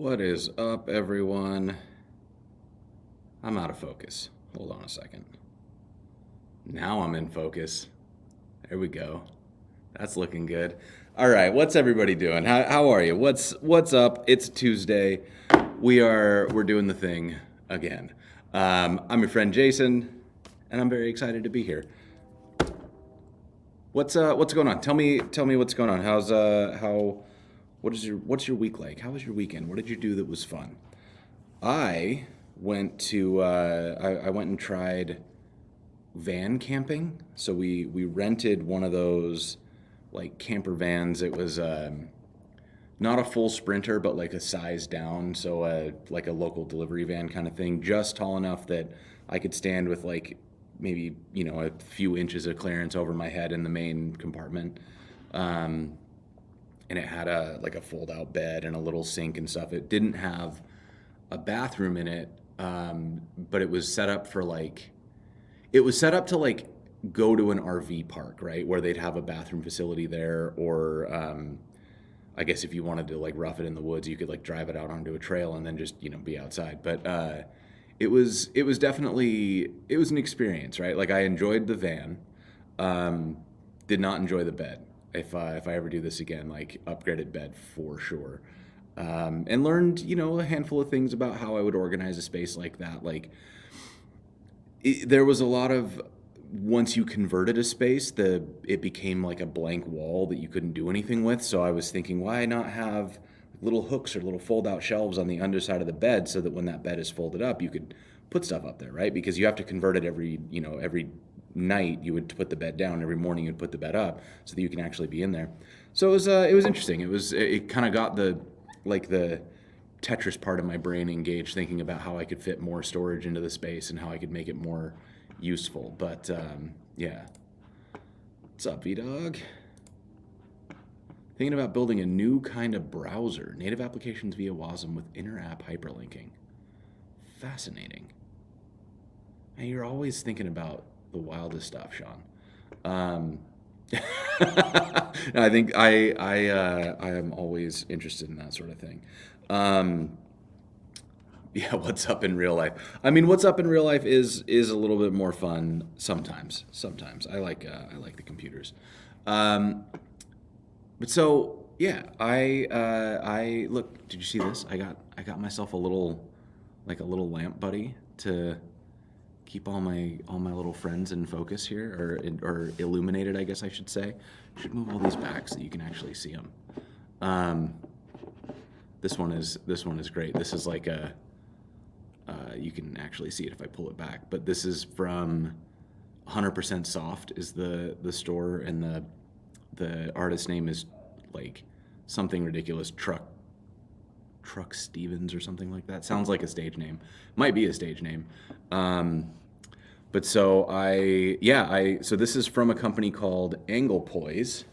What is up, everyone? I'm out of focus. Hold on a second. Now I'm in focus. There we go. That's looking good. All right, what's everybody doing? How are you? What's up? It's Tuesday. We're doing the thing again. I'm your friend Jason, and I'm very excited to be here. What's going on? Tell me what's going on. What's your week like? How was your weekend? What did you do that was fun? I went to I went and tried van camping. So we rented one of those like camper vans. It was not a full Sprinter, but like a size down, so like a local delivery van kind of thing, just tall enough that I could stand with like maybe a few inches of clearance over my head in the main compartment. And it had a fold out bed and a little sink and stuff. It didn't have a bathroom in it, but it was set up to like go to an RV park, right? Where they'd have a bathroom facility there, or I guess if you wanted to like rough it in the woods, you could like drive it out onto a trail and then just be outside. But it was definitely an experience, right? Like I enjoyed the van, did not enjoy the bed. If I ever do this again, like upgraded bed for sure. And learned, a handful of things about how I would organize a space like that. Like there was a lot of, once you converted a space, it became like a blank wall that you couldn't do anything with. So I was thinking, why not have little hooks or little fold out shelves on the underside of the bed so that when that bed is folded up, you could put stuff up there, right? Because you have to convert it every night you would put the bed down, every morning you'd put the bed up so that you can actually be in there. So it was interesting. It kind of got the Tetris part of my brain engaged, thinking about how I could fit more storage into the space and how I could make it more useful. But yeah. What's up, V-Dog? Thinking about building a new kind of browser, native applications via WASM with inter-app hyperlinking. Fascinating. And you're always thinking about the wildest stuff, Sean. I think I am always interested in that sort of thing. Yeah, what's up in real life? I mean, what's up in real life is a little bit more fun sometimes. Sometimes I like the computers. But so yeah, I look. Did you see this? I got myself a little lamp buddy to keep all my little friends in focus here, or illuminated, I guess I should say. Should move all these back so you can actually see them. This one is great. This is like you can actually see it if I pull it back. But this is from 100% Soft is the store, and the artist's name is like something ridiculous, Truck Stevens or something like that. Sounds like a stage name. Might be a stage name. But so so this is from a company called Angle Poise,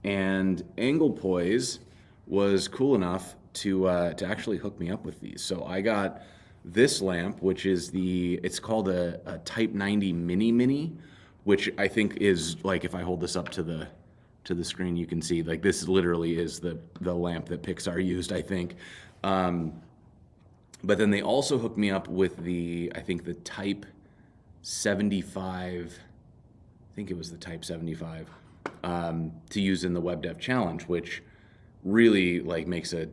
and Angle Poise was cool enough to actually hook me up with these. So I got this lamp, which is it's called a Type 90 Mini, which I think is like, if I hold this up to the screen, you can see like this literally is the lamp that Pixar used, I think. But then they also hooked me up with the Type 75, I think it was the Type 75, to use in the Web Dev Challenge, which really like makes it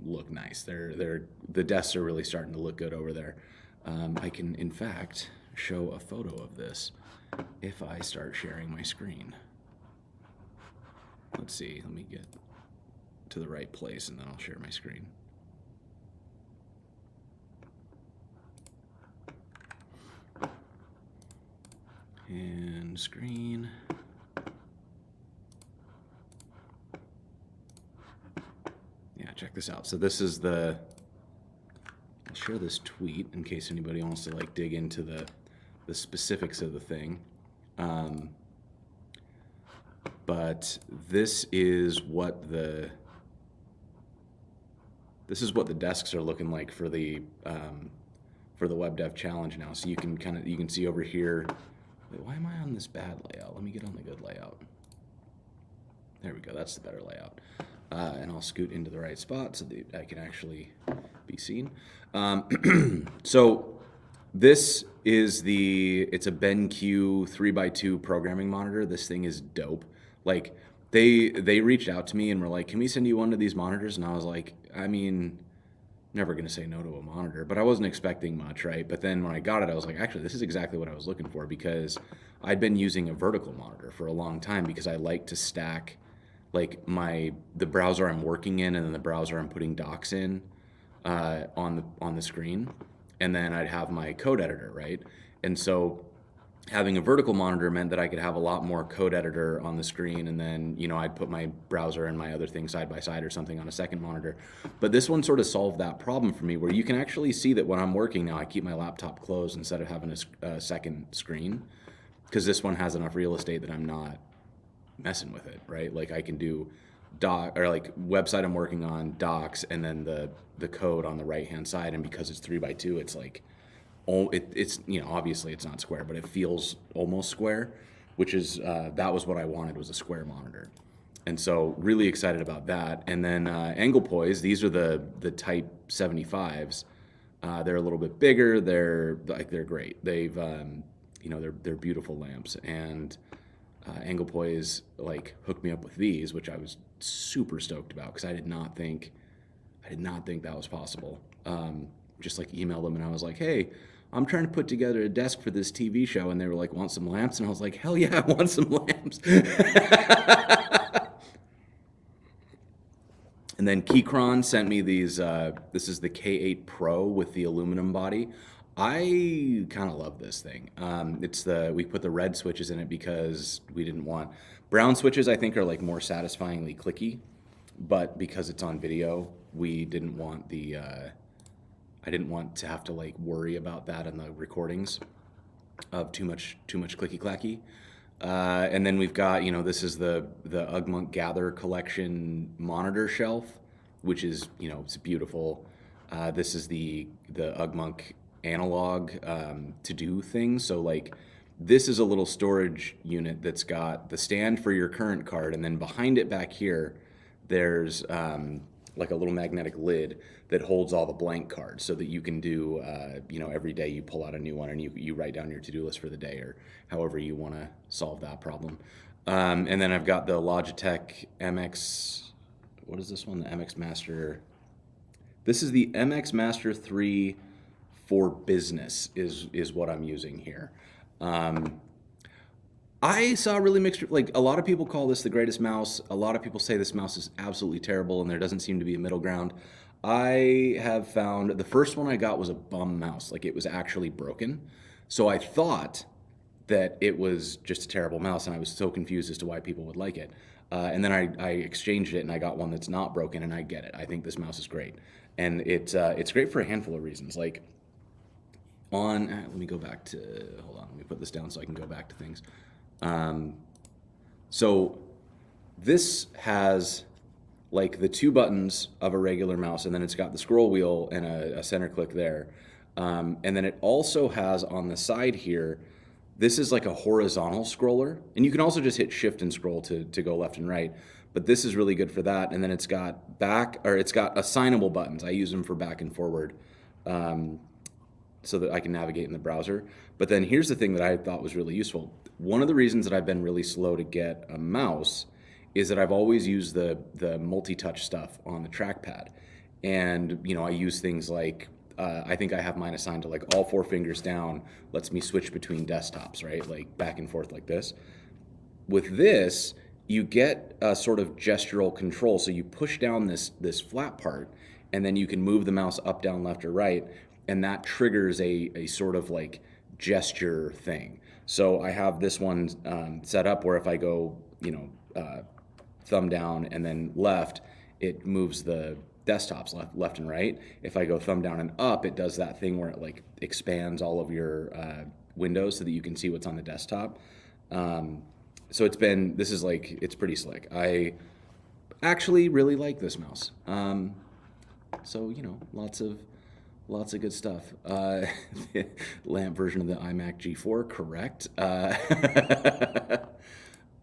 look nice. The desks are really starting to look good over there. I can in fact show a photo of this if I start sharing my screen. Let's see, let me get to the right place and then I'll share my screen. And screen. Yeah, check this out. So this is I'll share this tweet in case anybody wants to like dig into the specifics of the thing. But this is what the desks are looking like for the Web Dev Challenge now. So you can see over here. Wait, why am I on this bad layout? Let me get on the good layout. There we go. That's the better layout. And I'll scoot into the right spot so that I can actually be seen. So this is it's a BenQ 3x2 programming monitor. This thing is dope. Like they reached out to me and were like, can we send you one of these monitors? And I was like, I mean, never going to say no to a monitor, but I wasn't expecting much, right? But then when I got it, I was like, actually, this is exactly what I was looking for, because I'd been using a vertical monitor for a long time because I like to stack like the browser I'm working in and then the browser I'm putting docs in on the screen, and then I'd have my code editor, right? And so having a vertical monitor meant that I could have a lot more code editor on the screen, and then, you know, I'd put my browser and my other thing side by side or something on a second monitor. But this one sort of solved that problem for me, where you can actually see that when I'm working now, I keep my laptop closed instead of having a second screen, because this one has enough real estate that I'm not messing with it, right? Like I can do like website I'm working on, docs, and then the code on the right hand side. And because it's 3x2, it's like, it's, you know, obviously it's not square, but it feels almost square, which is that was what I wanted, was a square monitor. And so really excited about that. And then angle poise, these are the Type 75s. They're a little bit bigger. They're great. They've you know, they're beautiful lamps. And angle poise like hooked me up with these, which I was super stoked about, because I did not think that was possible. Just like emailed them and I was like, hey, I'm trying to put together a desk for this TV show, and they were like, want some lamps? And I was like, hell yeah, I want some lamps. And then Keychron sent me these, this is the K8 Pro with the aluminum body. I kind of love this thing. We put the red switches in it because we didn't want, brown switches I think are like more satisfyingly clicky, but because it's on video, we didn't want I didn't want to have to like worry about that in the recordings of too much clicky clacky. And then we've got, you know, this is the Ugmonk Gather collection monitor shelf, which is, you know, it's beautiful. This is the Ugmonk analog to do things. So like this is a little storage unit that's got the stand for your current card, and then behind it back here, there's like a little magnetic lid that holds all the blank cards, so that you can do, you know, every day you pull out a new one and you write down your to-do list for the day, or however you want to solve that problem. And then I've got the Logitech MX, what is this one? The MX Master. This is the MX Master 3 for business is what I'm using here. I saw really mixed, like a lot of people call this the greatest mouse. A lot of people say this mouse is absolutely terrible, and there doesn't seem to be a middle ground. I have found the first one I got was a bum mouse, like it was actually broken. So I thought that it was just a terrible mouse, and I was so confused as to why people would like it. And then I exchanged it and I got one that's not broken, and I get it. I think this mouse is great. And it's great for a handful of reasons. Like let me go back to, hold on, let me put this down so I can go back to things. So this has like the two buttons of a regular mouse, and then it's got the scroll wheel and a center click there. And then it also has on the side here, this is like a horizontal scroller, and you can also just hit shift and scroll to go left and right, but this is really good for that. And then it's got it's got assignable buttons. I use them for back and forward, so that I can navigate in the browser. But then here's the thing that I thought was really useful. One of the reasons that I've been really slow to get a mouse is that I've always used the multi-touch stuff on the trackpad. And, you know, I use things like, I think I have mine assigned to like all 4 fingers down, lets me switch between desktops, right? Like back and forth like this. With this, you get a sort of gestural control. So you push down this flat part, and then you can move the mouse up, down, left, or right, and that triggers a sort of like gesture thing. So I have this one set up where if I go, you know, thumb down and then left, it moves the desktops left and right. If I go thumb down and up, it does that thing where it like expands all of your windows so that you can see what's on the desktop. So this is like, it's pretty slick. I actually really like this mouse. So, you know, lots of good stuff. Lamp version of the iMac G4, correct.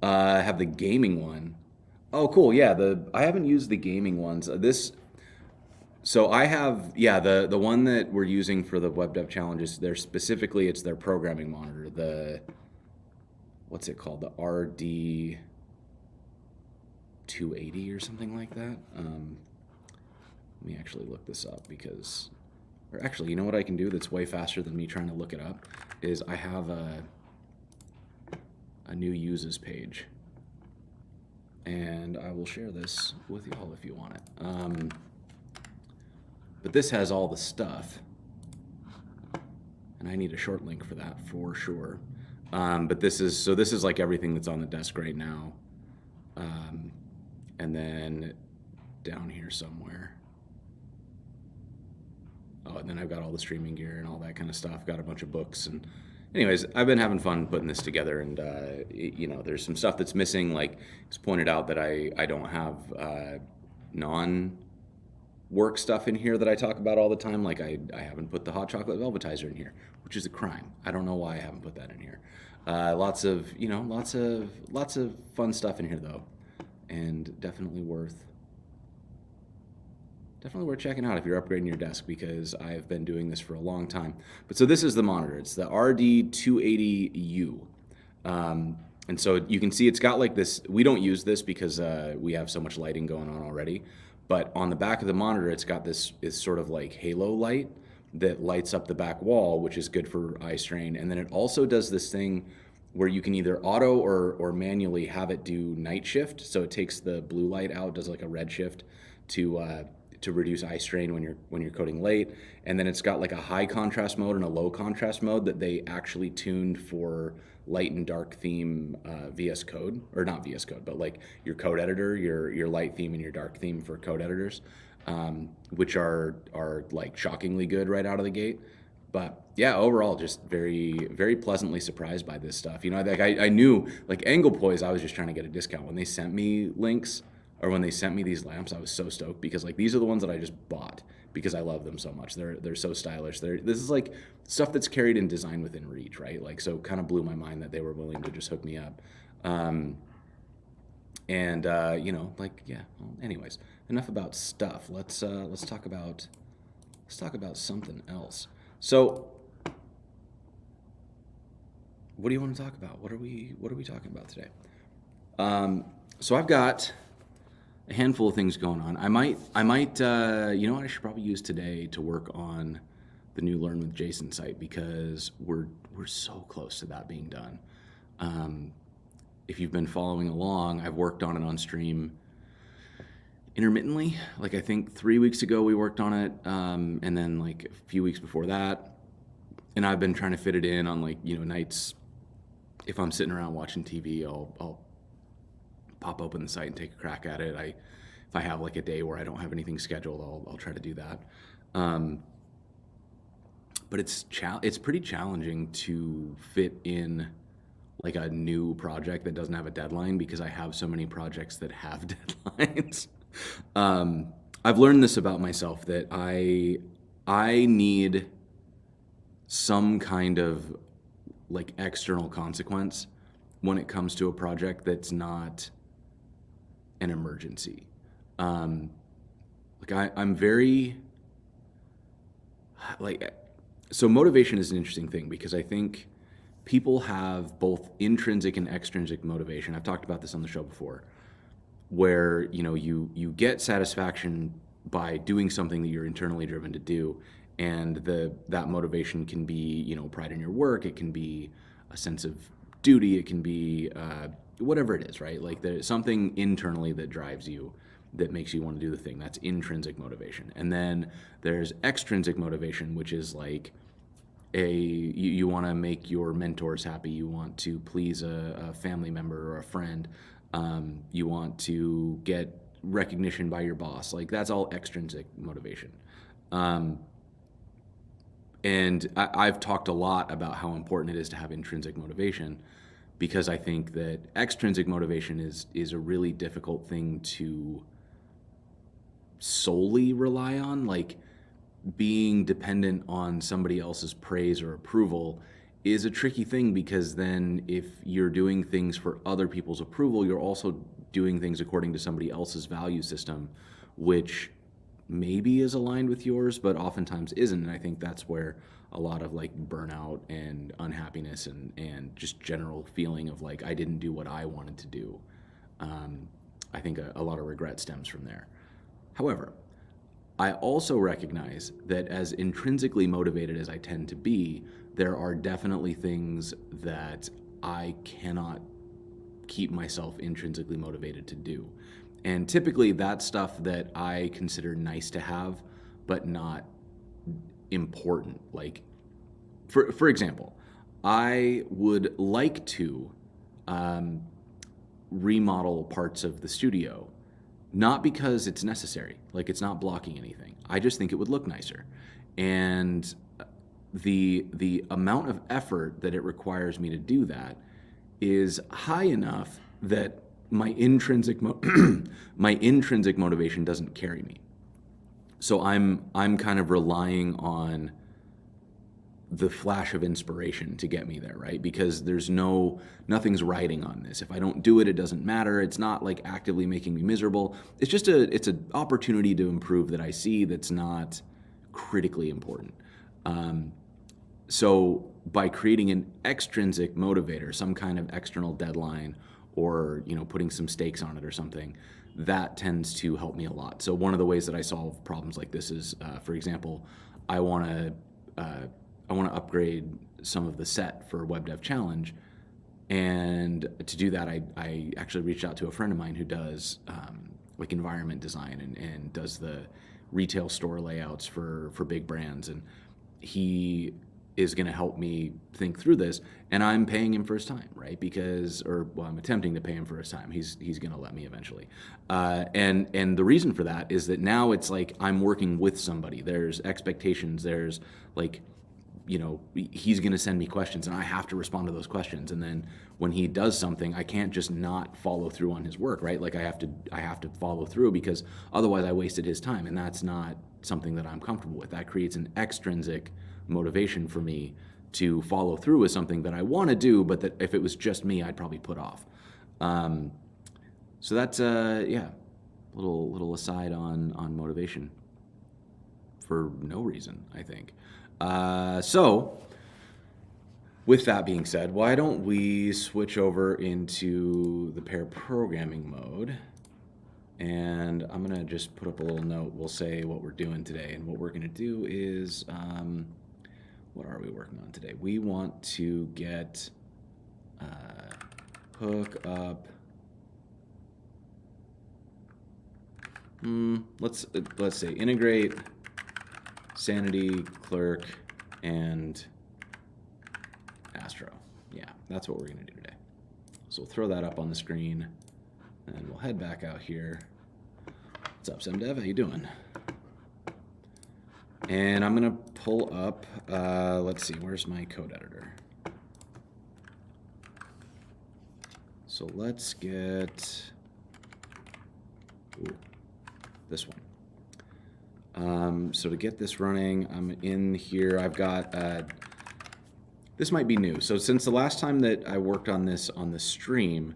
I have the gaming one. Oh, cool. Yeah, I haven't used the gaming ones. So I have, yeah, the one that we're using for the web dev challenges. They're specifically, it's their programming monitor. What's it called? The RD 280 or something like that. Let me actually look this up because, or actually, you know what I can do that's way faster than me trying to look it up is I have a new uses page, and I will share this with y'all if you want it. But this has all the stuff, and I need a short link for that for sure. But this is like everything that's on the desk right now, and then down here somewhere. Oh, and then I've got all the streaming gear and all that kind of stuff. Got a bunch of books, and anyways, I've been having fun putting this together. And there's some stuff that's missing. Like it's pointed out that I don't have non-work stuff in here that I talk about all the time. Like I haven't put the hot chocolate velvetizer in here, which is a crime. I don't know why I haven't put that in here. Lots of fun stuff in here though, and definitely worth checking out if you're upgrading your desk, because I've been doing this for a long time. But so this is the monitor. It's the RD280U. And so you can see it's got like this, we don't use this because we have so much lighting going on already. But on the back of the monitor, it's got this sort of like halo light that lights up the back wall, which is good for eye strain. And then it also does this thing where you can either auto or manually have it do night shift. So it takes the blue light out, does like a red shift to reduce eye strain when you're coding late. And then it's got like a high contrast mode and a low contrast mode that they actually tuned for light and dark theme VS Code, or not VS Code, but like your code editor, your light theme and your dark theme for code editors, which are like shockingly good right out of the gate. But yeah, overall, just very, very pleasantly surprised by this stuff. Like I knew, like Angle Poise, I was just trying to get a discount. When they sent me links, or when they sent me these lamps, I was so stoked because like these are the ones that I just bought because I love them so much. They're so stylish. This is like stuff that's carried in design within reach, right? Like, so kind of blew my mind that they were willing to just hook me up. Like, yeah. Well, anyways, enough about stuff. Let's talk about something else. So, what do you want to talk about? What are we talking about today? So I've got a handful of things going on. I might, you know what I should probably use today to work on the new Learn with Jason site, because we're so close to that being done. If you've been following along, I've worked on it on stream intermittently. Like I think 3 weeks ago we worked on it, and then like a few weeks before that. And I've been trying to fit it in on like, nights. If I'm sitting around watching TV, I'll pop open the site and take a crack at it. If I have like a day where I don't have anything scheduled, I'll try to do that. But it's pretty challenging to fit in like a new project that doesn't have a deadline, because I have so many projects that have deadlines. I've learned this about myself, that I need some kind of like external consequence when it comes to a project that's not an emergency. I'm very so motivation is an interesting thing, because I think people have both intrinsic and extrinsic motivation. I've talked about this on the show before, where you get satisfaction by doing something that you're internally driven to do, and that motivation can be pride in your work, it can be a sense of duty, it can be whatever it is, right? Like there's something internally that drives you, that makes you want to do the thing. That's intrinsic motivation. And then there's extrinsic motivation, which is like you want to make your mentors happy, you want to please a family member or a friend, you want to get recognition by your boss. Like that's all extrinsic motivation. And I've talked a lot about how important it is to have intrinsic motivation, because I think that extrinsic motivation is a really difficult thing to solely rely on. Like being dependent on somebody else's praise or approval is a tricky thing, because then if you're doing things for other people's approval, you're also doing things according to somebody else's value system, which maybe is aligned with yours, but oftentimes isn't. And I think that's where a lot of like burnout and unhappiness and just general feeling of like I didn't do what I wanted to do. I think a lot of regret stems from there. However, I also recognize that as intrinsically motivated as I tend to be, there are definitely things that I cannot keep myself intrinsically motivated to do. And typically that's stuff that I consider nice to have, but not important. Like, for example, I would like to remodel parts of the studio, not because it's necessary, like it's not blocking anything. I just think it would look nicer. And the amount of effort that it requires me to do that is high enough that my intrinsic motivation doesn't carry me. So I'm kind of relying on the flash of inspiration to get me there, right? Because there's nothing's riding on this. If I don't do it, it doesn't matter. It's not like actively making me miserable. It's just it's an opportunity to improve that I see that's not critically important. So by creating an extrinsic motivator, some kind of external deadline, or putting some stakes on it or something, that tends to help me a lot. So one of the ways that I solve problems like this is, for example, I want to upgrade some of the set for Web Dev Challenge, and to do that, I actually reached out to a friend of mine who does like environment design and does the retail store layouts for big brands, and he is going to help me think through this, and I'm paying him for his time, right? I'm attempting to pay him for his time. He's going to let me eventually. And the reason for that is that now it's like I'm working with somebody. There's expectations. There's like, he's going to send me questions, and I have to respond to those questions. And then when he does something, I can't just not follow through on his work, right? Like I have to follow through, because otherwise I wasted his time, and that's not something that I'm comfortable with. That creates an extrinsic motivation for me to follow through with something that I want to do, but that if it was just me, I'd probably put off. So that's little aside on motivation for no reason, I think. So with that being said, why don't we switch over into the pair programming mode, and I'm gonna just put up a little note. We'll say what we're doing today, and what we're gonna do is what are we working on today? We want to get hook up. Let's say integrate Sanity, Clerk, and Astro. Yeah, that's what we're gonna do today. So we'll throw that up on the screen, and we'll head back out here. What's up, SimDev? How you doing? And I'm gonna pull up, let's see, where's my code editor? So let's get this one. So to get this running, I'm in here. I've got, this might be new. So since the last time that I worked on this on the stream,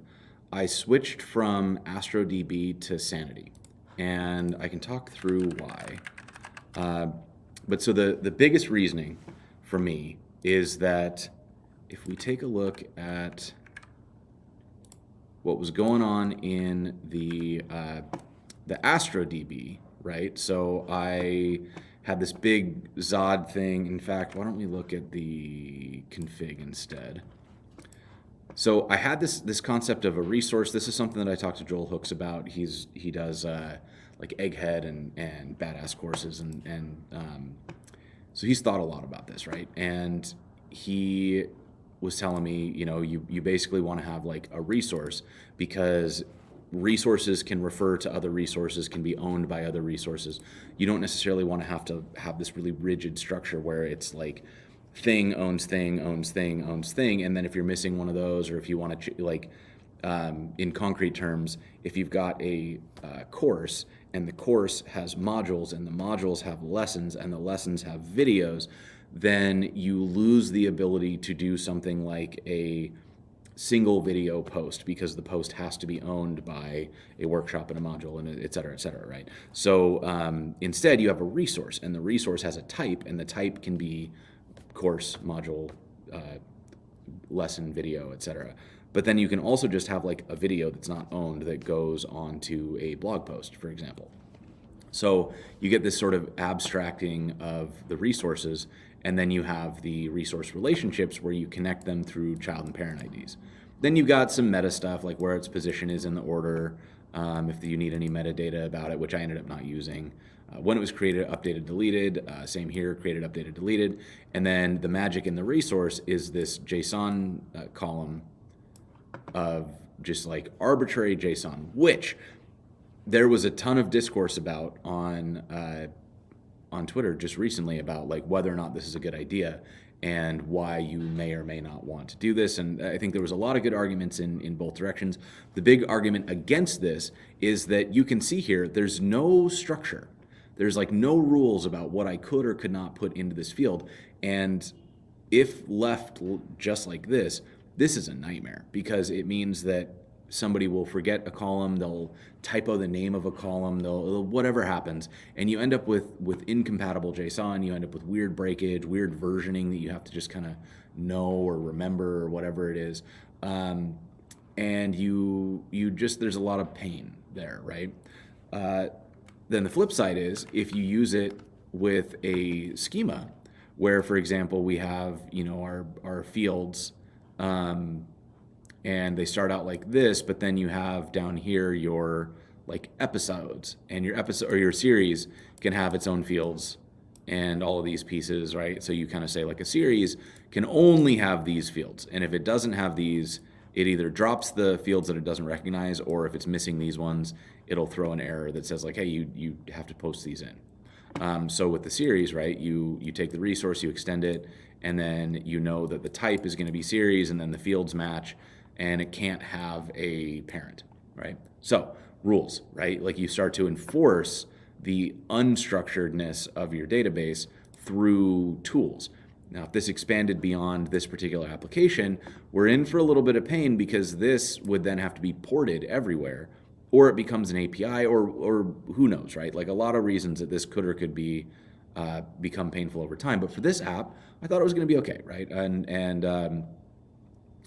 I switched from AstroDB to Sanity. And I can talk through why. But so the biggest reasoning for me is that if we take a look at what was going on in the AstroDB, right? So I had this big Zod thing. In fact, why don't we look at the config instead? So I had this concept of a resource. This is something that I talked to Joel Hooks about. He does like Egghead and Badass courses, and so he's thought a lot about this, right? And he was telling me, you basically want to have like a resource, because resources can refer to other resources, can be owned by other resources. You don't necessarily want to have this really rigid structure where it's like thing owns thing, owns thing, owns thing, and then if you're missing one of those, or if you want to in concrete terms, if you've got a course, and the course has modules, and the modules have lessons, and the lessons have videos, then you lose the ability to do something like a single video post because the post has to be owned by a workshop and a module and et cetera, right? So instead you have a resource, and the resource has a type, and the type can be course, module, lesson, video, etc. But then you can also just have like a video that's not owned that goes onto a blog post, for example. So you get this sort of abstracting of the resources, and then you have the resource relationships where you connect them through child and parent IDs. Then you've got some meta stuff like where its position is in the order, if you need any metadata about it, which I ended up not using. When it was created, updated, deleted, same here, created, updated, deleted. And then the magic in the resource is this JSON column of just like arbitrary JSON, which there was a ton of discourse about on Twitter just recently about like whether or not this is a good idea and why you may or may not want to do this. And I think there was a lot of good arguments in both directions. The big argument against this is that you can see here, there's no structure. There's like no rules about what I could or could not put into this field. And if left just like this is a nightmare because it means that somebody will forget a column, they'll typo the name of a column, they'll whatever happens, and you end up with incompatible JSON, you end up with weird breakage, weird versioning that you have to just kind of know or remember or whatever it is. And you just, there's a lot of pain there, right? Then the flip side is if you use it with a schema where, for example, we have, our fields, and they start out like this, but then you have down here your like episodes, and your episode or your series can have its own fields and all of these pieces, right? So you kind of say like a series can only have these fields, and if it doesn't have these, it either drops the fields that it doesn't recognize, or if it's missing these ones, it'll throw an error that says like, hey, you have to post these in. So with the series, right, you take the resource, you extend it, and then you know that the type is going to be series, and then the fields match, and it can't have a parent, right? So rules, right? Like you start to enforce the unstructuredness of your database through tools. Now, if this expanded beyond this particular application, we're in for a little bit of pain because this would then have to be ported everywhere, or it becomes an API, or who knows, right? Like a lot of reasons that this could or could be become painful over time. But for this app, I thought it was going to be okay, right? And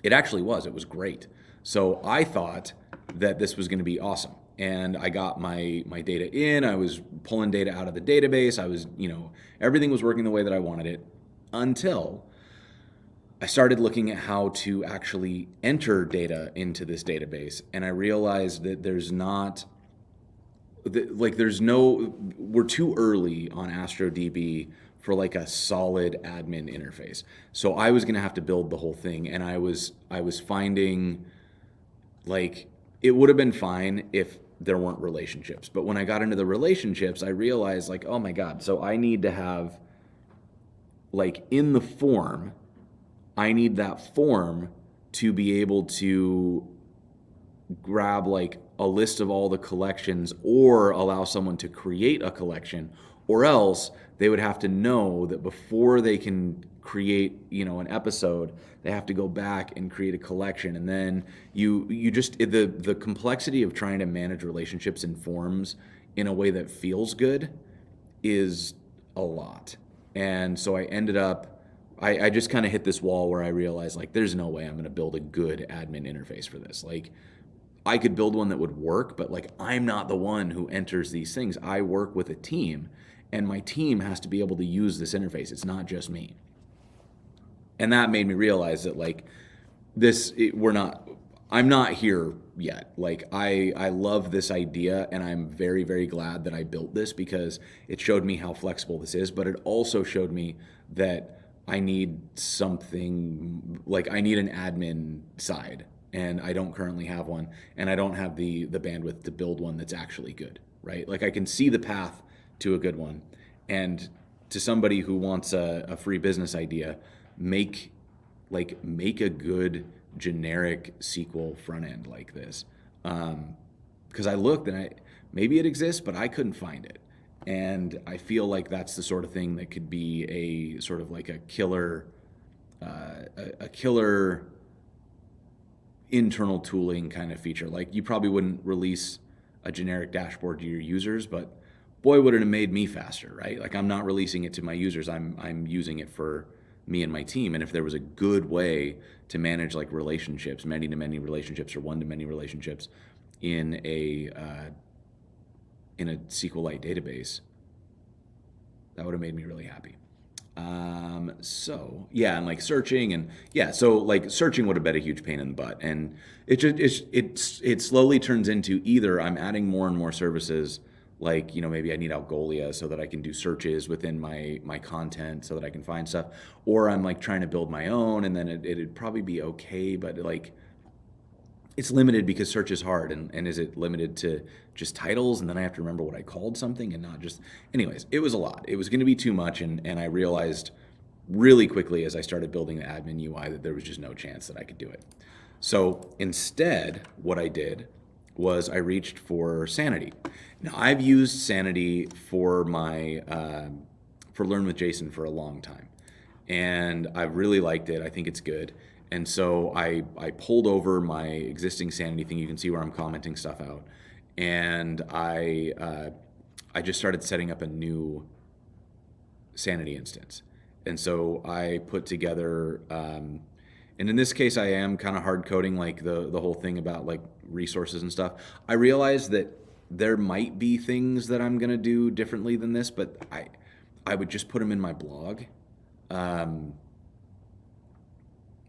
it actually was. It was great. So I thought that this was going to be awesome. And I got my data in. I was pulling data out of the database. I was, everything was working the way that I wanted it until I started looking at how to actually enter data into this database. And I realized that we're too early on AstroDB for like a solid admin interface. So I was going to have to build the whole thing, and I was finding like it would have been fine if there weren't relationships. But when I got into the relationships, I realized like, oh my God, so I need to have like in the form, I need that form to be able to grab like a list of all the collections or allow someone to create a collection, or else they would have to know that before they can create, an episode, they have to go back and create a collection. And then you just, the complexity of trying to manage relationships in forms in a way that feels good is a lot. And so I ended up, I just kind of hit this wall where I realized like, there's no way I'm going to build a good admin interface for this. Like I could build one that would work, but like, I'm not the one who enters these things. I work with a team, and my team has to be able to use this interface. It's not just me. And that made me realize that like I'm not here yet. Like I love this idea, and I'm very, very glad that I built this because it showed me how flexible this is, but it also showed me that I need something, like I need an admin side, and I don't currently have one, and I don't have the bandwidth to build one that's actually good, right? Like I can see the path to a good one, and to somebody who wants a free business idea, make a good generic SQL front end like this. Because I looked and maybe it exists, but I couldn't find it. And I feel like that's the sort of thing that could be a sort of like a killer internal tooling kind of feature. Like, you probably wouldn't release a generic dashboard to your users, but boy, would it have made me faster, right? Like, I'm not releasing it to my users. I'm using it for me and my team. And if there was a good way to manage like relationships, many-to-many relationships or one-to-many relationships in a SQLite database, that would have made me really happy. So yeah, and like searching, and yeah, so like searching would have been a huge pain in the butt, and it slowly turns into either I'm adding more and more services, like, maybe I need Algolia so that I can do searches within my content so that I can find stuff, or I'm like trying to build my own, and then it'd probably be okay, but like it's limited because search is hard, and is it limited to just titles, and then I have to remember what I called something and not just, anyways, it was a lot. It was going to be too much, and I realized really quickly as I started building the admin UI that there was just no chance that I could do it. So instead, what I did was I reached for Sanity. Now, I've used Sanity for my for Learn with Jason for a long time, and I've really liked it. I think it's good. And so I pulled over my existing Sanity thing. You can see where I'm commenting stuff out. And I just started setting up a new Sanity instance. And so I put together, and in this case, I am kind of hard coding like the whole thing about like resources and stuff. I realized that there might be things that I'm going to do differently than this, but I would just put them in my blog.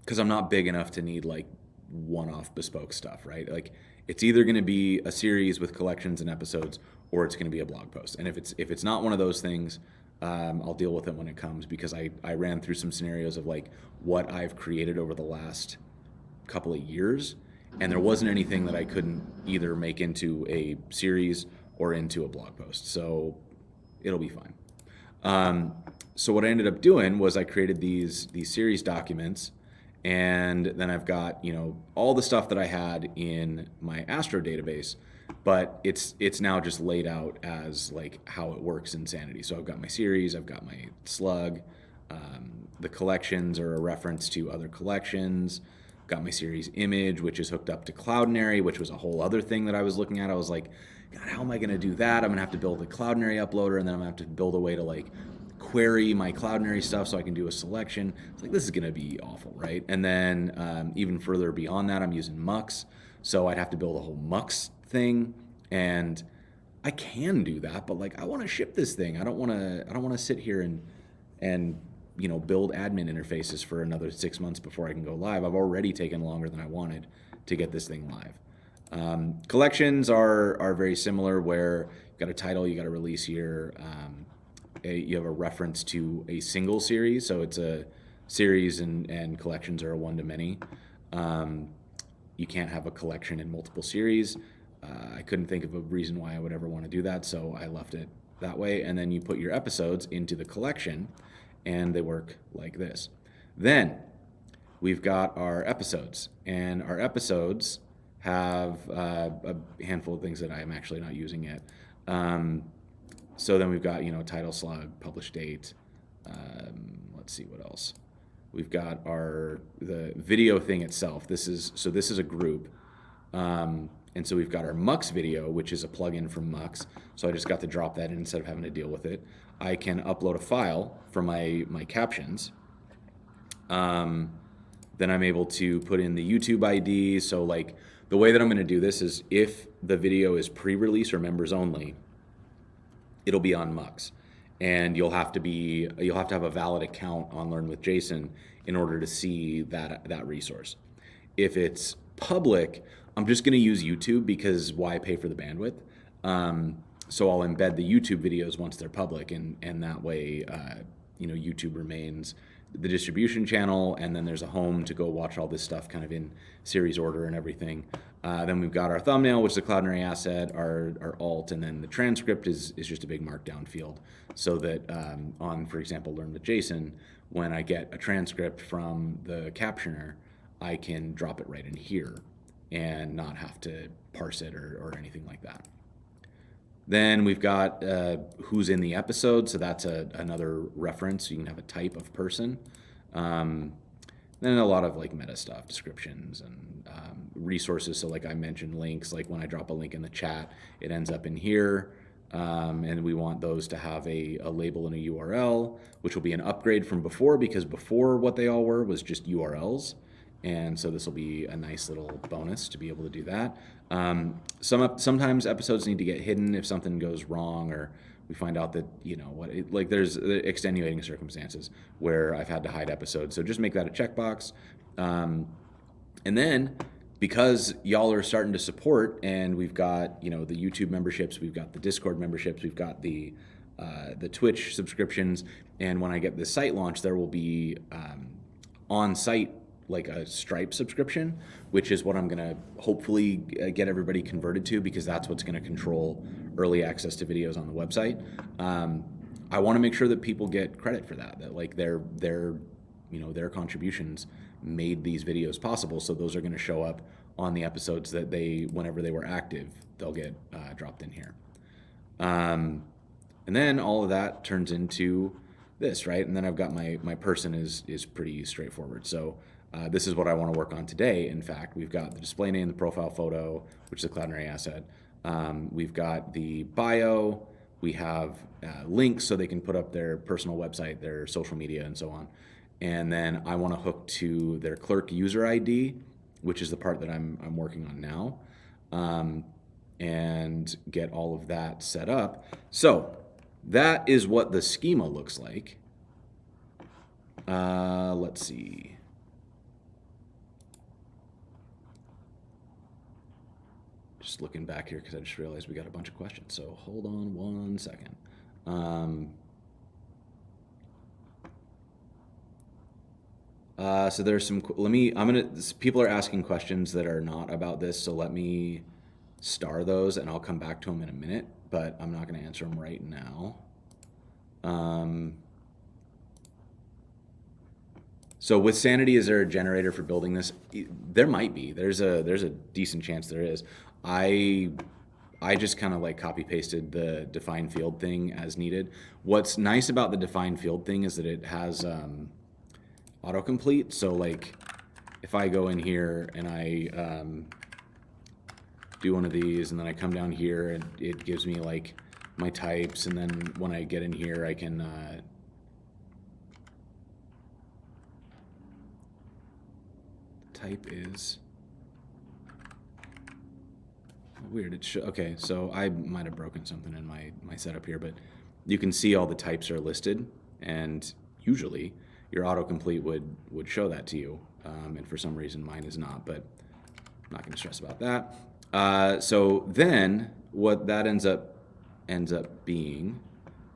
Because I'm not big enough to need like one-off bespoke stuff, right? Like, it's either going to be a series with collections and episodes, or it's going to be a blog post. And if it's not one of those things, I'll deal with it when it comes, because I ran through some scenarios of like what I've created over the last couple of years, and there wasn't anything that I couldn't either make into a series or into a blog post. So it'll be fine. So what I ended up doing was I created these series documents. And then I've got, all the stuff that I had in my Astro database, but it's now just laid out as like how it works in Sanity. So I've got my series, I've got my slug, the collections are a reference to other collections, got my series image, which is hooked up to Cloudinary, which was a whole other thing that I was looking at. I was like, God, how am I going to do that? I'm going to have to build a Cloudinary uploader, and then I'm going to have to build a way to like query my Cloudinary stuff so I can do a selection. It's like, this is going to be awful, right? And then even further beyond that, I'm using Mux, so I'd have to build a whole Mux thing, and I can do that, but like, I want to ship this thing. I don't want to sit here and build admin interfaces for another 6 months before I can go live. I've already taken longer than I wanted to get this thing live. Collections are very similar, where you've got a title, you got a release year. You have a reference to a single series, so it's a series, and collections are a one-to-many. You can't have a collection in multiple series. I couldn't think of a reason why I would ever want to do that, so I left it that way. And then you put your episodes into the collection, and they work like this. Then we've got our episodes, and our episodes have a handful of things that I'm actually not using yet. So then we've got, title, slug, publish date. Let's see what else. We've got the video thing itself. This is a group. And so we've got our Mux video, which is a plugin from Mux. So I just got to drop that in instead of having to deal with it. I can upload a file for my captions. Then I'm able to put in the YouTube ID. So like, the way that I'm going to do this is, if the video is pre-release or members only, it'll be on Mux, and you'll have to have a valid account on Learn with Jason in order to see that resource. If it's public, I'm just going to use YouTube, because why pay for the bandwidth? So I'll embed the YouTube videos once they're public, and that way, YouTube remains the distribution channel, and then there's a home to go watch all this stuff kind of in series order and everything. Then we've got our thumbnail, which is a Cloudinary asset, our alt, and then the transcript is just a big markdown field, so that on, for example, Learn with Jason, when I get a transcript from the captioner, I can drop it right in here and not have to parse it or anything like that. Then we've got who's in the episode, so that's another reference. You can have a type of person. Then then a lot of like meta stuff, descriptions and resources. So like I mentioned links, like when I drop a link in the chat, it ends up in here. And we want those to have a label and a URL, which will be an upgrade from before, because before what they all were was just URLs. And so this will be a nice little bonus to be able to do that. Sometimes episodes need to get hidden if something goes wrong, or we find out that, like there's extenuating circumstances where I've had to hide episodes. So just make that a checkbox. And then, because y'all are starting to support, and we've got, the YouTube memberships, we've got the Discord memberships, we've got the Twitch subscriptions, and when I get this site launched, there will be on site like a Stripe subscription, which is what I'm gonna hopefully get everybody converted to, because that's what's gonna control early access to videos on the website. I want to make sure that people get credit for that like their contributions made these videos possible. So those are going to show up on the episodes that whenever they were active, they'll get dropped in here. And then all of that turns into this, right? And then I've got my person is pretty straightforward. So this is what I want to work on today. In fact, we've got the display name, the profile photo, which is a Cloudinary asset. We've got the bio. We have links so they can put up their personal website, their social media, and so on. And then I want to hook to their Clerk user ID, which is the part that I'm working on now, and get all of that set up. So that is what the schema looks like. Let's see. Just looking back here because I just realized we got a bunch of questions. So hold on one second. So there's some, people are asking questions that are not about this, so let me star those and I'll come back to them in a minute, but I'm not going to answer them right now. So with Sanity, is there a generator for building this? There might be. There's a decent chance there is. I just kind of like copy pasted the define field thing as needed. What's nice about the define field thing is that it has autocomplete. So like if I go in here and I do one of these and then I come down here and it gives me like my types, and then when I get in here I can type is weird. Okay, so I might have broken something in my setup here, but you can see all the types are listed, and usually your autocomplete would show that to you, and for some reason mine is not, but I'm not going to stress about that. So then what that ends up being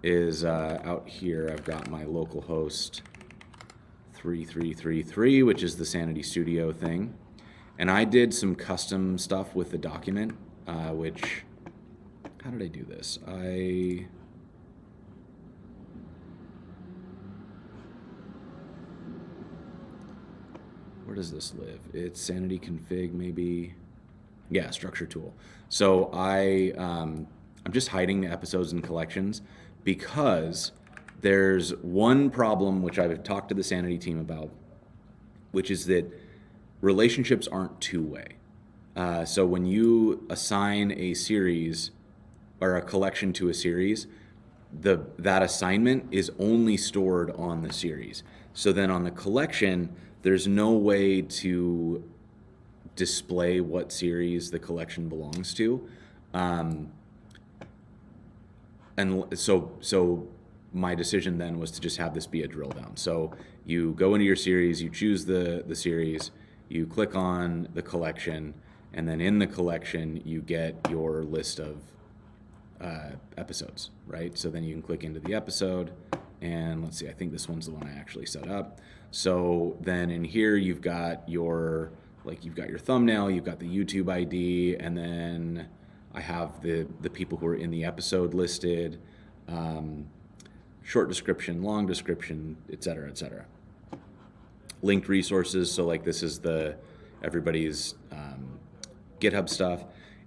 is out here I've got my localhost 3333, which is the Sanity Studio thing, and I did some custom stuff with the document, which, how did I do this? Where does this live? It's Sanity config, maybe. Yeah, structure tool. So I'm just hiding the episodes and collections because there's one problem which I've talked to the Sanity team about, which is that relationships aren't two-way. So when you assign a series or a collection to a series, that assignment is only stored on the series. So then on the collection, there's no way to display what series the collection belongs to. And so my decision then was to just have this be a drill down. So you go into your series, you choose the series, you click on the collection, and then in the collection you get your list of episodes, right? So then you can click into the episode, and let's see, I think this one's the one I actually set up. So then in here you've got your thumbnail, you've got the YouTube ID, and then I have the people who are in the episode listed, short description, long description, etc., etc. Linked resources, so like this is everybody's GitHub stuff,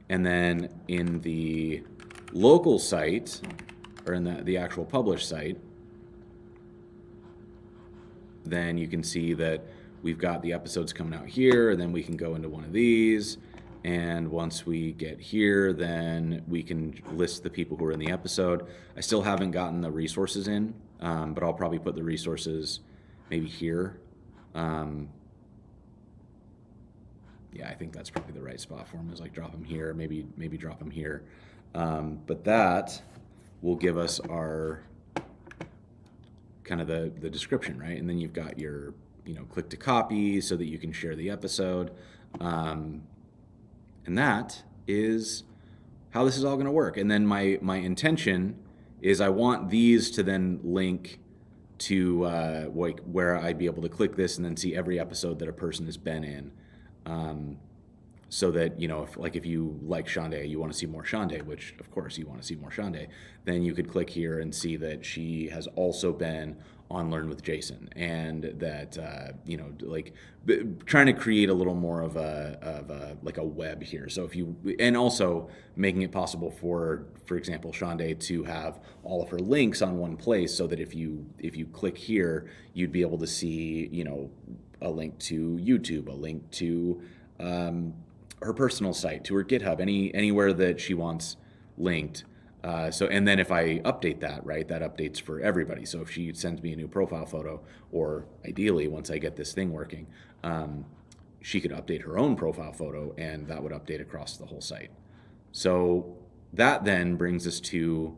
and then in the local site, or in the actual published site, then you can see that we've got the episodes coming out here, and then we can go into one of these. And once we get here, then we can list the people who are in the episode. I still haven't gotten the resources in, but I'll probably put the resources maybe here. Yeah, I think that's probably the right spot for them, is like drop them here, maybe drop them here. But that will give us our kind of the description, right? And then you've got your, click to copy so that you can share the episode. And that is how this is all going to work. And then my intention is I want these to then link to where I'd be able to click this and then see every episode that a person has been in. So that, if you like Shonda, you want to see more Shonda, which of course you want to see more Shonda, then you could click here and see that she has also been on Learn with Jason, and that, trying to create a little more of a web here. So and also making it possible for example, Shonda to have all of her links on one place, so that if you click here, you'd be able to see, a link to YouTube, a link to her personal site, to her GitHub, anywhere that she wants linked. And then if I update that, right, that updates for everybody. So if she sends me a new profile photo, or ideally once I get this thing working, she could update her own profile photo, and that would update across the whole site. So that then brings us to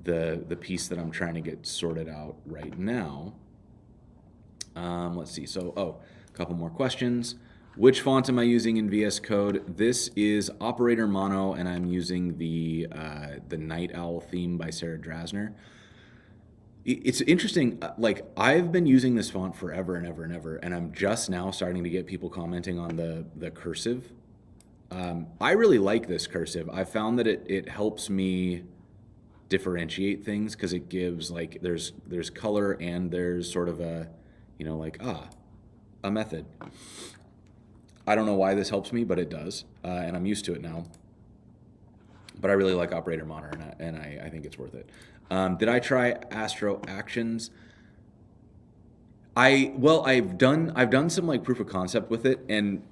the piece that I'm trying to get sorted out right now. Let's see. So, a couple more questions. Which font am I using in VS Code? This is Operator Mono, and I'm using the Night Owl theme by Sarah Drasner. It's interesting. I've been using this font forever and ever and ever, and I'm just now starting to get people commenting on the cursive. I really like this cursive. I found that it helps me differentiate things, because it gives, there's color and there's sort of a, a method. I don't know why this helps me, but it does, and I'm used to it now. But I really like Operator Mono, and I think it's worth it. Did I try Astro Actions? I've done some proof of concept with it, and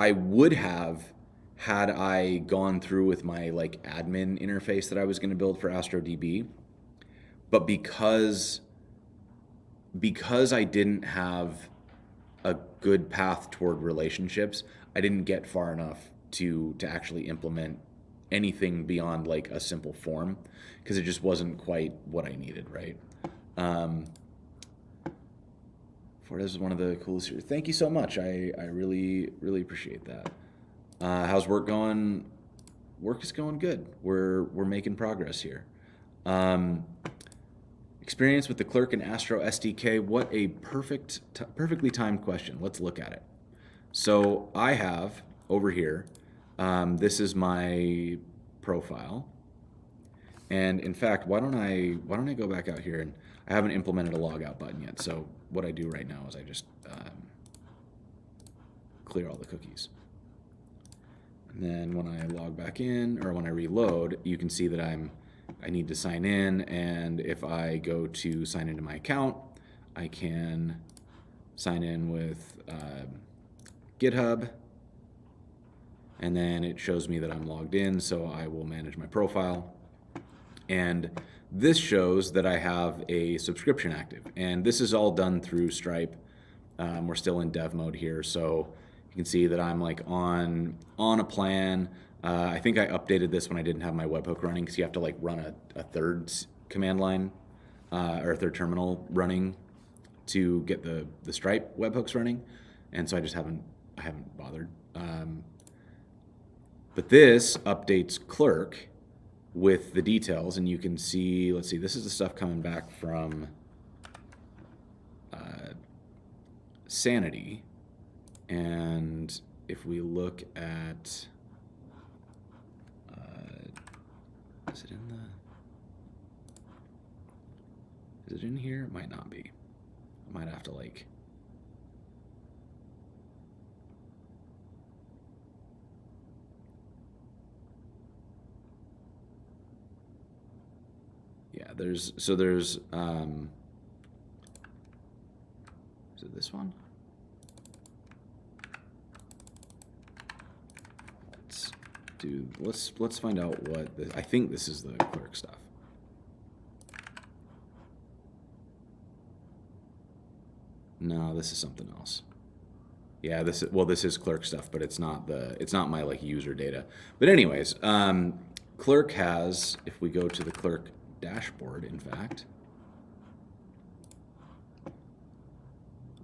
I would have, had I gone through with my admin interface that I was going to build for AstroDB, but because I didn't have a good path toward relationships, I didn't get far enough to actually implement anything beyond a simple form, because it just wasn't quite what I needed, right? Ford is one of the coolest here. Thank you so much. I really, really appreciate that. How's work going? Work is going good. We're making progress here. Experience with the Clerk and Astro SDK. What a perfectly timed question. Let's look at it. So I have over here, this is my profile. And in fact, why don't I go back out here, and I haven't implemented a logout button yet. So what I do right now is I just clear all the cookies. And then when I log back in, or when I reload, you can see that I need to sign in, and if I go to sign into my account, I can sign in with GitHub, and then it shows me that I'm logged in, so I will manage my profile. And this shows that I have a subscription active, and this is all done through Stripe. We're still in dev mode here, so you can see that I'm on a plan. I think I updated this when I didn't have my webhook running, because you have to run a third command line or a third terminal running to get the Stripe webhooks running, and so I haven't bothered. But this updates Clerk with the details, and you can see, let's see, this is the stuff coming back from Sanity, and if we look at, is it in here? It might not be. I might have to yeah, there's is it this one? let's find out what this, I think this is the clerk stuff. No, this is something else. Yeah, this is clerk stuff, but it's not my like user data. But anyways, clerk has, if we go to the clerk dashboard, in fact,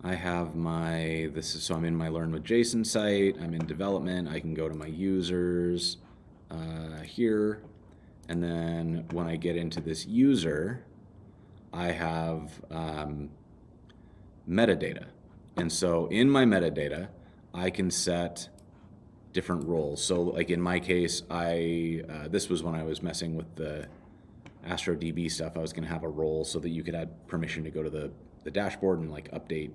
I have my, so I'm in my Learn with Jason site, I'm in development, I can go to my users here, and then when I get into this user, I have metadata. And so in my metadata, I can set different roles. So like in my case, this was when I was messing with the Astro DB stuff, I was gonna have a role so that you could add permission to go to the dashboard and like update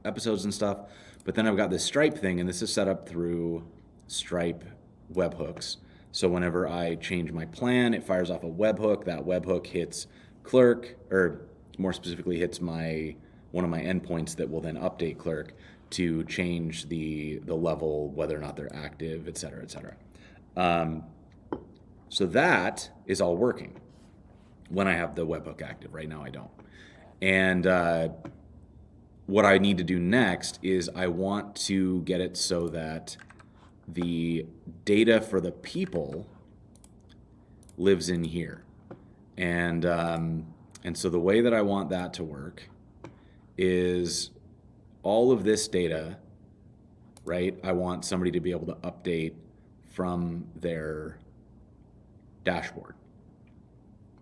episodes and stuff. But then I've got this Stripe thing, and this is set up through Stripe webhooks. So whenever I change my plan, it fires off a webhook. That webhook hits clerk, or more specifically hits one of my endpoints that will then update clerk to change the level, whether or not they're active, et cetera, et cetera. So that is all working when I have the webhook active. Right now I don't. And what I need to do next is I want to get it so that the data for the people lives in here. And so the way that I want that to work is all of this data, right? I want somebody to be able to update from their dashboard.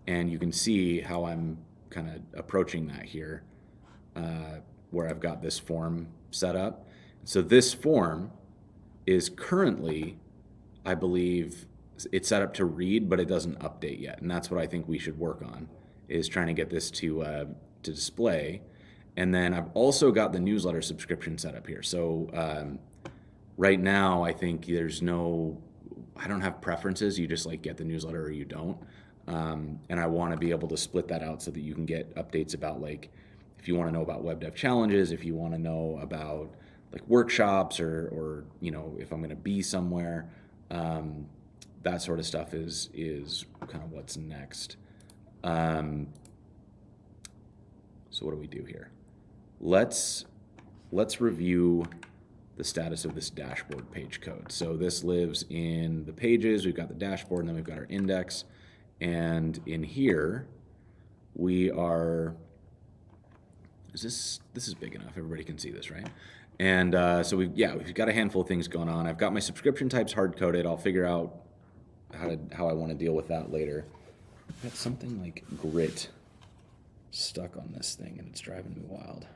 And you can see how I'm kind of approaching that here, where I've got this form set up. So this form is currently, I believe, it's set up to read, but it doesn't update yet. And that's what I think we should work on, is trying to get this to display. And then I've also got the newsletter subscription set up here. So right now, I think I don't have preferences. You just like get the newsletter or you don't. And I want to be able to split that out so that you can get updates about, like, if you want to know about web dev challenges, if you want to know about like workshops or if I'm going to be somewhere, that sort of stuff is kind of what's next. So what do we do here? Let's review the status of this dashboard page code. So this lives in the pages, we've got the dashboard, and then we've got our index. And in here, we are, this is big enough, everybody can see this, right? And so we've got a handful of things going on. I've got my subscription types hard-coded. I'll figure out how I want to deal with that later. I've got something like grit stuck on this thing, and it's driving me wild.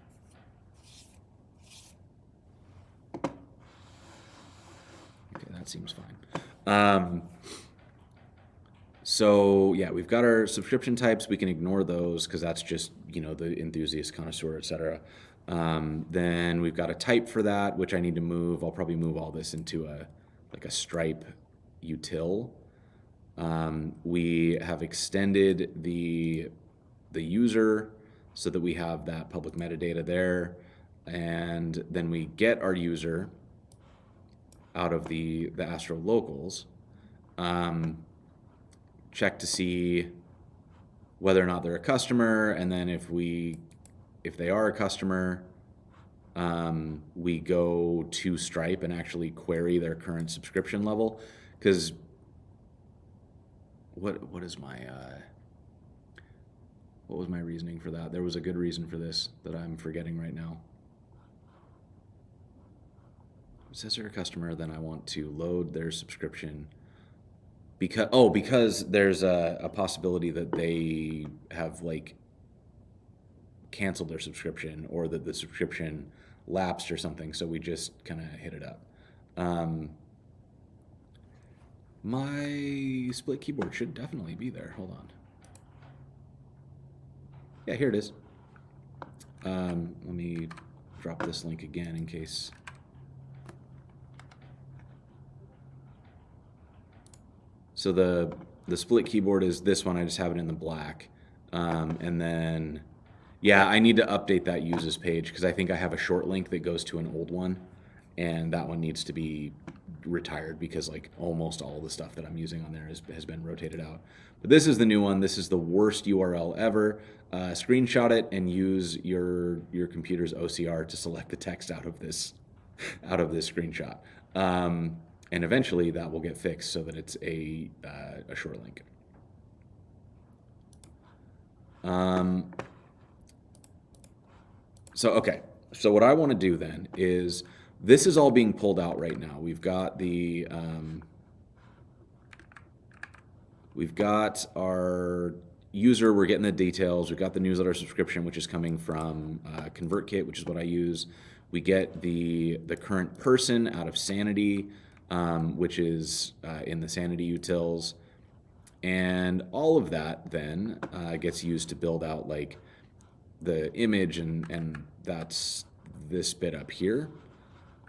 Okay, that seems fine. So yeah, we've got our subscription types. We can ignore those because that's just, the enthusiast, connoisseur, etc. Then we've got a type for that, which I need to move. I'll probably move all this into a Stripe util. We have extended the user so that we have that public metadata there. And then we get our user out of the Astro locals. Check to see whether or not they're a customer, and then if they are a customer, we go to Stripe and actually query their current subscription level. Because what was my reasoning for that? There was a good reason for this that I'm forgetting right now. It says they're a customer, then I want to load their subscription. Because there's a possibility that they have canceled their subscription, or that the subscription lapsed or something, so we just kind of hit it up. My split keyboard should definitely be there. Hold on. Yeah, here it is. Let me drop this link again in case. So the split keyboard is this one. I just have it in the black. And then, yeah, I need to update that uses page because I think I have a short link that goes to an old one, and that one needs to be retired because like almost all the stuff that I'm using on there has been rotated out. But this is the new one. This is the worst URL ever. Screenshot it and use your computer's OCR to select the text out of this screenshot. And eventually that will get fixed so that it's a short link. Okay. So what I want to do then is, this is all being pulled out right now. We've got the we've got our user, we're getting the details. We've got the newsletter subscription, which is coming from ConvertKit, which is what I use. We get the current person out of Sanity, which is in the Sanity utils. And all of that then gets used to build out like the image, and that's this bit up here.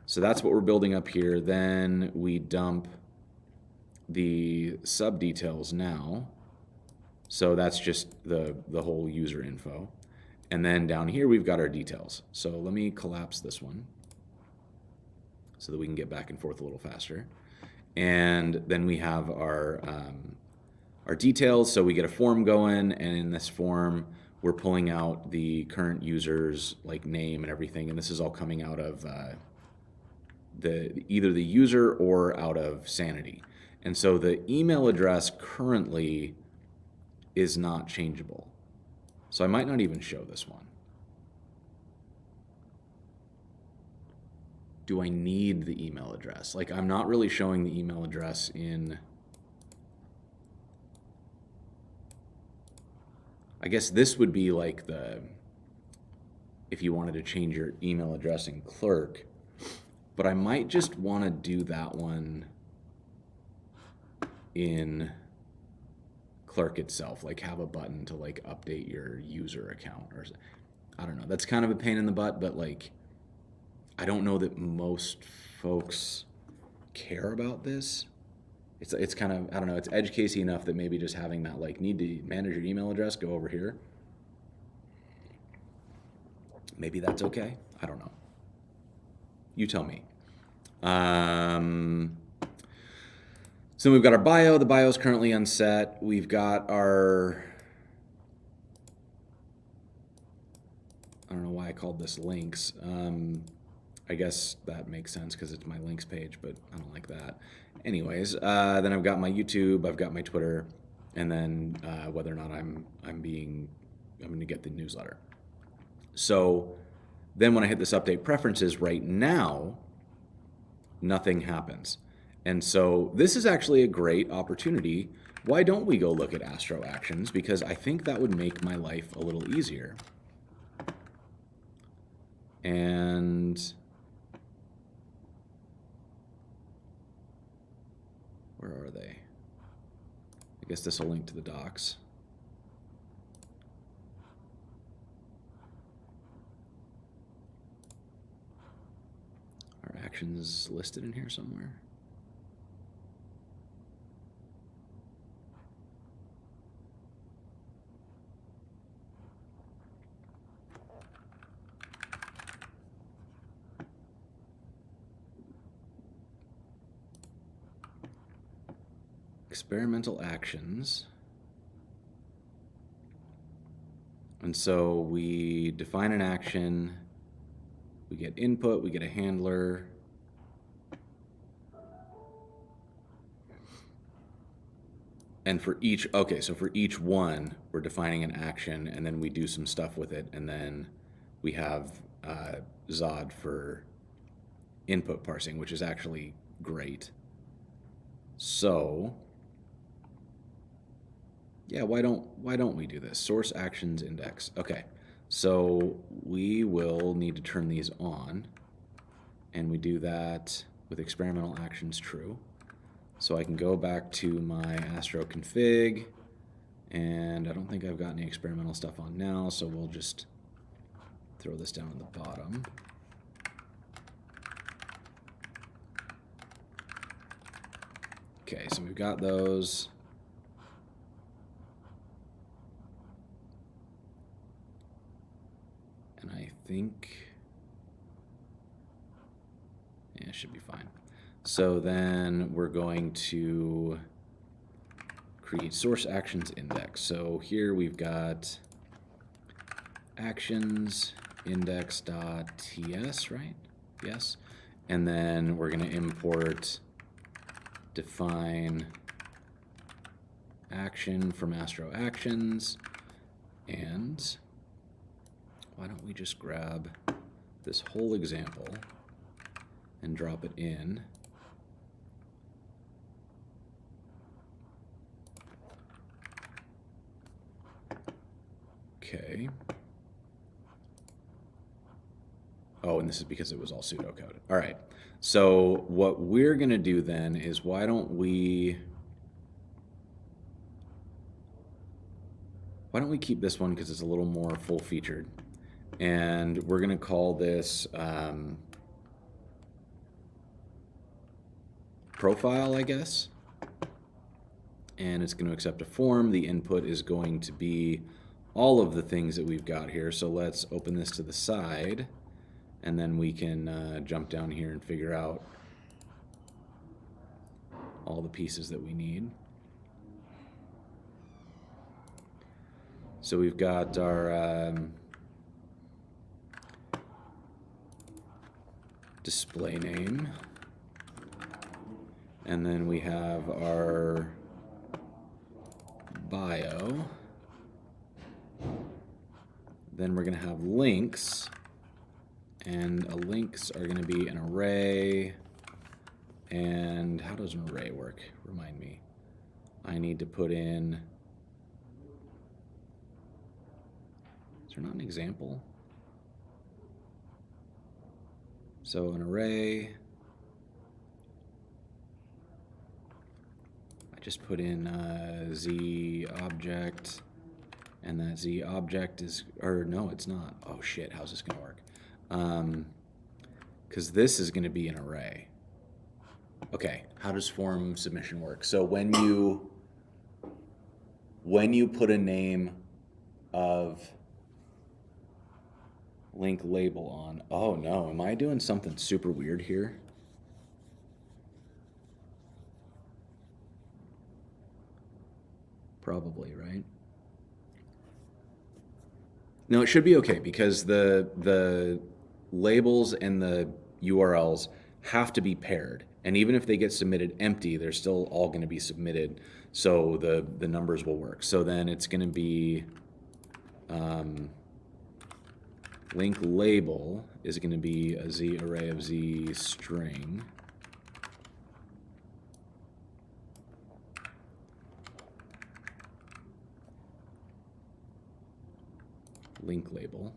So that's what we're building up here. Then we dump the sub details now. So that's just the whole user info. And then down here we've got our details. So let me collapse this one so that we can get back and forth a little faster. And then we have our details. So we get a form going, and in this form we're pulling out the current user's like name and everything. And this is all coming out of either the user or out of Sanity. And so the email address currently is not changeable. So I might not even show this one. Do I need the email address? Like, I'm not really showing the email address in... I guess this would be like if you wanted to change your email address in Clerk, but I might just want to do that one in Clerk itself, like have a button to like update your user account, or I don't know. That's kind of a pain in the butt, but like, I don't know that most folks care about this. It's kind of, I don't know, it's edge casey enough that maybe just having that like need to manage your email address go over here. Maybe that's okay. I don't know. You tell me. So we've got our bio. The bio is currently unset. We've got our, I don't know why I called this links. I guess that makes sense because it's my links page, but I don't like that. Anyways, then I've got my YouTube, I've got my Twitter, and then whether or not I'm going to get the newsletter. So then when I hit this update preferences right now, nothing happens. And so this is actually a great opportunity. Why don't we go look at Astro Actions? Because I think that would make my life a little easier. And where are they? I guess this will link to the docs. Are actions listed in here somewhere? Experimental actions. And so we define an action, we get input, we get a handler. And for each, okay, so for each one, we're defining an action, and then we do some stuff with it, and then we have Zod for input parsing, which is actually great. So yeah, why don't we do this? Source actions index. Okay, so we will need to turn these on, and we do that with experimental actions true. So I can go back to my Astro config, and I don't think I've got any experimental stuff on now, so we'll just throw this down at the bottom. Okay, so we've got those. I think, yeah, it should be fine. So then we're going to create source actions index. So here we've got actions index.ts, right? Yes. And then we're going to import define action from Astro actions. And why don't we just grab this whole example and drop it in. Okay. Oh, and this is because it was all pseudocode. All right. So what we're going to do then is why don't we keep this one because it's a little more full featured. And we're going to call this profile, I guess. And it's going to accept a form. The input is going to be all of the things that we've got here. So let's open this to the side, and then we can jump down here and figure out all the pieces that we need. So we've got our display name, and then we have our bio. Then we're going to have links, and links are going to be an array. And how does an array work? Remind me. I need to put in, is there not an example? So an array, I just put in Z object, and that Z object is, or no, it's not. Oh shit, how's this gonna work? Because this is gonna be an array. Okay, how does form submission work? So when you put a name of link label on, oh no, am I doing something super weird here? Probably, right? No, it should be okay because the labels and the URLs have to be paired. And even if they get submitted empty, they're still all going to be submitted. So the numbers will work. So then it's going to be link label is going to be a Z array of Z string. Link label.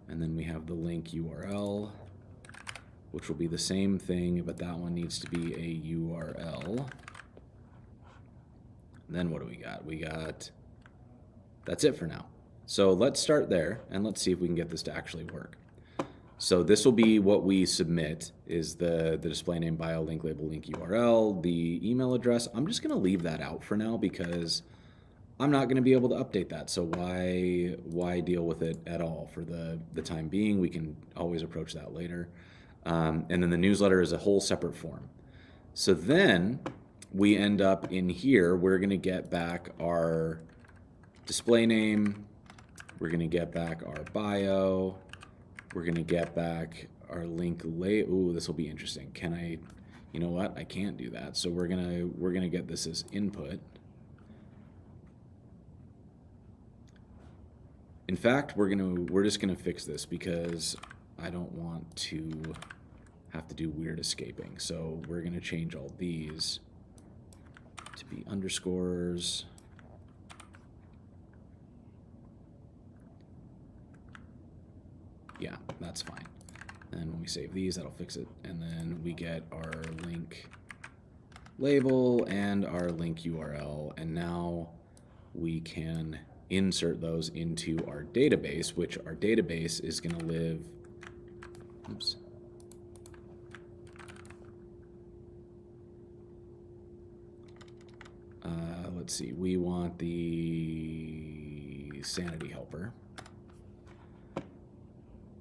And then we have the link URL, which will be the same thing, but that one needs to be a URL. And then what do we got? We got, that's it for now. So let's start there and let's see if we can get this to actually work. So this will be what we submit is the display name, bio, link label, link URL, the email address. I'm just gonna leave that out for now because I'm not going to be able to update that, so why deal with it at all for the time being? We can always approach that later. And then the newsletter is a whole separate form. So then we end up in here, we're going to get back our display name, we're going to get back our bio, we're going to get back our link label. Ooh, this will be interesting. Can I, you know what? I can't do that. So we're going to get this as input. In fact, we're just gonna fix this because I don't want to have to do weird escaping. So we're gonna change all these to be underscores. Yeah, that's fine. And when we save these, that'll fix it. And then we get our link label and our link URL. And now we can insert those into our database, which our database is going to live, oops. Let's see, we want the sanity helper.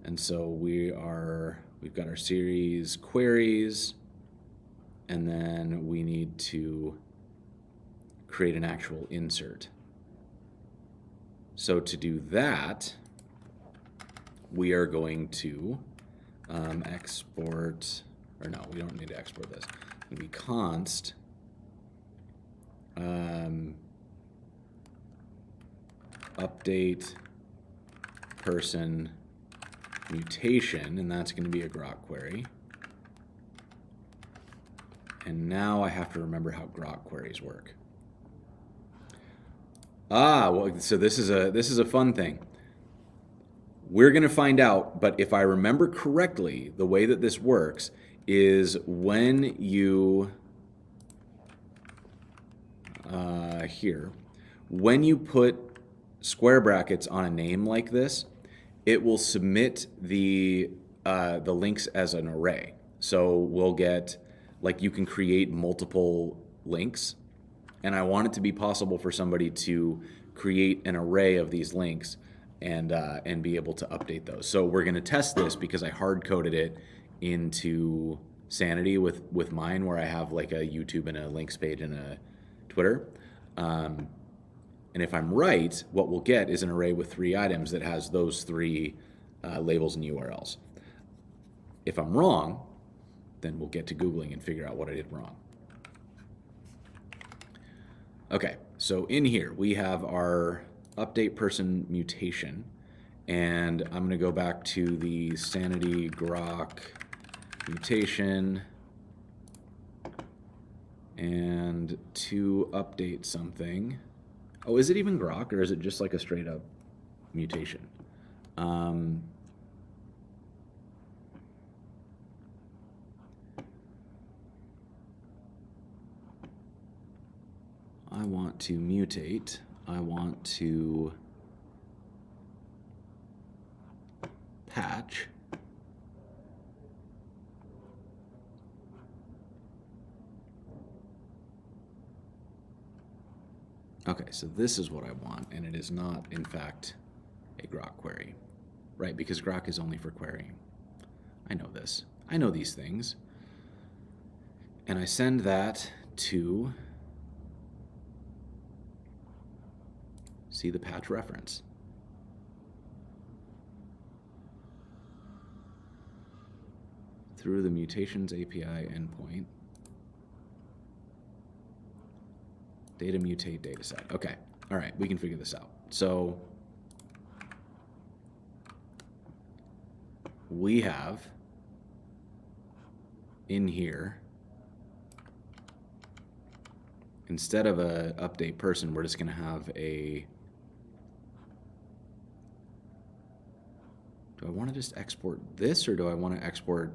And so we are we've got our series queries, and then we need to create an actual insert. So to do that, we are going to export, or no, we don't need to export this. It's going to be const update person mutation, and that's going to be a grok query. And now I have to remember how grok queries work. Well, so this is a fun thing. We're going to find out, but if I remember correctly, the way that this works is when you when you put square brackets on a name like this, it will submit the links as an array. So we'll get, like, you can create multiple links, and I want it to be possible for somebody to create an array of these links and be able to update those. So we're going to test this because I hard coded it into Sanity with mine, where I have like a YouTube and a links page and a Twitter. And if I'm right, what we'll get is an array with 3 items that has those 3 labels and URLs. If I'm wrong, then we'll get to Googling and figure out what I did wrong. Okay, so in here we have our update person mutation, and I'm going to go back to the Sanity grok mutation, and to update something. Oh, is it even grok, or is it just like a straight up mutation? I want to mutate. I want to patch. Okay, so this is what I want, and it is not, in fact, a grok query, right? Because grok is only for querying. I know this. I know these things. And I send that to see the patch reference. Through the mutations API endpoint. Data mutate dataset. Okay, all right, we can figure this out. So we have in here, instead of a update person, we're just going to have a, do I want to just export this, or do I want to export,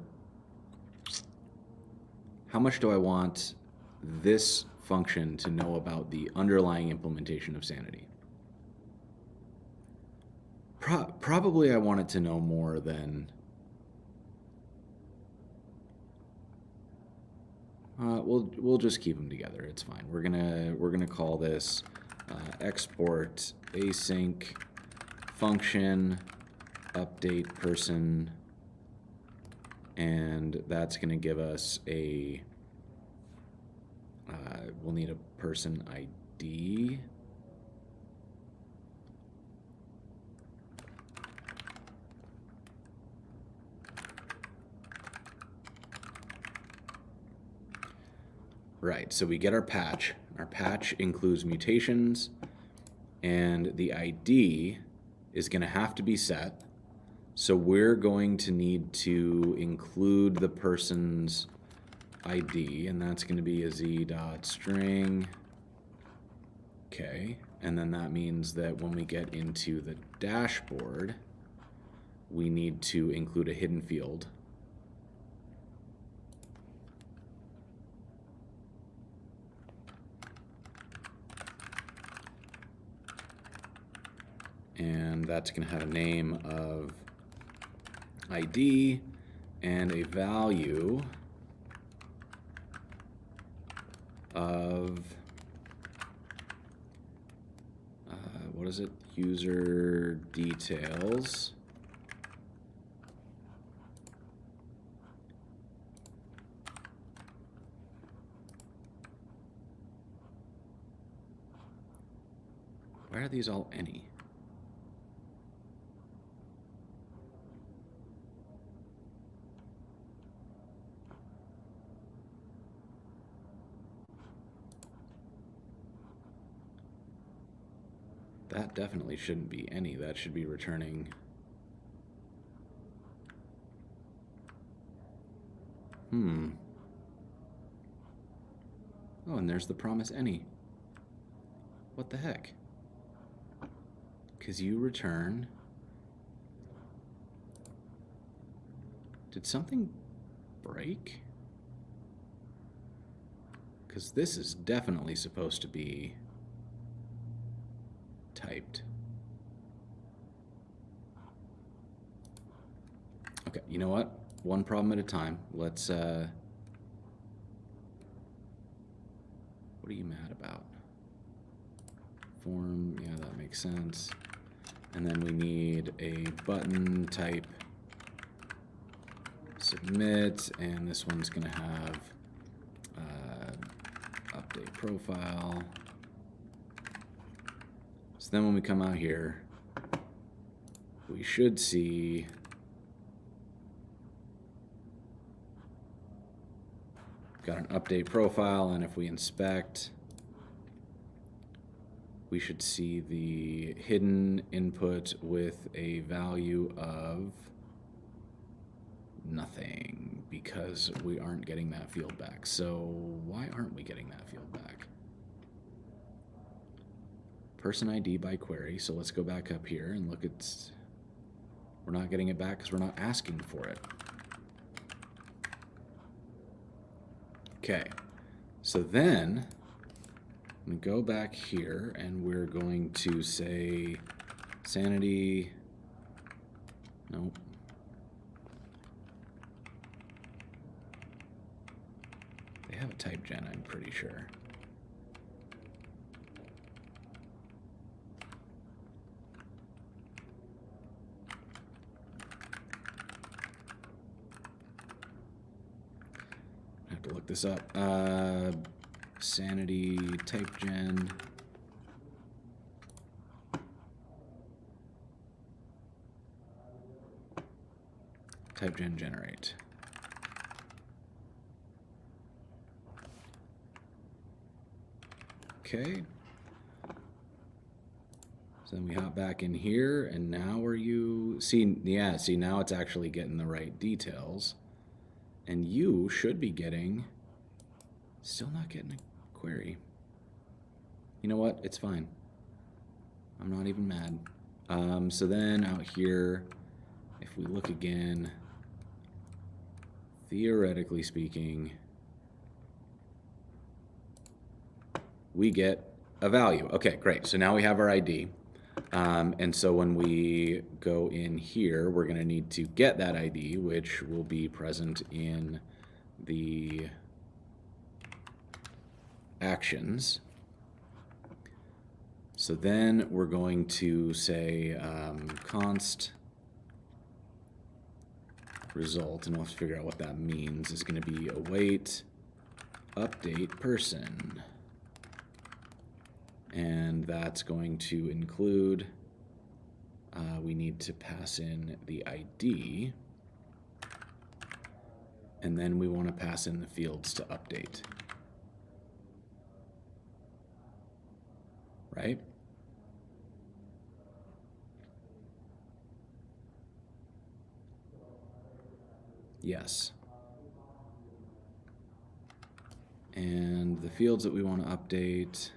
how much do I want this function to know about the underlying implementation of Sanity? Probably I want it to know more than, we'll just keep them together. It's fine. We're gonna call this export async function update person, and that's gonna give us a, we'll need a person ID. Right, so we get our patch. Our patch includes mutations, and the ID is going to have to be set. So we're going to need to include the person's ID, and that's going to be a z.string. Okay, and then that means that when we get into the dashboard, we need to include a hidden field. And that's going to have a name of ID and a value of, what is it? User details. Why are these all any? That definitely shouldn't be any. That should be returning. Oh, and there's the promise any. What the heck? Because you return. Did something break? Because this is definitely supposed to be typed. Okay, you know what? One problem at a time. Let's, what are you mad about? Form, yeah, that makes sense. And then we need a button type submit, and this one's gonna have update profile. So then when we come out here, we should see got an update profile, and if we inspect, we should see the hidden input with a value of nothing, because we aren't getting that field back. So why aren't we getting that field back? Person ID by query. So let's go back up here and look at, we're not getting it back because we're not asking for it. Okay, so then I'm gonna go back here and we're going to say sanity, nope. They have a type gen, I'm pretty sure. I have to look this up. Sanity type gen. Type gen generate. Okay. So then we hop back in here, and now are you see? Yeah, see, now it's actually getting the right details, and you should be getting. Still not getting a query. You know what? It's fine. I'm not even mad. So then out here, if we look again, theoretically speaking, we get a value. Okay, great. So now we have our ID. And so when we go in here, we're going to need to get that ID, which will be present in the actions. So then we're going to say const result, and we'll have to figure out what that means, is going to be await update person. And that's going to include, we need to pass in the ID, and then we want to pass in the fields to update. Right? Yes. And the fields that we want to update,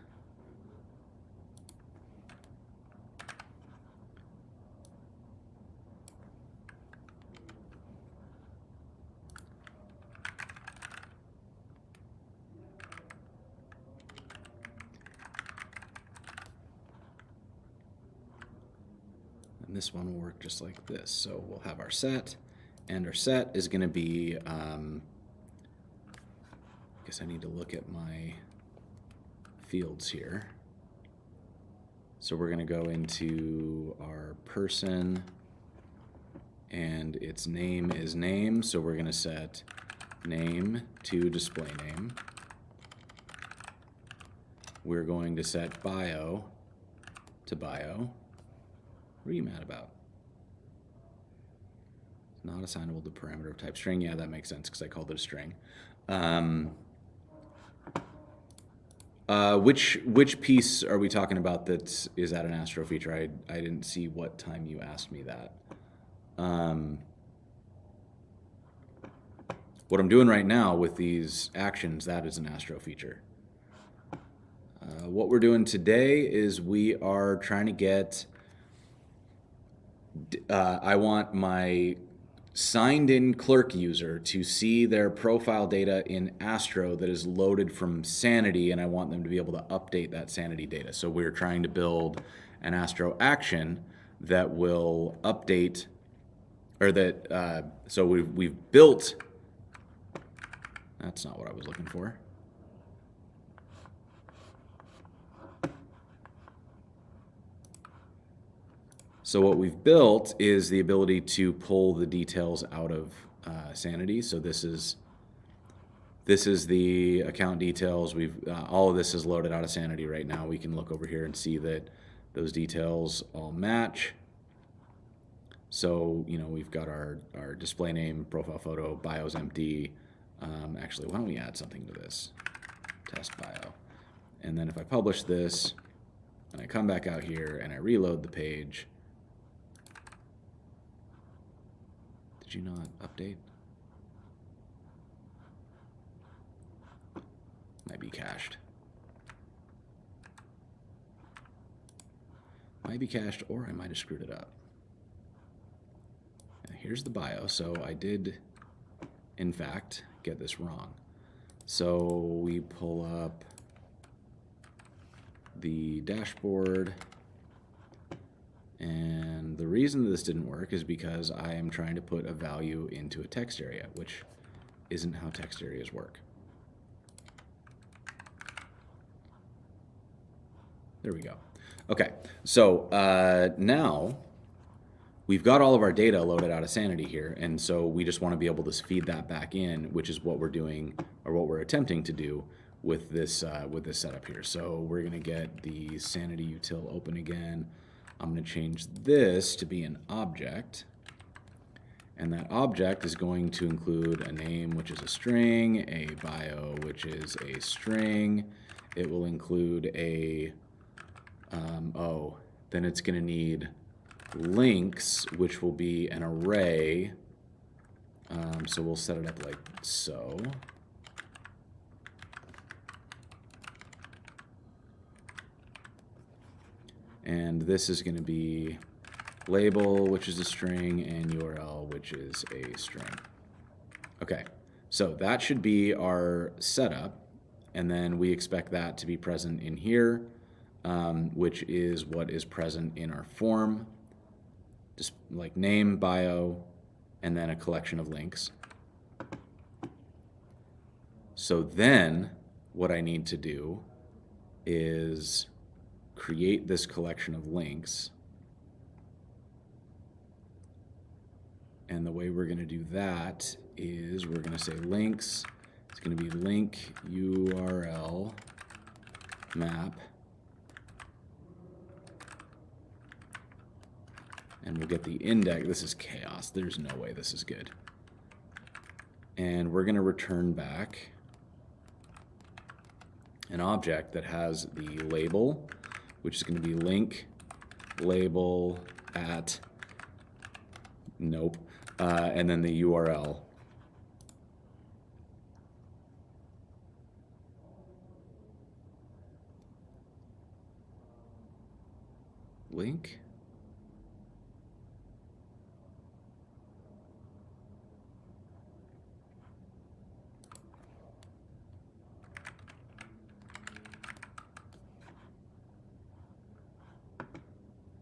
and this one will work just like this. So we'll have our set, and our set is going to be, I guess I need to look at my fields here. So we're going to go into our person, and its name is name. So we're going to set name to display name. We're going to set bio to bio. What are you mad about? It's not assignable to parameter of type string. Yeah, that makes sense because I called it a string. Which piece are we talking about that is that an Astro feature? I didn't see what time you asked me that. What I'm doing right now with these actions, that is an Astro feature. What we're doing today is we are trying to get, I want my signed in clerk user to see their profile data in Astro that is loaded from Sanity, and I want them to be able to update that Sanity data. So we're trying to build an Astro action that will update, or that, so we've built, that's not what I was looking for. So what we've built is the ability to pull the details out of Sanity. So this is the account details. We've all of this is loaded out of Sanity right now. We can look over here and see that those details all match. So, you know, we've got our display name, profile photo, bio's empty. Actually, why don't we add something to this? Test bio. And then if I publish this, and I come back out here and I reload the page, did you not update? Might be cached. Might be cached, or I might have screwed it up. And here's the bio. So I did, in fact, get this wrong. So we pull up the dashboard. And the reason this didn't work is because I am trying to put a value into a text area, which isn't how text areas work. There we go. Okay, so now we've got all of our data loaded out of Sanity here, and so we just want to be able to feed that back in, which is what we're doing, or what we're attempting to do with this setup here. So we're going to get the Sanity util open again. I'm going to change this to be an object, and that object is going to include a name, which is a string, a bio, which is a string. It will include a, then it's going to need links, which will be an array. So we'll set it up like so. And this is going to be label, which is a string, and URL, which is a string. Okay, so that should be our setup, and then we expect that to be present in here, which is what is present in our form, just like name, bio, and then a collection of links. So then what I need to do is create this collection of links. And the way we're going to do that is we're going to say links. It's going to be link URL map. And we'll get the index. This is chaos. There's no way this is good. And we're going to return back an object that has the label, which is going to be link label at, nope, and then the URL. Link.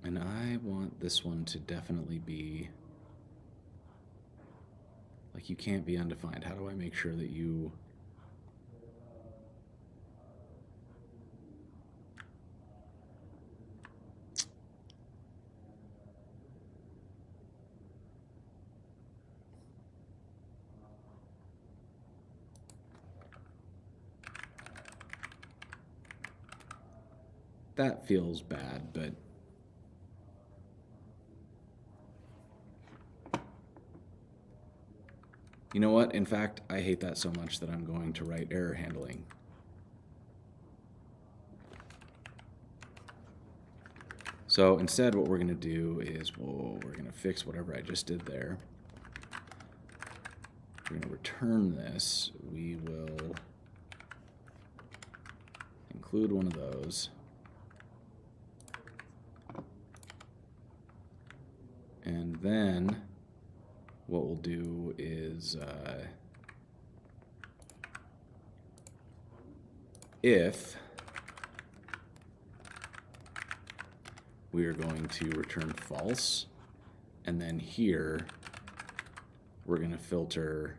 And I want this one to definitely be, like, you can't be undefined. How do I make sure that you, that feels bad, but You know what? In fact, I hate that so much that I'm going to write error handling. So instead, what we're going to do is, we're going to fix whatever I just did there. We're going to return this. We will include one of those. And then what we'll do is if we are going to return false, and then here we're going to filter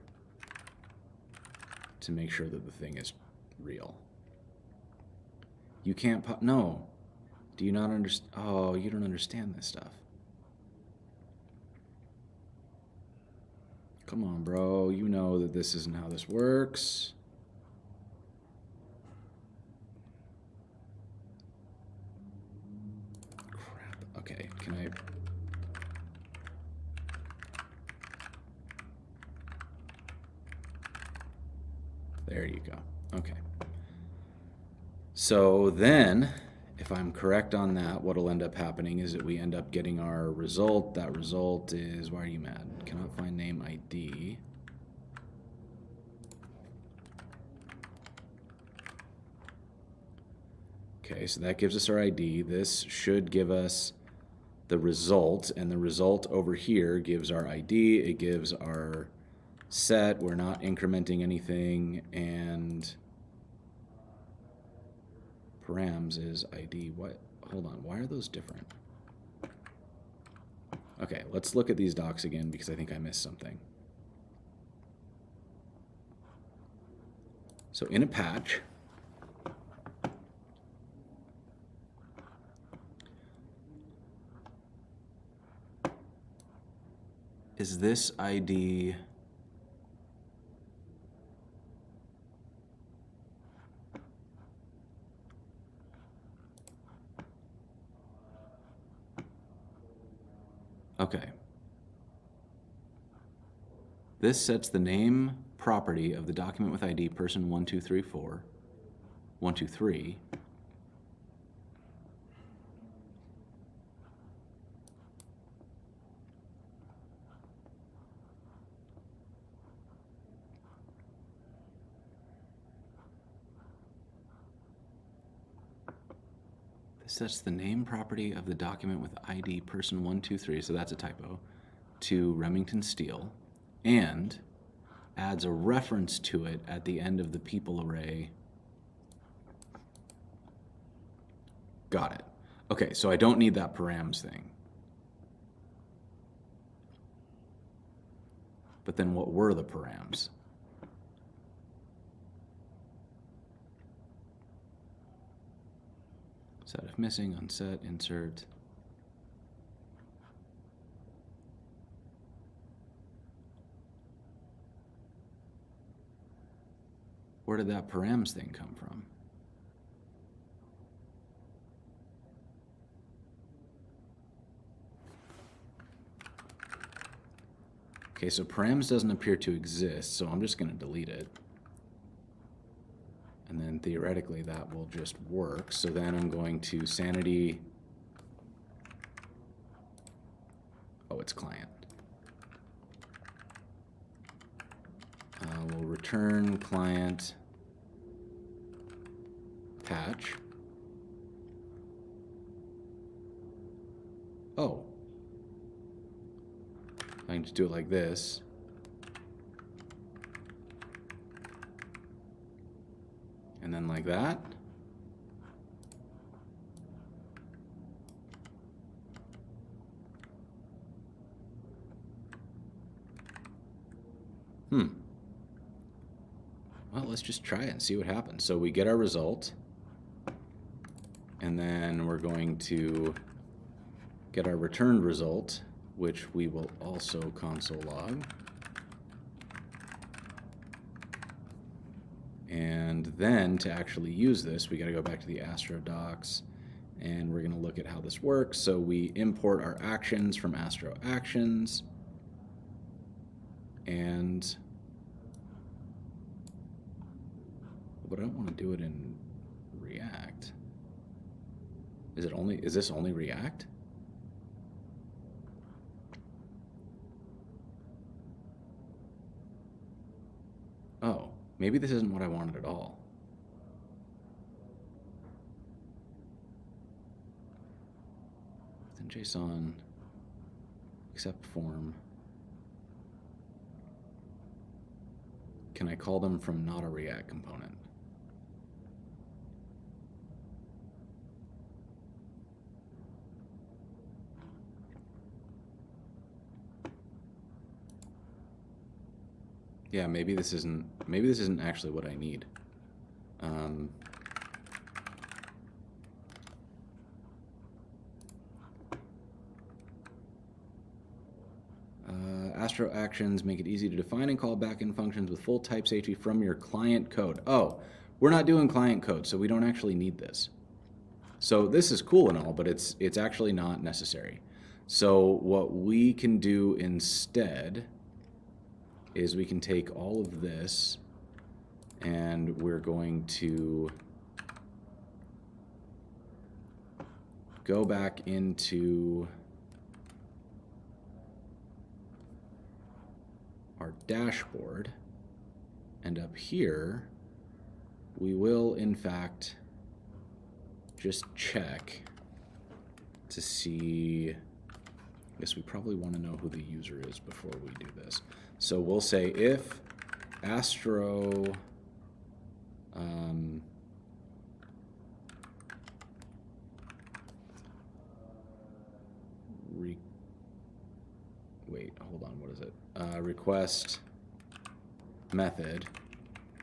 to make sure that the thing is real. You can't no. Do you not understand? Oh, you don't understand this stuff. Come on, bro. You know that this isn't how this works. Crap. Okay, can I... There you go. Okay. So then, if I'm correct on that, what'll end up happening is that we end up getting our result. That result is, why are you mad? Cannot find name ID. Okay, so that gives us our ID. This should give us the result, and the result over here gives our ID. It gives our set. We're not incrementing anything, and params is ID. What? Hold on. Why are those different? Okay, let's look at these docs again because I think I missed something. So in a patch, is this ID... Okay. This sets the name property of the document with ID person 1234, 123. This sets the name property of the document with ID person 123, so that's a typo, to Remington Steel, and adds a reference to it at the end of the people array. Got it. Okay, so I don't need that params thing. But then what were the params? Set if missing, unset, insert. Where did that params thing come from? Okay, so params doesn't appear to exist, so I'm just going to delete it. And then theoretically that will just work. So then I'm going to sanity. Oh, it's client. We'll return client patch. Oh. I can just do it like this. And then like that. Well, let's just try it and see what happens. So we get our result, and then we're going to get our returned result, which we will also console log. And then to actually use this, we got to go back to the Astro docs, and we're going to look at how this works. So we import our actions from Astro actions, and but I don't want to do it in React. Is this only React? Oh, maybe this isn't what I wanted at all. Then JSON, accept form. Can I call them from not a React component? Yeah, maybe this isn't actually what I need. Astro actions make it easy to define and call backend functions with full type safety from your client code. Oh, we're not doing client code, so we don't actually need this. So this is cool and all, but it's actually not necessary. So what we can do instead is we can take all of this and we're going to go back into our dashboard, and up here we will in fact just check to see. I guess we probably want to know who the user is before we do this. So we'll say if Astro wait, hold on, what is it? Request method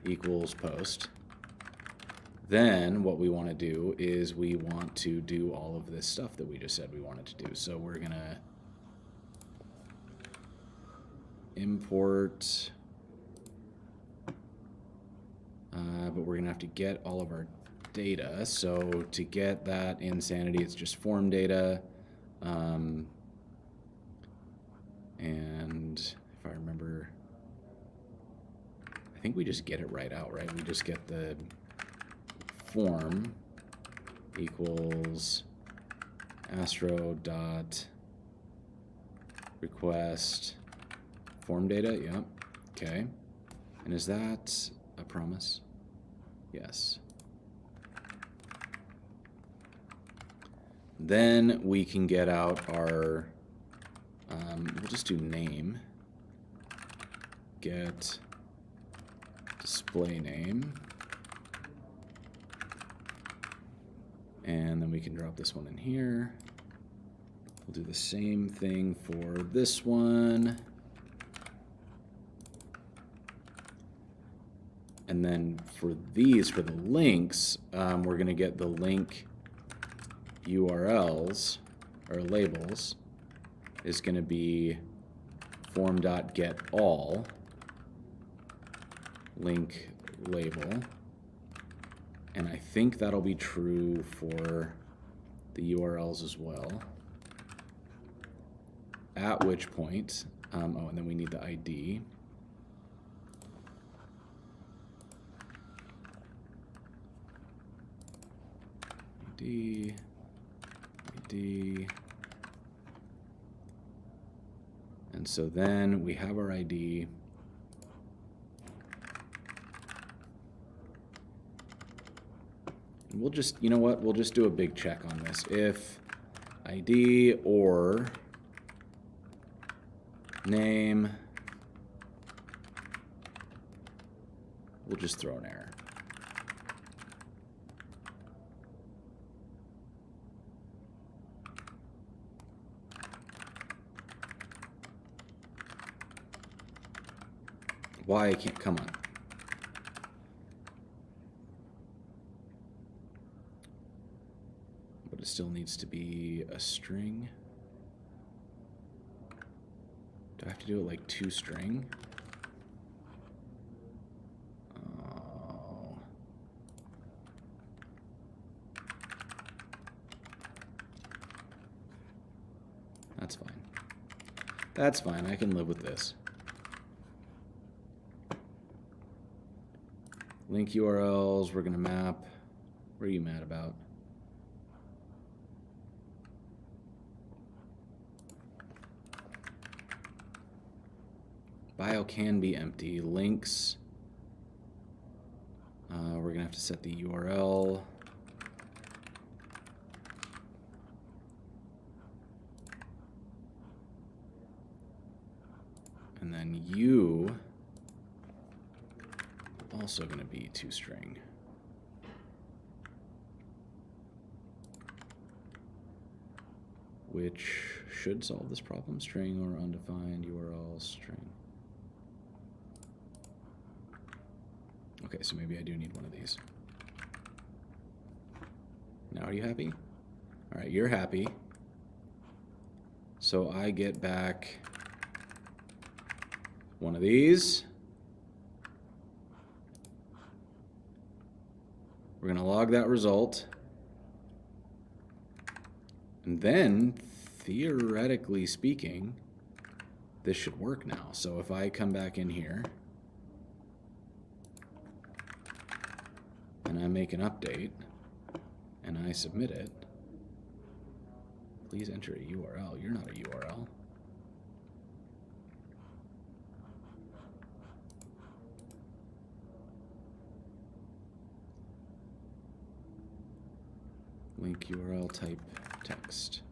equals post. Then what we want to do is we want to do all of this stuff that we just said we wanted to do. So we're going to import, but we're going to have to get all of our data. So to get that in Sanity, it's just form data. And if I remember, I think we just get it right out, right? We just get the form equals Astro dot request form data. Yep. Okay. And is that a promise? Yes. Then we can get out our we'll just do name, get display name, and then we can drop this one in here. We'll do the same thing for this one. And then for these, for the links, we're going to get the link URLs, or labels, is going to be form.getAll link label. And I think that'll be true for the URLs as well. At which point, oh, and then we need the ID. ID. And so then we have our ID. And we'll just, you know what, we'll just do a big check on this. If ID or name, we'll just throw an error. Why I can't, come on. But it still needs to be a string. Do I have to do it like toString? Oh. That's fine. That's fine, I can live with this. Link URLs, we're going to map. What are you mad about? Bio can be empty. Links, we're going to have to set the URL. And then U, also going to be toString. Which should solve this problem. String or undefined URL string. Okay, so maybe I do need one of these. Now are you happy? All right, you're happy. So I get back one of these. We're going to log that result. And then, theoretically speaking, this should work now. So if I come back in here and I make an update and I submit it, please enter a URL. You're not a URL. Link URL type text.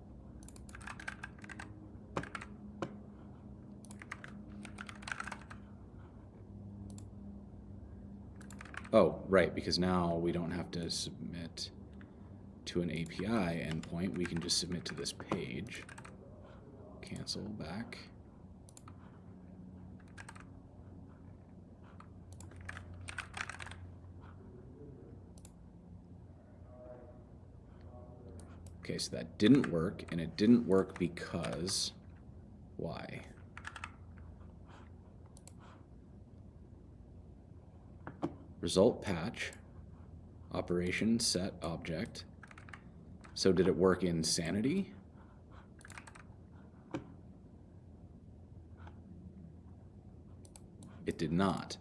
Oh, right, because now we don't have to submit to an API endpoint. We can just submit to this page. Cancel back. Okay, so that didn't work, and it didn't work because why? Result patch, operation set object. So did it work in Sanity? It did not.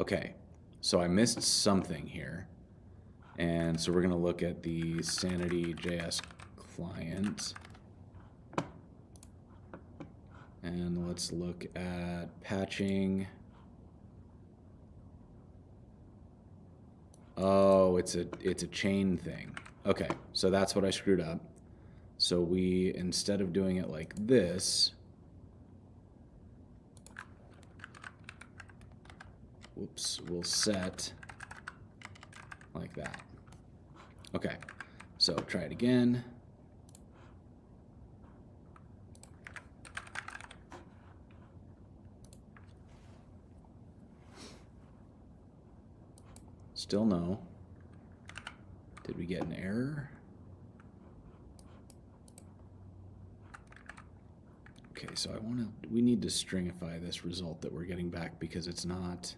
Okay, so I missed something here. And so we're going to look at the Sanity.js client. And let's look at patching. Oh, it's a chain thing. Okay, so that's what I screwed up. So we, instead of doing it like this, whoops, we'll set like that. Okay, so try it again. Still no. Did we get an error? Okay, so we need to stringify this result that we're getting back because it's not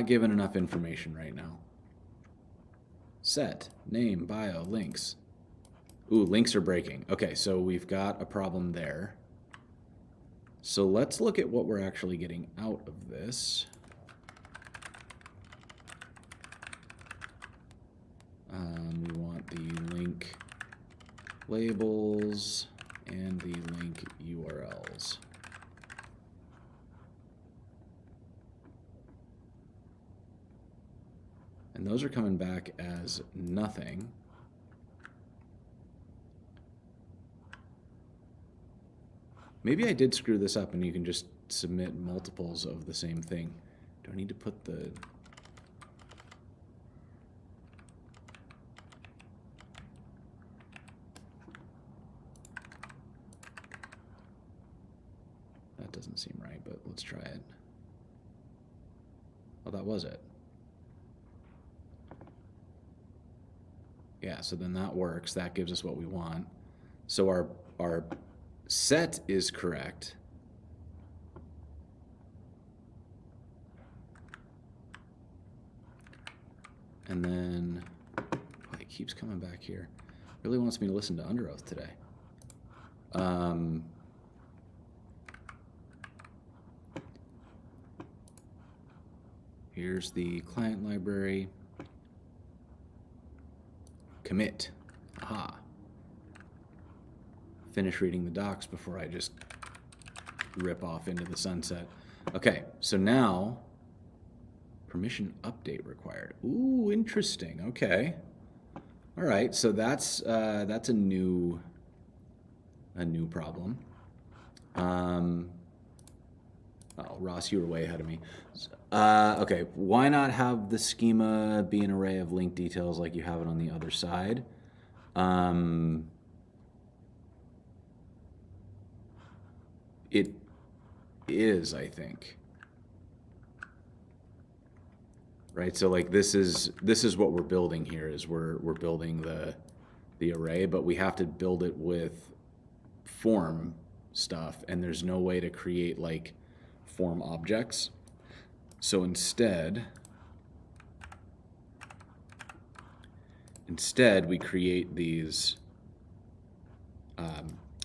given enough information right now. Set, name, bio, links. Ooh, links are breaking. Okay, so we've got a problem there. So let's look at what we're actually getting out of this. We want the link labels and the link URLs. And those are coming back as nothing. Maybe I did screw this up and you can just submit multiples of the same thing. Do I need to put the... That doesn't seem right, but let's try it. Oh, that was it. Yeah, so then that works. That gives us what we want. So our set is correct. And then, oh, it keeps coming back here. Really wants me to listen to Under Oath today. Here's the client library. Commit. Aha. Finish reading the docs before I just rip off into the sunset. Okay, so now permission update required. Ooh, interesting. Okay. All right, so that's a new problem. Oh, Ross, you were way ahead of me. Okay, why not have the schema be an array of link details like you have it on the other side? It is, I think. Right, so like this is what we're building here. Is we're building the array, but we have to build it with form stuff, and there's no way to create like form objects. So instead we create these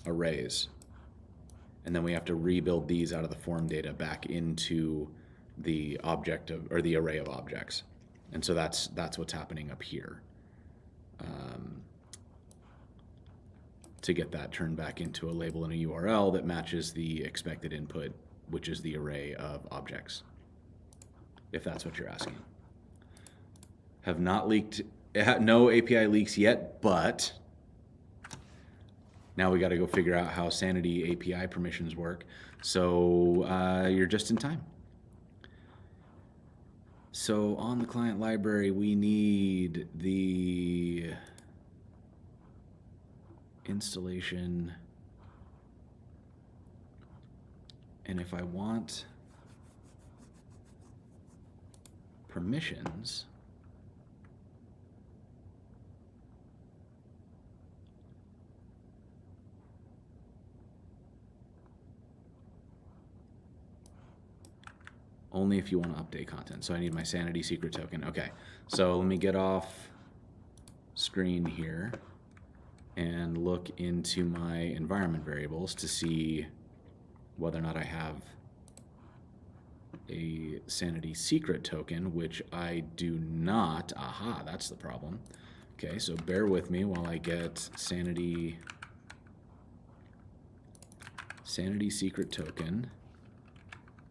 arrays, and then we have to rebuild these out of the form data back into the object of, or the array of objects. And so that's what's happening up here, to get that turned back into a label and a URL that matches the expected input, which is the array of objects, if that's what you're asking. Have not leaked, no API leaks yet, but now we got to go figure out how Sanity API permissions work. So you're just in time. So on the client library, we need the installation. And if I want permissions, only if you want to update content. So I need my Sanity secret token. Okay, so let me get off screen here and look into my environment variables to see whether or not I have a Sanity secret token, which I do not. Aha, that's the problem. Okay, so bear with me while I get Sanity secret token.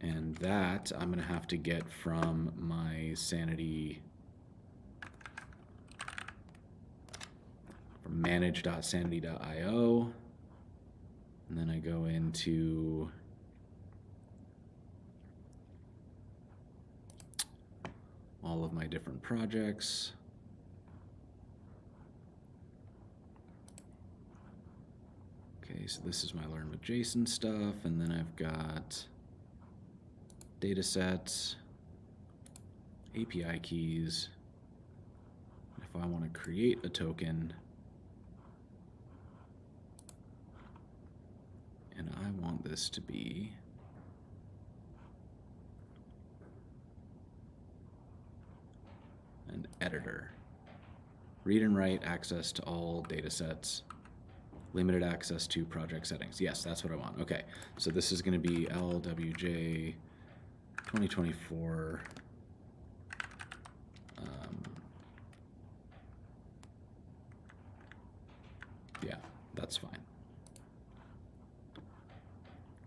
And that I'm going to have to get from my Sanity, from manage.sanity.io. And then I go into all of my different projects. Okay, so this is my Learn with Jason stuff. And then I've got data sets, API keys. If I want to create a token, and I want this to be an editor. Read and write access to all data sets. Limited access to project settings. Yes, that's what I want. Okay, so this is going to be LWJ 2024 yeah, that's fine.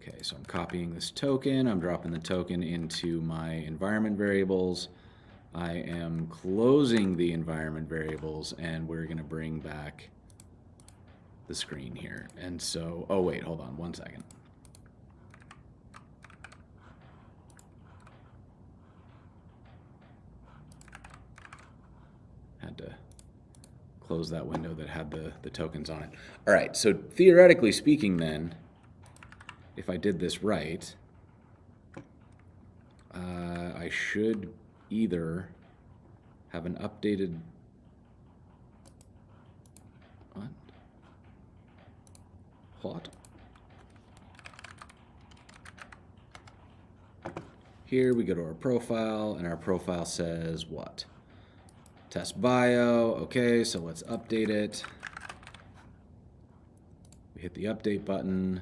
Okay, so I'm copying this token, I'm dropping the token into my environment variables. I am closing the environment variables, and we're going to bring back the screen here. And so, oh wait, hold on one second. Had to close that window that had the tokens on it. All right, so theoretically speaking then, if I did this right, I should either have an updated, what? Here we go to our profile, and our profile says what? Test bio. Okay, so let's update it. We hit the update button.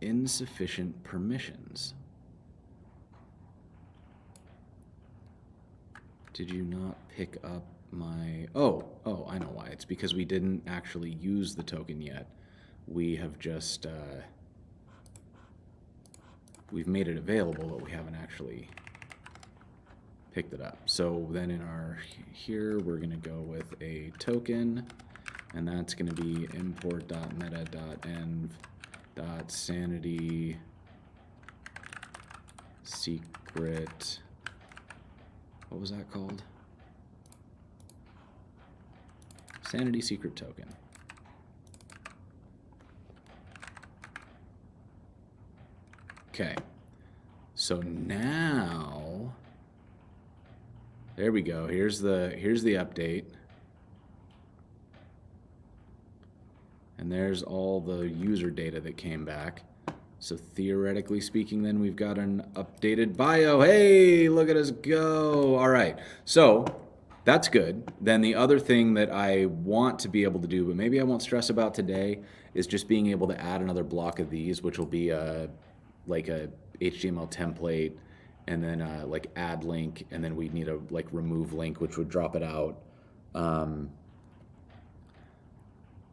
Insufficient permissions. Did you not pick up my... Oh, I know why. It's because we didn't actually use the token yet. We have just... we've made it available, but we haven't actually picked it up. So then in our... Here, we're going to go with a token, and that's going to be import.meta.env.sanity secret... What was that called? Sanity secret token. Okay. So now, there we go. Here's the update. And there's all the user data that came back. So theoretically speaking, then we've got an updated bio. Hey, look at us go. All right, so that's good. Then the other thing that I want to be able to do, but maybe I won't stress about today, is just being able to add another block of these, which will be like a HTML template, and then like add link, and then we'd need a like remove link, which would drop it out.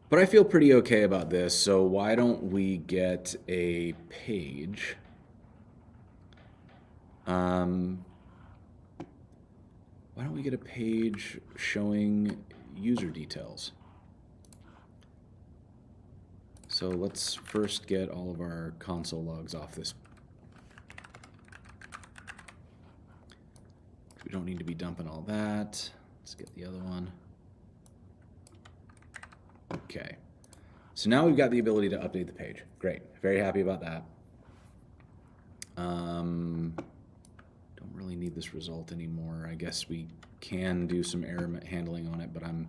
But I feel pretty okay about this, so why don't we get a page? Why don't we get a page showing user details? So let's first get all of our console logs off this. We don't need to be dumping all that. Let's get the other one. Okay, so now we've got the ability to update the page. Great, very happy about that. Don't really need this result anymore. I guess we can do some error handling on it, but I'm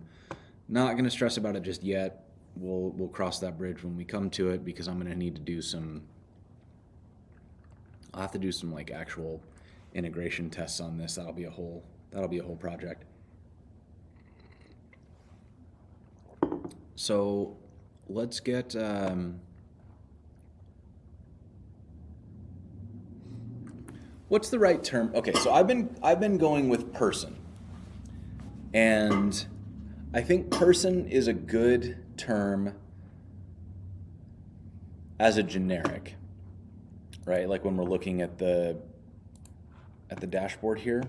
not going to stress about it just yet. We'll cross that bridge when we come to it, because I'm going to need to do some... I'll have to do some like actual integration tests on this. That'll be a whole project. So let's get what's the right term? Okay, so I've been going with person, and I think person is a good term as a generic, right? Like when we're looking at the dashboard here.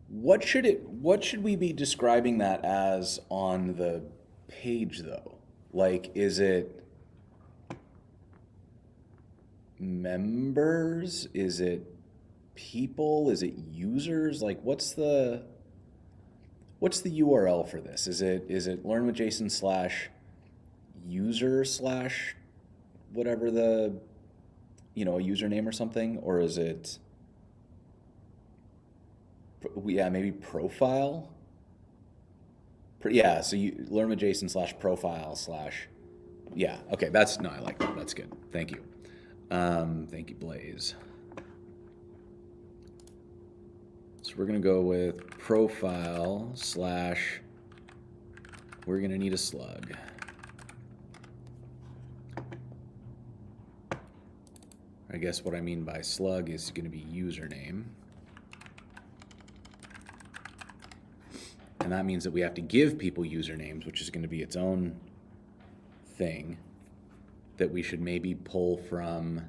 What should we be describing that as on the page though? Like, is it members? Is it people? Is it users? Like, what's the URL for this? Is it learnwithjason/user/ whatever the, a username or something? Or is it, yeah, maybe profile? Yeah, so you learnwithjason/profile/ yeah, okay, I like that. That's good. Thank you. Thank you, Blaze. So we're going to go with profile/ we're going to need a slug. I guess what I mean by slug is going to be username. And that means that we have to give people usernames, which is going to be its own thing that we should maybe pull from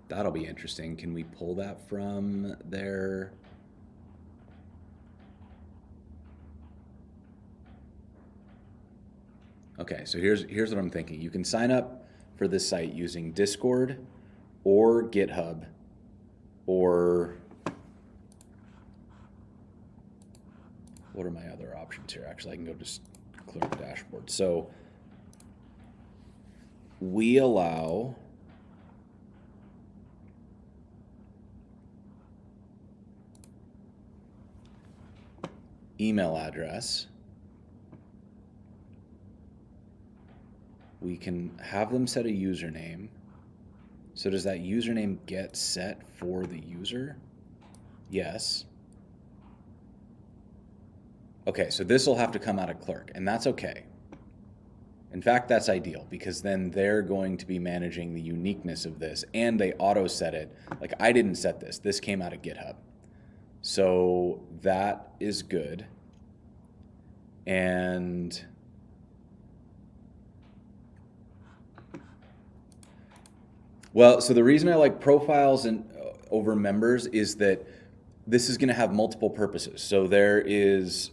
that'll be interesting. Can we pull that from their Okay, so here's what I'm thinking. You can sign up for this site using Discord or GitHub, or what are my other options here? Actually, I can go just clear the dashboard. So we allow email address. We can have them set a username. So does that username get set for the user? Yes. Okay, so this will have to come out of Clerk, and that's okay. In fact, that's ideal because then they're going to be managing the uniqueness of this, and they auto set it. Like, I didn't set this. This came out of GitHub. So that is good. And well, so the reason I like profiles and over members is that this is going to have multiple purposes. So there's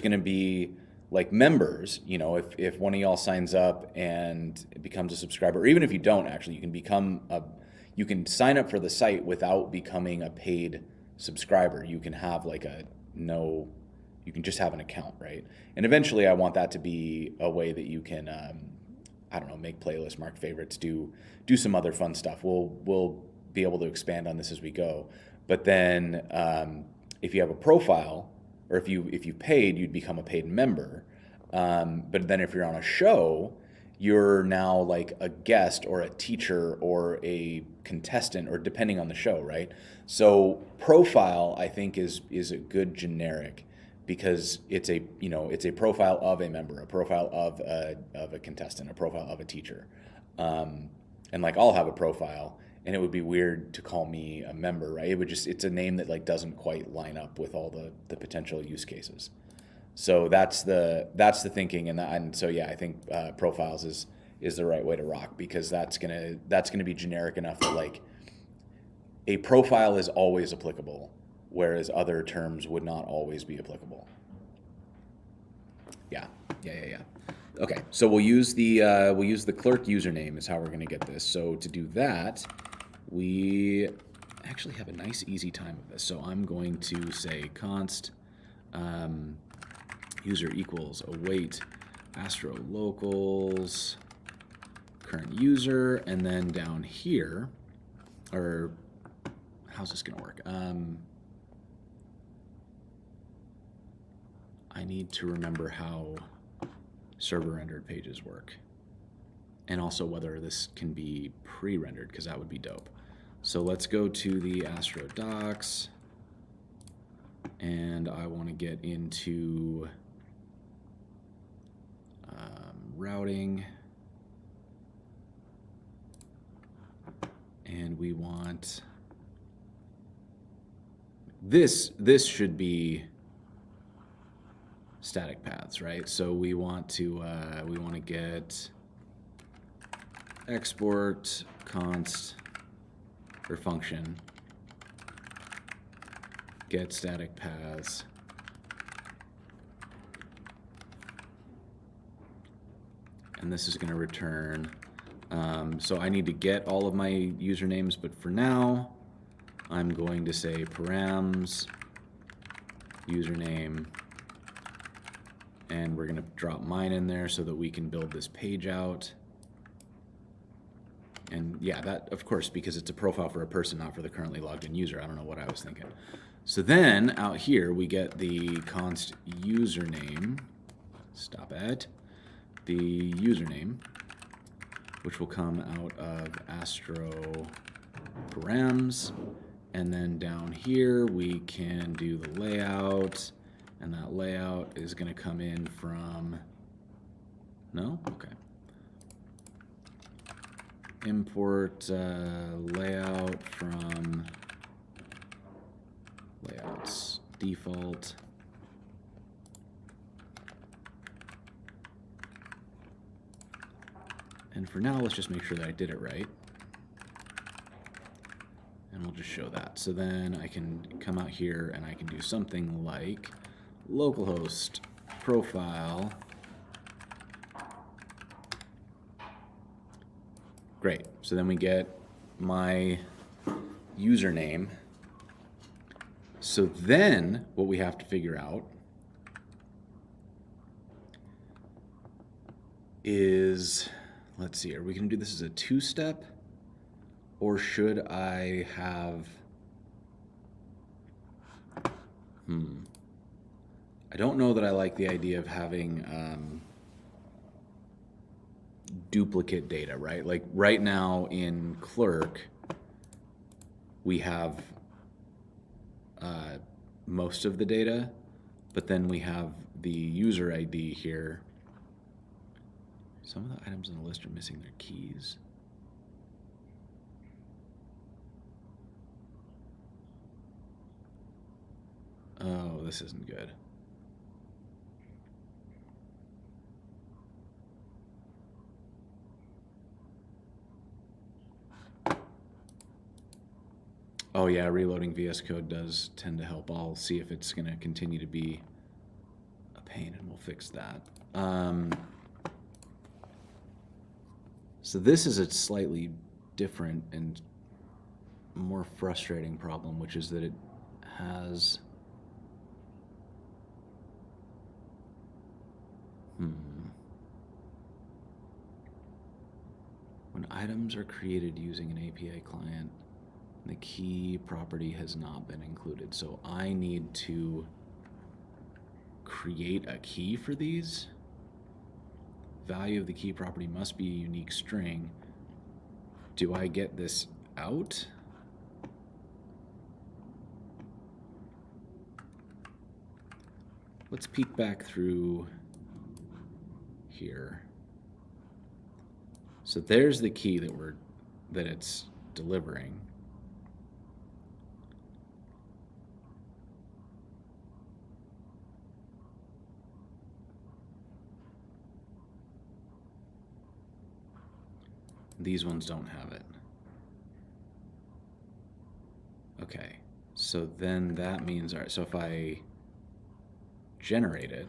going to be like members, you know, if one of y'all signs up and becomes a subscriber, or even if you don't, actually, you can sign up for the site without becoming a paid subscriber. You can have like you can just have an account, right? And eventually I want that to be a way that you can, I don't know, make playlists, mark favorites, do some other fun stuff. We'll be able to expand on this as we go. But then if you have a profile, or if you paid, you'd become a paid member. But then if you're on a show, you're now like a guest or a teacher or a contestant, or depending on the show, right? So profile, I think, is a good generic because it's a profile of a member, a profile of a contestant, a profile of a teacher. And like I'll have a profile, and it would be weird to call me a member, right? It's a name that like doesn't quite line up with all the potential use cases. So that's the thinking, and so yeah, I think profiles is the right way to rock, because that's gonna be generic enough that like a profile is always applicable, whereas other terms would not always be applicable. Yeah. Okay, so we'll use the Clerk username is how we're gonna get this. So to do that, we actually have a nice easy time of this. So I'm going to say const user equals await Astro locals current user, and then down here, or how's this gonna work? I need to remember how server rendered pages work, and also whether this can be pre-rendered, because that would be dope. So let's go to the Astro docs, and I want to get into routing, and we want this should be static paths, right? So we want to get export const or function get static paths, and this is going to return. So I need to get all of my usernames, but for now I'm going to say params username, and we're going to drop mine in there so that we can build this page out. And yeah, that, of course, because it's a profile for a person, not for the currently logged in user. I don't know what I was thinking. So then out here we get the const username, the username, which will come out of Astro params. And then down here we can do the layout, and that layout is going to come in from, no? Okay. Import layout from layouts default. And for now, let's just make sure that I did it right. And we'll just show that. So then I can come out here and I can do something like localhost profile. Great. So then we get my username. So then what we have to figure out is, let's see, are we going to do this as a two-step, or should I have, I don't know that I like the idea of having duplicate data, right? Like right now in Clerk, we have most of the data, But then we have the user ID here. Some of the items in the list are missing their keys. Oh, this isn't good. Oh yeah, reloading VS Code does tend to help. I'll see if it's going to continue to be a pain, and we'll fix that. So this is a slightly different and more frustrating problem, which is that it has... When items are created using an API client, the key property has not been included. So I need to create a key for these. Value of the key property must be a unique string. Do I get this out? Let's peek back through here. So there's the key that it's delivering. These ones don't have it. Okay, so then that means, all right, so if I generate it,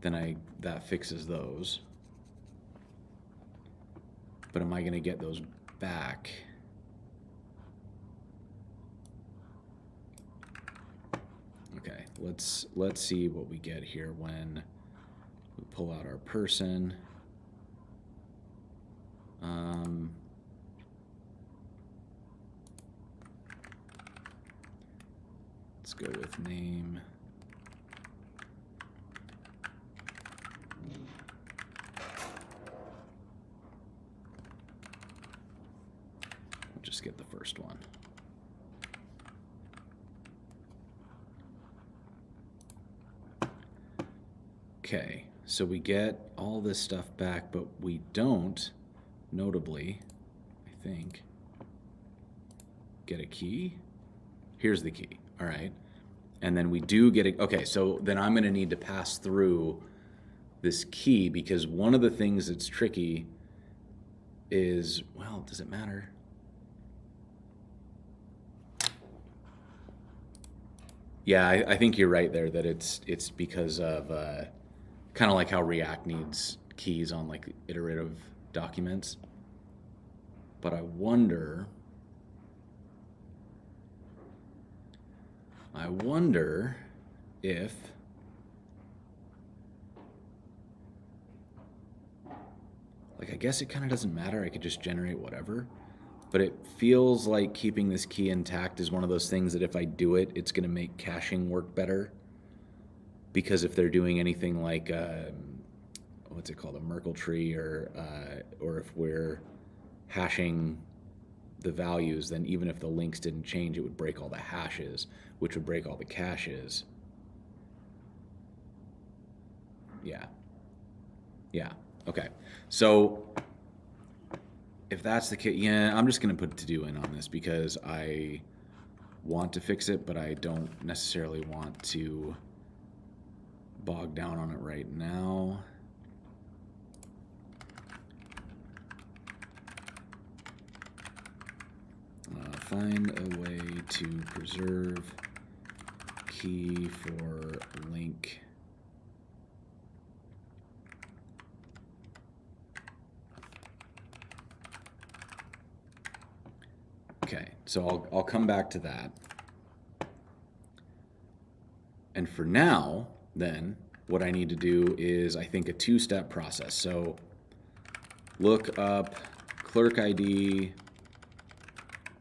then that fixes those. But am I going to get those back? Okay, let's see what we get here when we pull out our person. Let's go with name. We'll just get the first one. Okay, so we get all this stuff back, but we don't, notably, I think, get a key. Here's the key, all right. And then we do get a, okay, so then I'm gonna need to pass through this key, because one of the things that's tricky is, well, does it matter? Yeah, I think you're right there, that it's because of kind of like how React needs keys on like iterative documents. But I wonder if like, I guess it kind of doesn't matter. I could just generate whatever. But it feels like keeping this key intact is one of those things that if I do it, it's going to make caching work better. Because if they're doing anything like, what's it called, a Merkle tree, or if we're hashing the values, then even if the links didn't change, it would break all the hashes, which would break all the caches. Yeah. Yeah. Okay. So if that's the case, yeah, I'm just going to put to do in on this because I want to fix it, but I don't necessarily want to bog down on it right now. Find a way to preserve key for link. Okay, so I'll come back to that. And for now, then, what I need to do is, I think, a two-step process. So look up clerk ID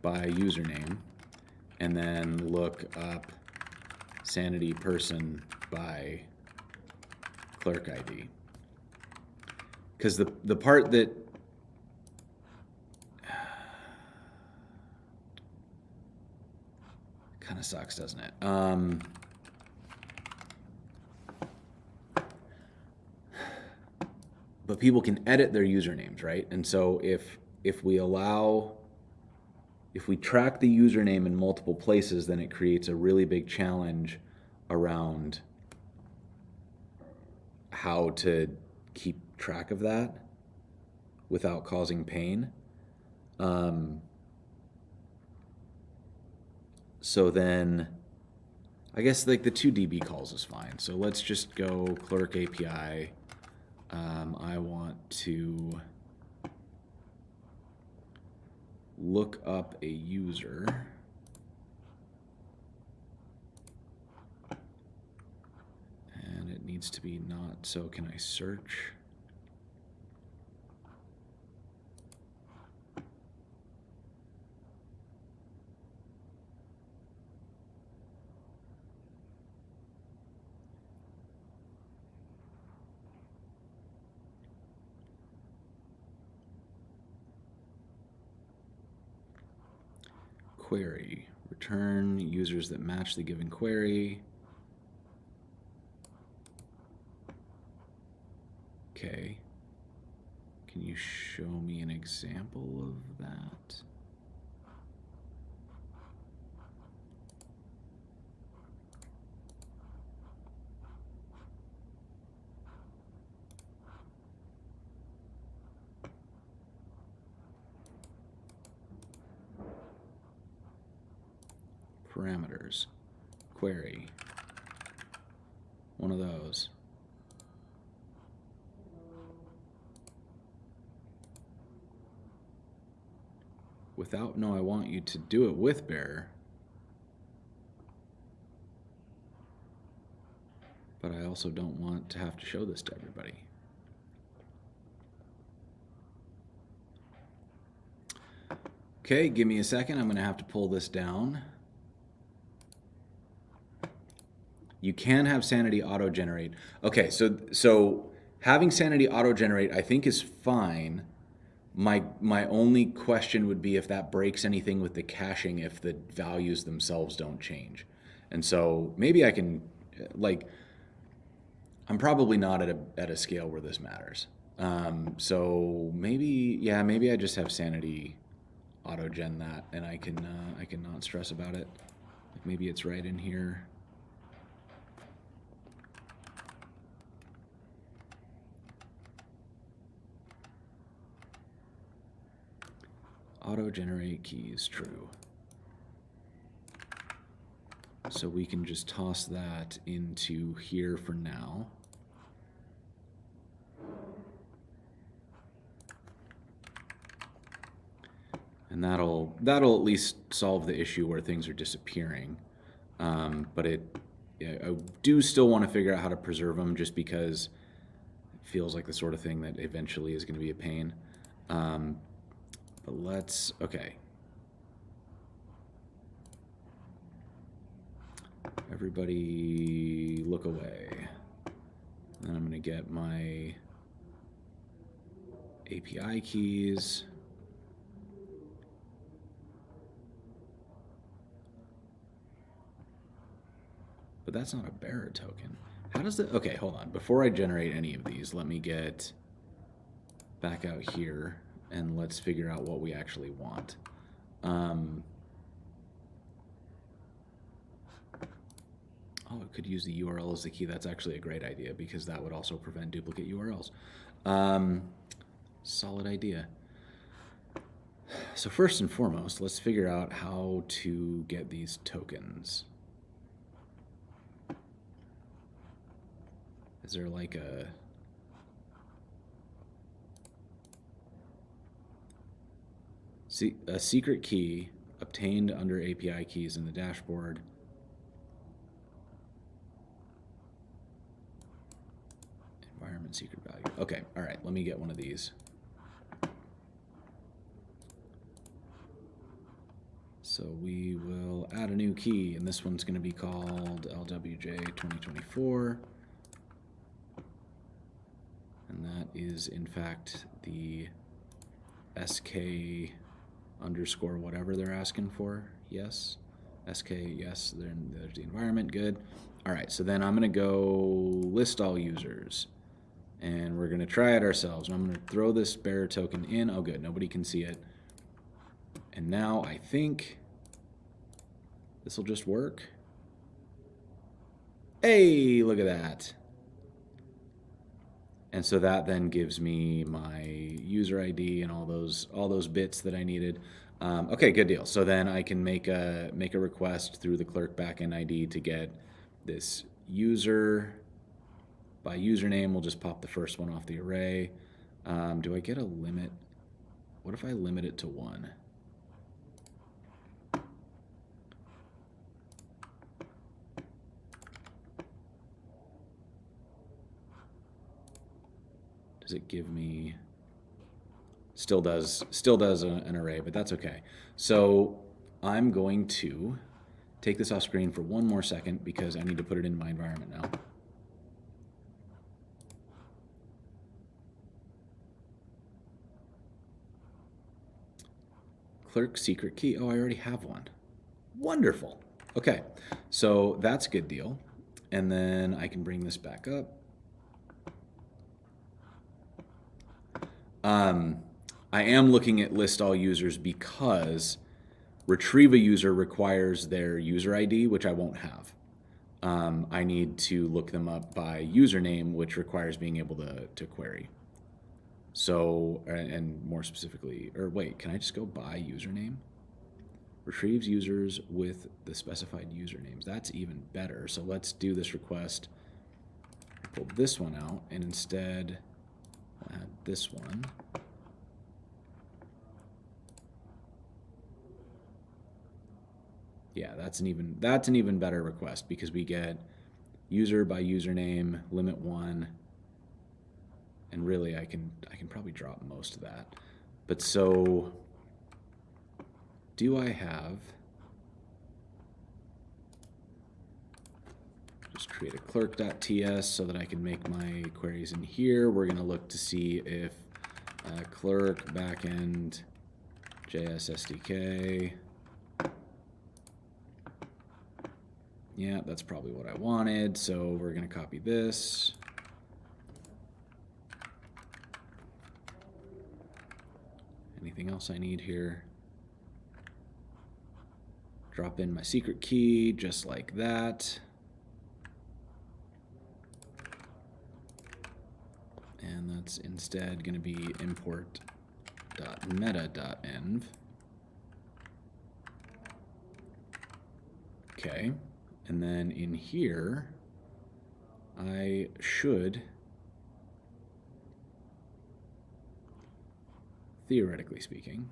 by username, and then look up sanity person by clerk ID. Because the part that kind of of sucks, doesn't it? But people can edit their usernames, right? And so if we track the username in multiple places, then it creates a really big challenge around how to keep track of that without causing pain. So then I guess like the 2DB calls is fine. So let's just go clerk API. I want to look up a user. And it needs to be not, so can I search? Query, return users that match the given query. Okay. Can you show me an example of that? Parameters, query, one of those. Without, no, I want you to do it with bearer. But I also don't want to have to show this to everybody. Okay, give me a second. I'm going to have to pull this down. You can have Sanity auto-generate. Okay, so having Sanity auto-generate I think is fine. My only question would be if that breaks anything with the caching if the values themselves don't change. And so maybe I can, like, I'm probably not at a scale where this matters. So maybe, yeah, maybe I just have Sanity auto-gen that, and I can not stress about it. Like maybe it's right in here. Auto-generate keys, true. So we can just toss that into here for now. And that'll at least solve the issue where things are disappearing. But I do still want to figure out how to preserve them just because it feels like the sort of thing that eventually is going to be a pain. But let's, okay. Everybody look away. And I'm going to get my API keys. But that's not a bearer token. How does it, okay, hold on. Before I generate any of these, let me get back out here and let's figure out what we actually want. Oh, it could use the URL as the key. That's actually a great idea because that would also prevent duplicate URLs. Solid idea. So first and foremost, let's figure out how to get these tokens. Is there like a secret key obtained under API keys in the dashboard? Environment secret value. Okay, all right, let me get one of these. So we will add a new key, and this one's going to be called LWJ 2024. And that is, in fact, the SK underscore whatever they're asking for. Yes. SK, yes, there's the environment, good. All right, so then I'm gonna go list all users. And we're gonna try it ourselves. I'm gonna throw this bearer token in. Oh good, nobody can see it. And now I think this will just work. Hey, look at that. And so that then gives me my user ID and all those bits that I needed. Okay, good deal. So then I can make a request through the clerk backend ID to get this user. By username, we'll just pop the first one off the array. Do I get a limit? What if I limit it to 1? Does it give me? Still does an array, but that's okay. So I'm going to take this off screen for one more second because I need to put it in my environment now. Clerk secret key. Oh, I already have one. Wonderful. Okay, so that's a good deal. And then I can bring this back up. I am looking at list all users because retrieve a user requires their user ID, which I won't have. I need to look them up by username, which requires being able to query. So, and more specifically, or wait, can I just go by username? Retrieves users with the specified usernames. That's even better. So let's do this request. Pull this one out, and instead I'll add this one. Yeah, that's an even better request because we get user by username, limit 1, and really I can probably drop most of that. But so do I have, just create a clerk.ts so that I can make my queries in here. We're going to look to see if clerk backend JS SDK. Yeah, that's probably what I wanted. So we're going to copy this. Anything else I need here? Drop in my secret key just like that. And that's instead going to be import.meta.env. Okay. And then in here, I should, theoretically speaking,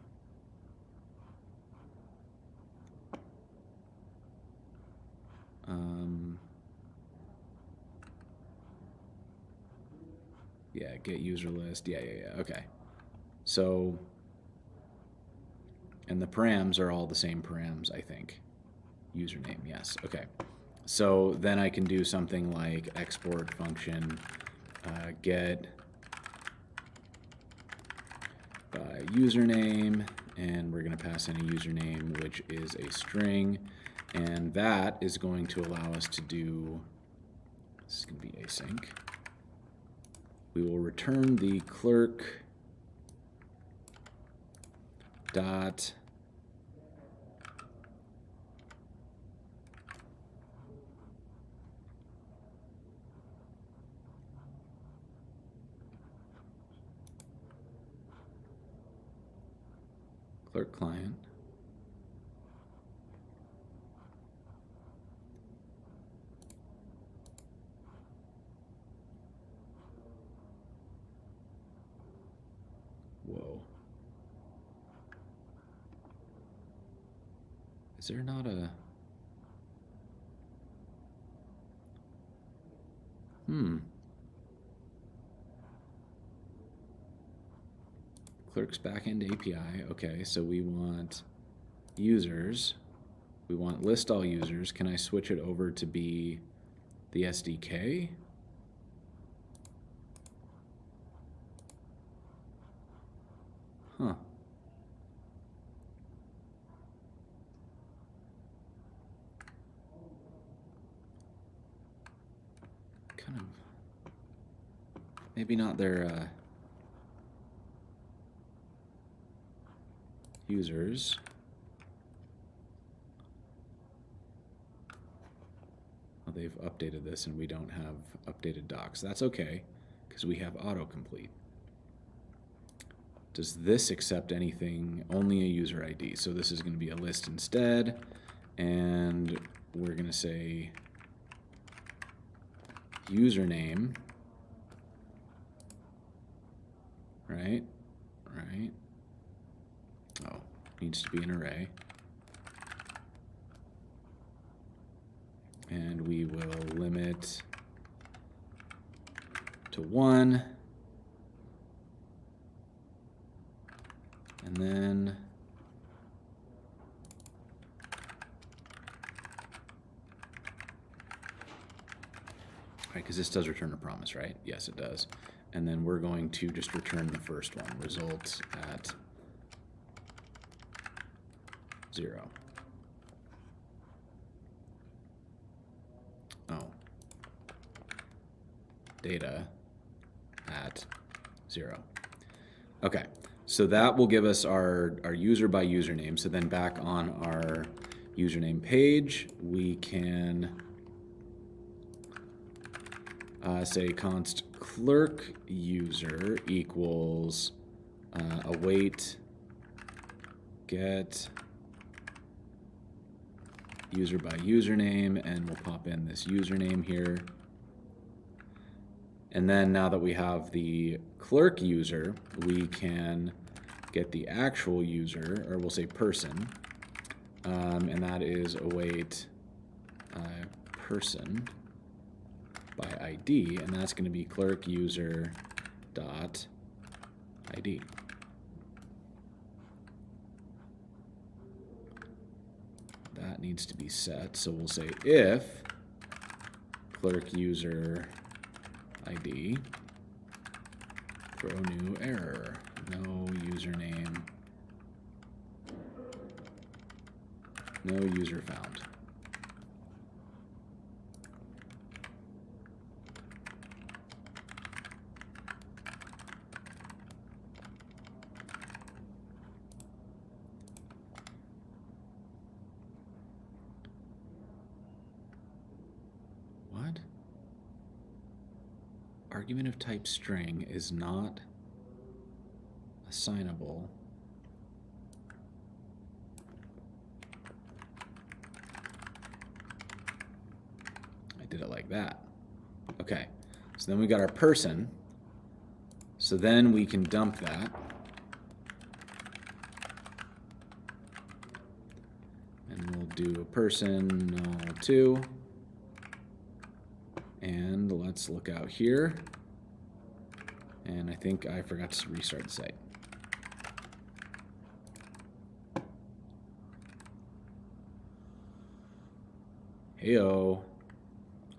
yeah, get user list. Yeah, okay. So, and the params are all the same params, I think. Username, yes, okay. So then I can do something like export function get by username, and we're going to pass in a username which is a string, and that is going to allow us to do, this is going to be async. We will return the clerk dot clerk client. Whoa. Is there not a... Clerk's backend API. Okay, so we want users. We want list all users. Can I switch it over to be the SDK? Huh. maybe not their users. Well, they've updated this and we don't have updated docs. That's okay, because we have autocomplete. Does this accept anything? Only a user ID. So this is going to be a list instead. And we're going to say username. Right? Right. Oh, needs to be an array. And we will limit to 1. And then right, because this does return a promise, right? Yes, it does. And then we're going to just return the first one, results at 0. Oh. Data at 0. Okay, so that will give us our user by username. So then back on our username page, we can say const clerk user equals await get user by username, and we'll pop in this username here. And then now that we have the clerk user, we can get the actual user, or we'll say person, and that is await person by ID, and that's going to be clerk user dot ID. That needs to be set, so we'll say if clerk user ID throw new error, no username, no user found. What? Argument of type string is not assignable. I did it like that. Okay, so then we got our person. So then we can dump that. And we'll do a person null 2. And let's look out here. And I think I forgot to restart the site. Heyo.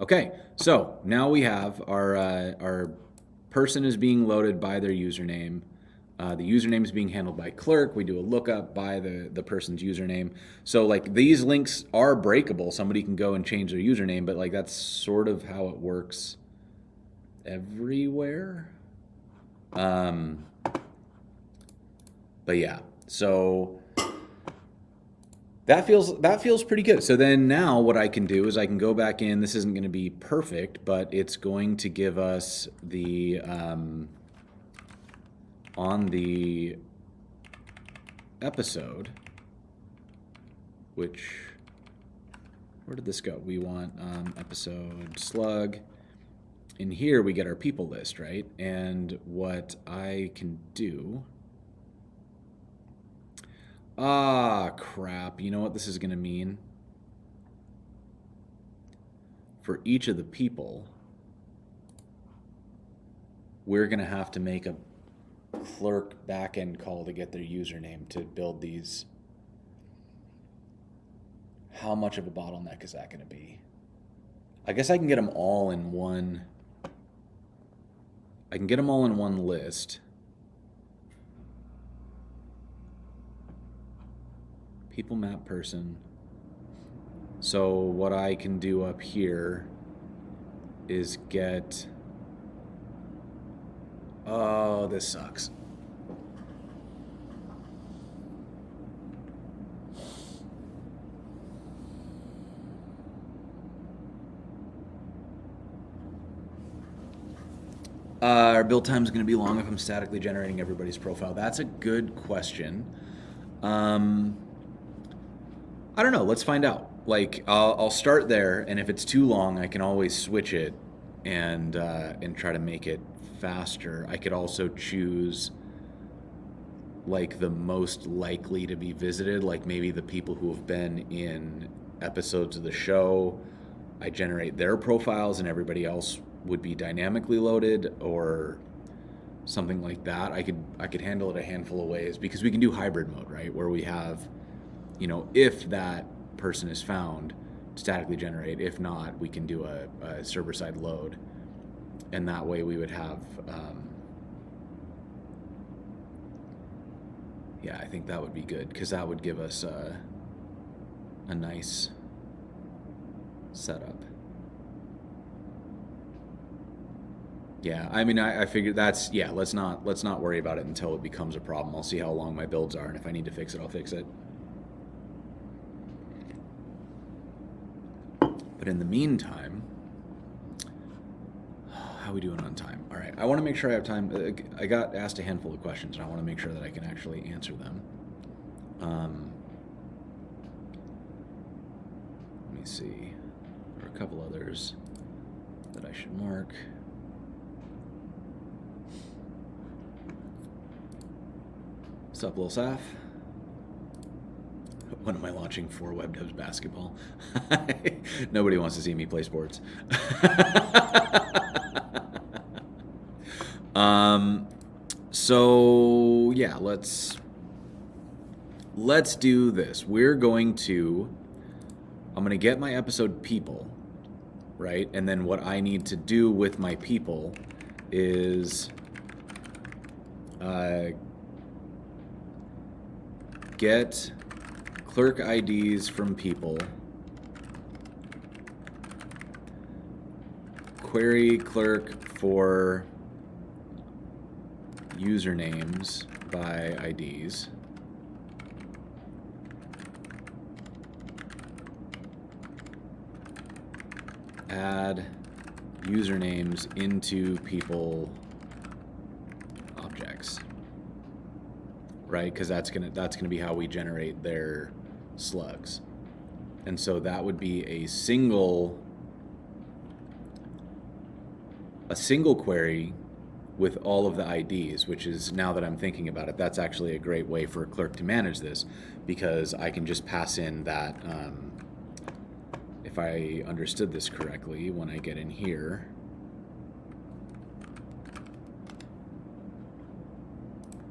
Okay, so now we have our person is being loaded by their username. The username is being handled by clerk. We do a lookup by the person's username. So like these links are breakable. Somebody can go and change their username, but like that's sort of how it works everywhere. But yeah, so that feels pretty good. So then now what I can do is I can go back in. This isn't going to be perfect, but it's going to give us the on the episode, which, where did this go? We want episode slug. In here we get our people list, right? And what I can do, crap, you know what this is going to mean? For each of the people, we're going to have to make a clerk backend call to get their username to build these. How much of a bottleneck is that going to be? I guess I can get them all in one. I can get them all in one list. People map person. So what I can do up here is get Oh, this sucks. Our build time is going to be long if I'm statically generating everybody's profile. That's a good question. I don't know. Let's find out. Like, I'll start there, and if it's too long, I can always switch it and try to make it faster. I could also choose like the most likely to be visited, like maybe the people who have been in episodes of the show. I generate their profiles, and everybody else would be dynamically loaded, or something like that. I could handle it a handful of ways, because we can do hybrid mode, right? Where we have, if that person is found, statically generate. If not, we can do a server-side load, and that way we would have, yeah, I think that would be good, because that would give us a nice setup. Yeah, I mean, I figured that's, yeah, let's not worry about it until it becomes a problem. I'll see how long my builds are, and if I need to fix it, I'll fix it. But in the meantime, how are we doing on time? All right, I want to make sure I have time. I got asked a handful of questions, and I want to make sure that I can actually answer them. Let me see. There are a couple others that I should mark. What's up, Lil Saf? When am I launching for Web Devs Basketball? Nobody wants to see me play sports. So yeah, let's do this. I'm gonna get my episode people, right? And then what I need to do with my people is get clerk IDs from people, query clerk for usernames by IDs, add usernames into people objects, right? Because that's gonna be how we generate their slugs. And so that would be a single query with all of the IDs, which is, now that I'm thinking about it, that's actually a great way for a clerk to manage this, because I can just pass in that, if I understood this correctly, when I get in here,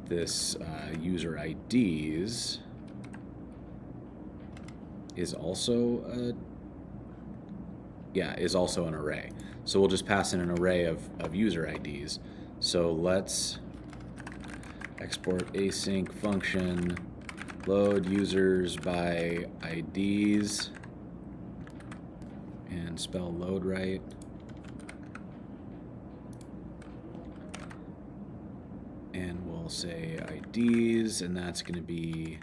this user IDs is also an array. So we'll just pass in an array of user IDs. So let's export async function, load users by IDs, and spell load right. And we'll say IDs, and that's going to be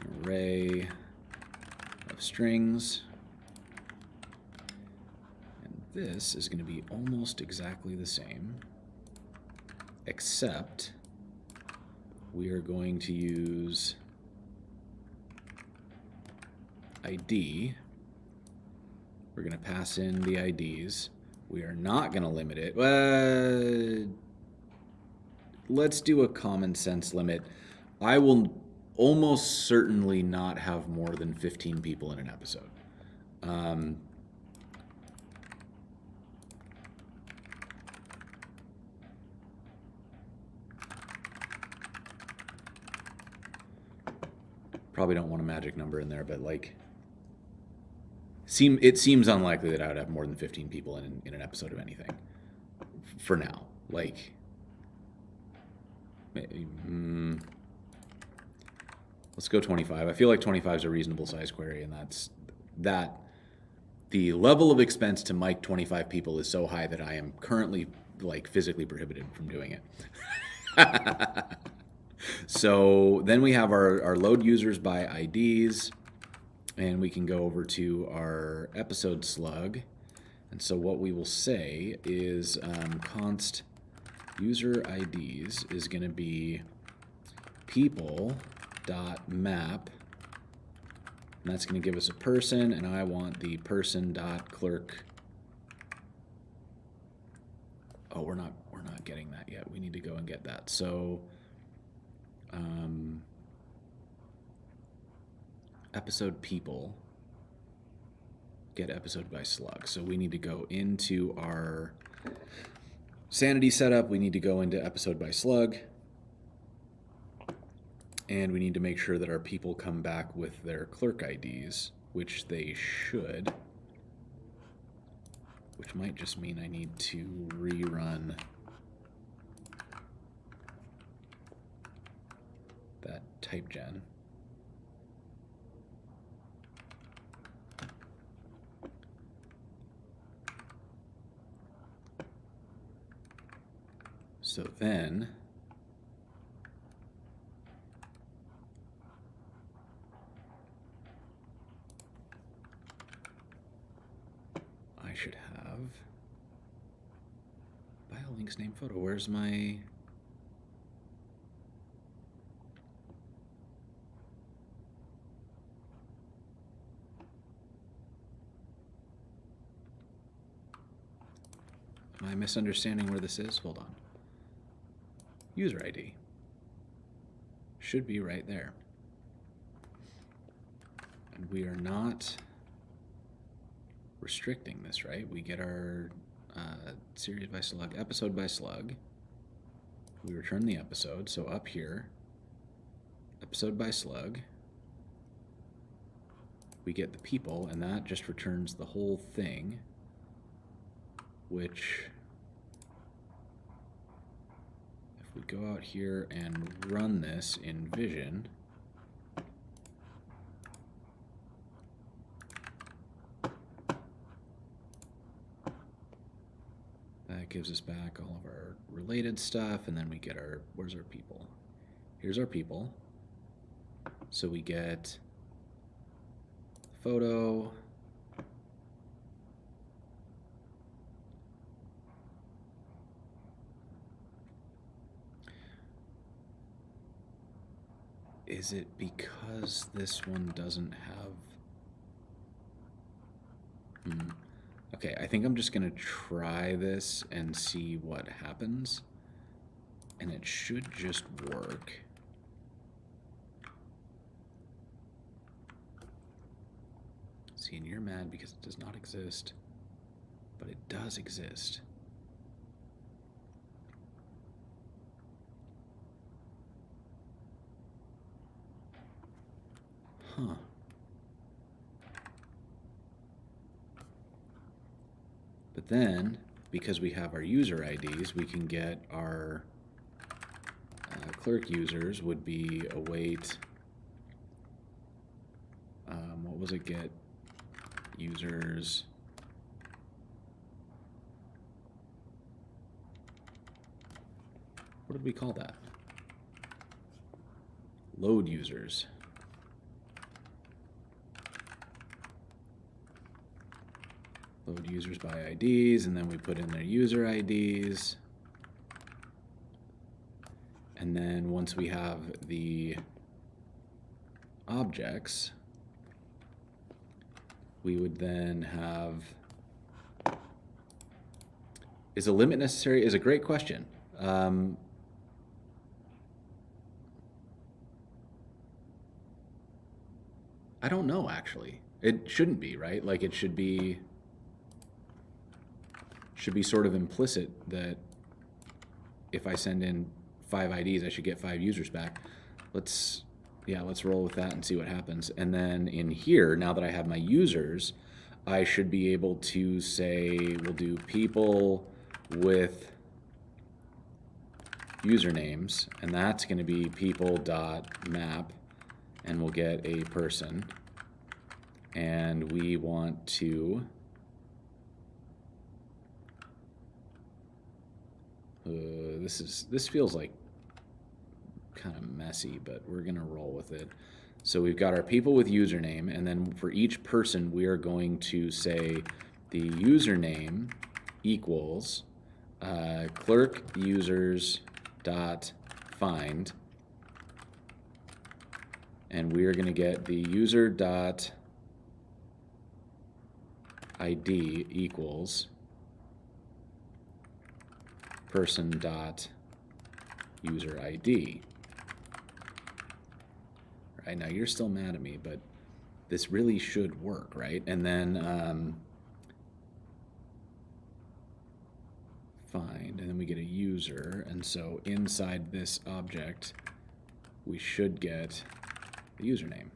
an array of strings. And this is going to be almost exactly the same, except we are going to use ID. We're going to pass in the IDs. We are not going to limit it. Let's do a common sense limit. I will almost certainly not have more than 15 people in an episode. Probably don't want a magic number in there, but like, it seems unlikely that I would have more than 15 people in an episode of anything for now. Like, let's go 25. I feel like 25 is a reasonable size query, and the level of expense to mic 25 people is so high that I am currently like physically prohibited from doing it. So then we have our load users by IDs, and we can go over to our episode slug. And so what we will say is const user IDs is going to be people.map, and that's going to give us a person, and I want the person.clerk. Oh, we're not getting that yet. We need to go and get that. So episode people, get episode by slug. So we need to go into our Sanity setup. We need to go into episode by slug. And we need to make sure that our people come back with their clerk IDs, which they should. Which might just mean I need to rerun that type gen. So then I should have bio links name photo. Where's my am I misunderstanding where this is? Hold on. User ID should be right there. And we are not restricting this, right? We get our series by slug, episode by slug. We return the episode, so up here, episode by slug, we get the people, and that just returns the whole thing, which, if we go out here and run this in Vision, that gives us back all of our related stuff, and then we get our, where's our people? Here's our people. So we get photo, is it because this one doesn't have, okay, I think I'm just gonna try this and see what happens, and it should just work. See, and you're mad because it does not exist, but it does exist. Huh. But then, because we have our user IDs, we can get our clerk users would be await, what was it, get users, what did we call that? Load users. Load users by IDs, and then we put in their user IDs. And then once we have the objects, we would then have, is a limit necessary? Is a great question. I don't know, actually. It shouldn't be, right? Like, it should be sort of implicit that if I send in 5 IDs, I should get 5 users back. Let's roll with that and see what happens. And then in here, now that I have my users, I should be able to say, we'll do people with usernames, and that's going to be people.map, and we'll get a person. And we want to This feels like kind of messy, but we're gonna roll with it. So we've got our people with username, and then for each person, we are going to say the username equals clerk users dot find, and we are going to get the user dot ID equals person dot user ID. Right, now you're still mad at me, but this really should work, right? And then find, and then we get a user, and so inside this object we should get the username.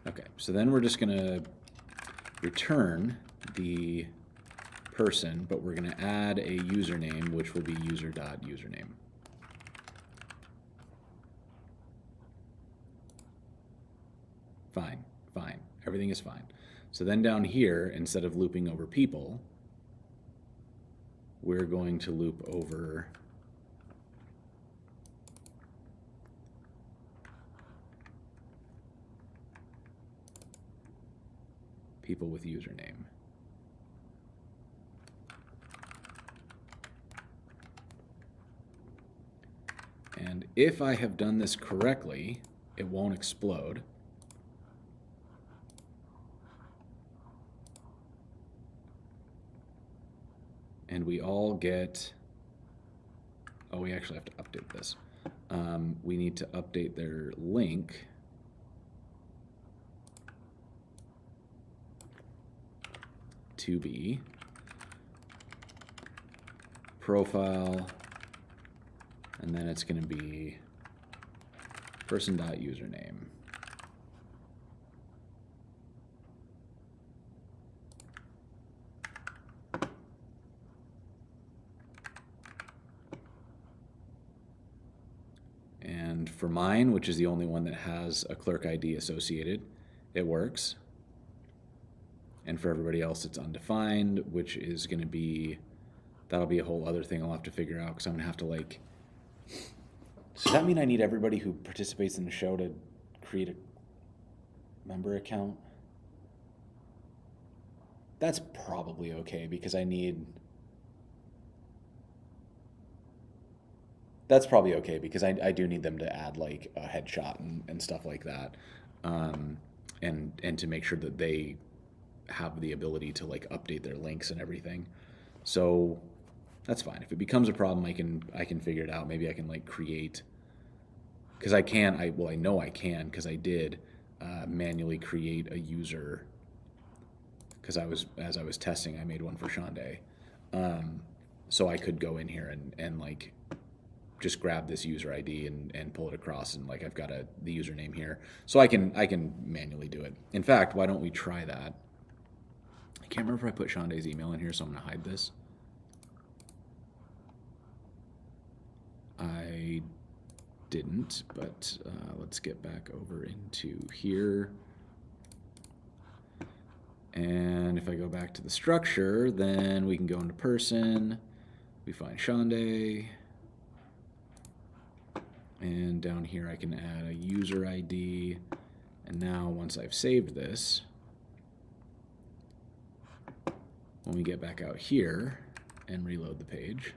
Okay, so then we're just gonna return the person, but we're gonna add a username, which will be user.username. Fine, fine, everything is fine. So then down here, instead of looping over people, we're going to loop over people with username. And if I have done this correctly, it won't explode. And we all get, oh, we actually have to update this. We need to update their link to be profile, and then it's going to be person.username. And for mine, which is the only one that has a clerk ID associated, it works. And for everybody else, it's undefined, which is going to be, that'll be a whole other thing I'll have to figure out, because I'm going to have to like, does that mean I need everybody who participates in the show to create a member account? That's probably okay, because I need, that's probably okay, because I do need them to add like a headshot and stuff like that, and to make sure that they have the ability to like update their links and everything. So that's fine. If it becomes a problem, I can figure it out. Maybe I can like create, because I know I can, because I did manually create a user, because as I was testing, I made one for Shonday. So I could go in here and like just grab this user ID and pull it across, and like I've got the username here, so I can manually do it. In fact, why don't we try that? I can't remember if I put Shonday's email in here, so I'm gonna hide this. I didn't, but let's get back over into here. And if I go back to the structure, then we can go into person, we find Shonday, and down here I can add a user ID. And now once I've saved this, when we get back out here and reload the page,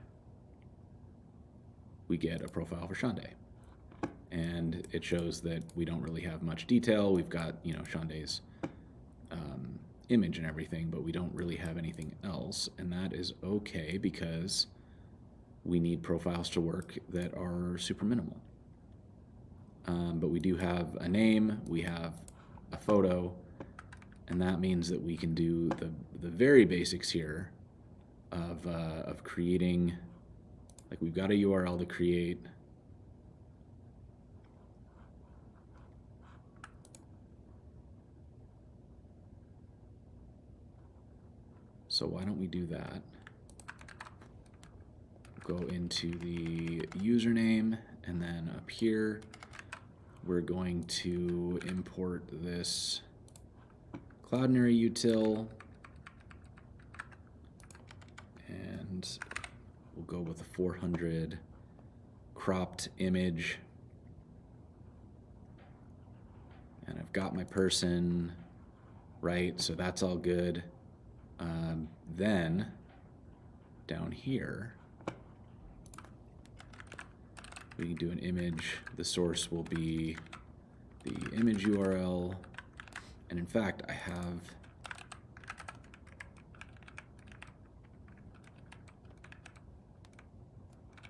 we get a profile for Shonday. And it shows that we don't really have much detail. We've got, you know, Shonday's image and everything, but we don't really have anything else. And that is okay, because we need profiles to work that are super minimal. But we do have a name, we have a photo, and that means that we can do the very basics here of creating, like we've got a URL to create. So why don't we do that? Go into the username, and then up here we're going to import this Cloudinary util, and we'll go with a 400 cropped image. And I've got my person right, so that's all good. Then down here, we can do an image. The source will be the image URL. And in fact, I have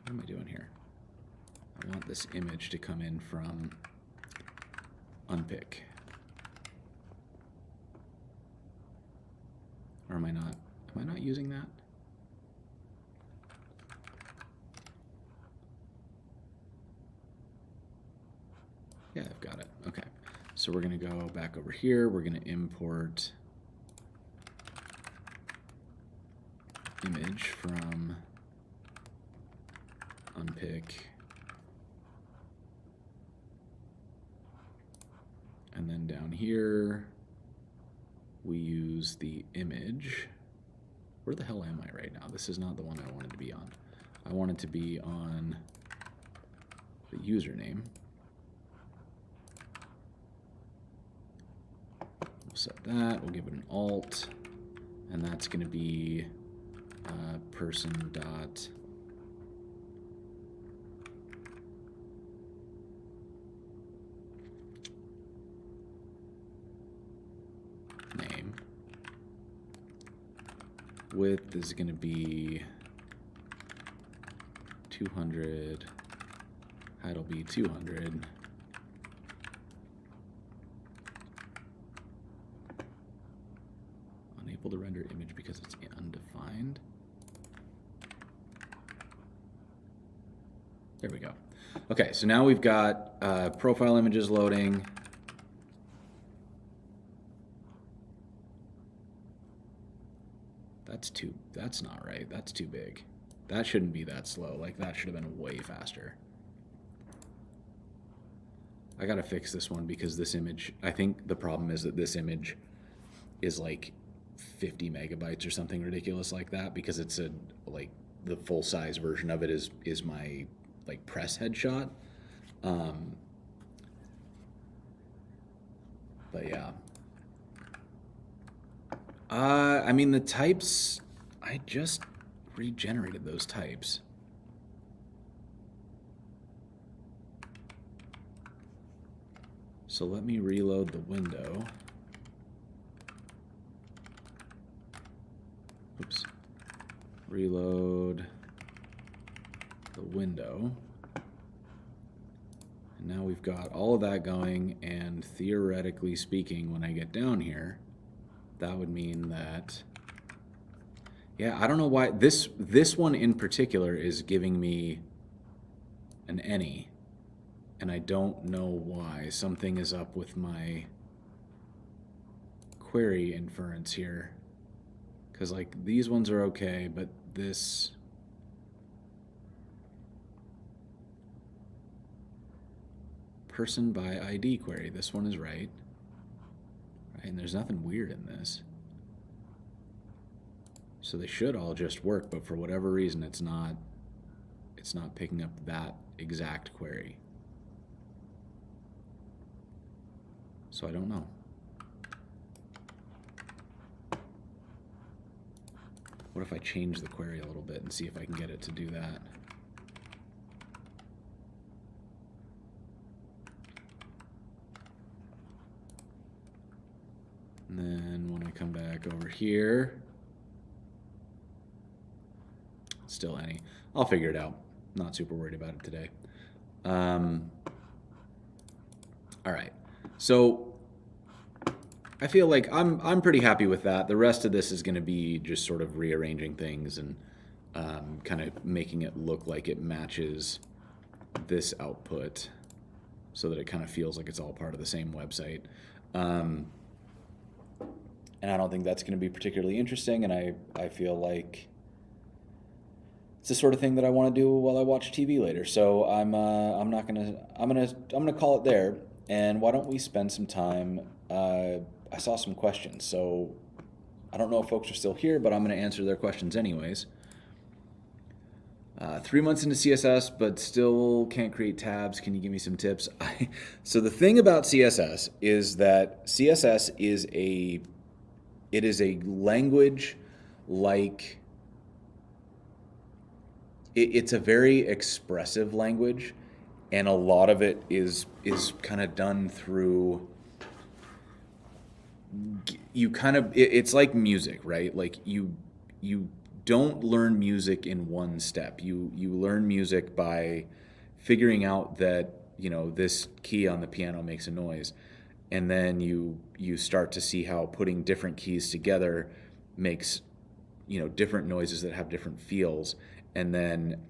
what am I doing here? I want this image to come in from unpick. Or am I not? Am I not using that? Yeah, I've got it. Okay. So we're going to go back over here. We're going to import image from unpick. And then down here, we use the image. Where the hell am I right now? This is not the one I wanted to be on. I wanted to be on the username. We'll set that. We'll give it an alt. And that's going to be person dot name. Width is going to be 200. Height will be 200. Unable to render image because it's undefined. There we go. Okay, so now we've got profile images loading. That's not right. That's too big. That shouldn't be that slow. Like, that should have been way faster. I gotta fix this one because this image, I think the problem is that this image is like 50 megabytes or something ridiculous like that, because it's a, like, the full size version of it is my, like, press headshot. But yeah. I mean, the types, I just regenerated those types. So let me reload the window. Oops. Reload the window. And now we've got all of that going, and theoretically speaking, when I get down here, that would mean that, yeah, I don't know why this one in particular is giving me an any, and I don't know why. Something is up with my query inference here, because like these ones are okay, but this, person by ID query, this one is right. And there's nothing weird in this. So they should all just work, but for whatever reason it's not picking up that exact query. So I don't know. What if I change the query a little bit and see if I can get it to do that? And then when I come back over here, still any. I'll figure it out. Not super worried about it today. All right. So I feel like I'm pretty happy with that. The rest of this is going to be just sort of rearranging things and kind of making it look like it matches this output so that it kind of feels like it's all part of the same website. And I don't think that's going to be particularly interesting, and I feel like it's the sort of thing that I want to do while I watch TV later. So I'm gonna call it there. and why don't we spend some time? I saw some questions, so I don't know if folks are still here, but I'm going to answer their questions anyways. 3 months into CSS, but still can't create tabs. Can you give me some tips? So the thing about CSS is that CSS is a language like it's a very expressive language, and a lot of it is kind of done through it's like music, right? Like you don't learn music in one step. You learn music by figuring out that, this key on the piano makes a noise, and then you start to see how putting different keys together makes, different noises that have different feels, and then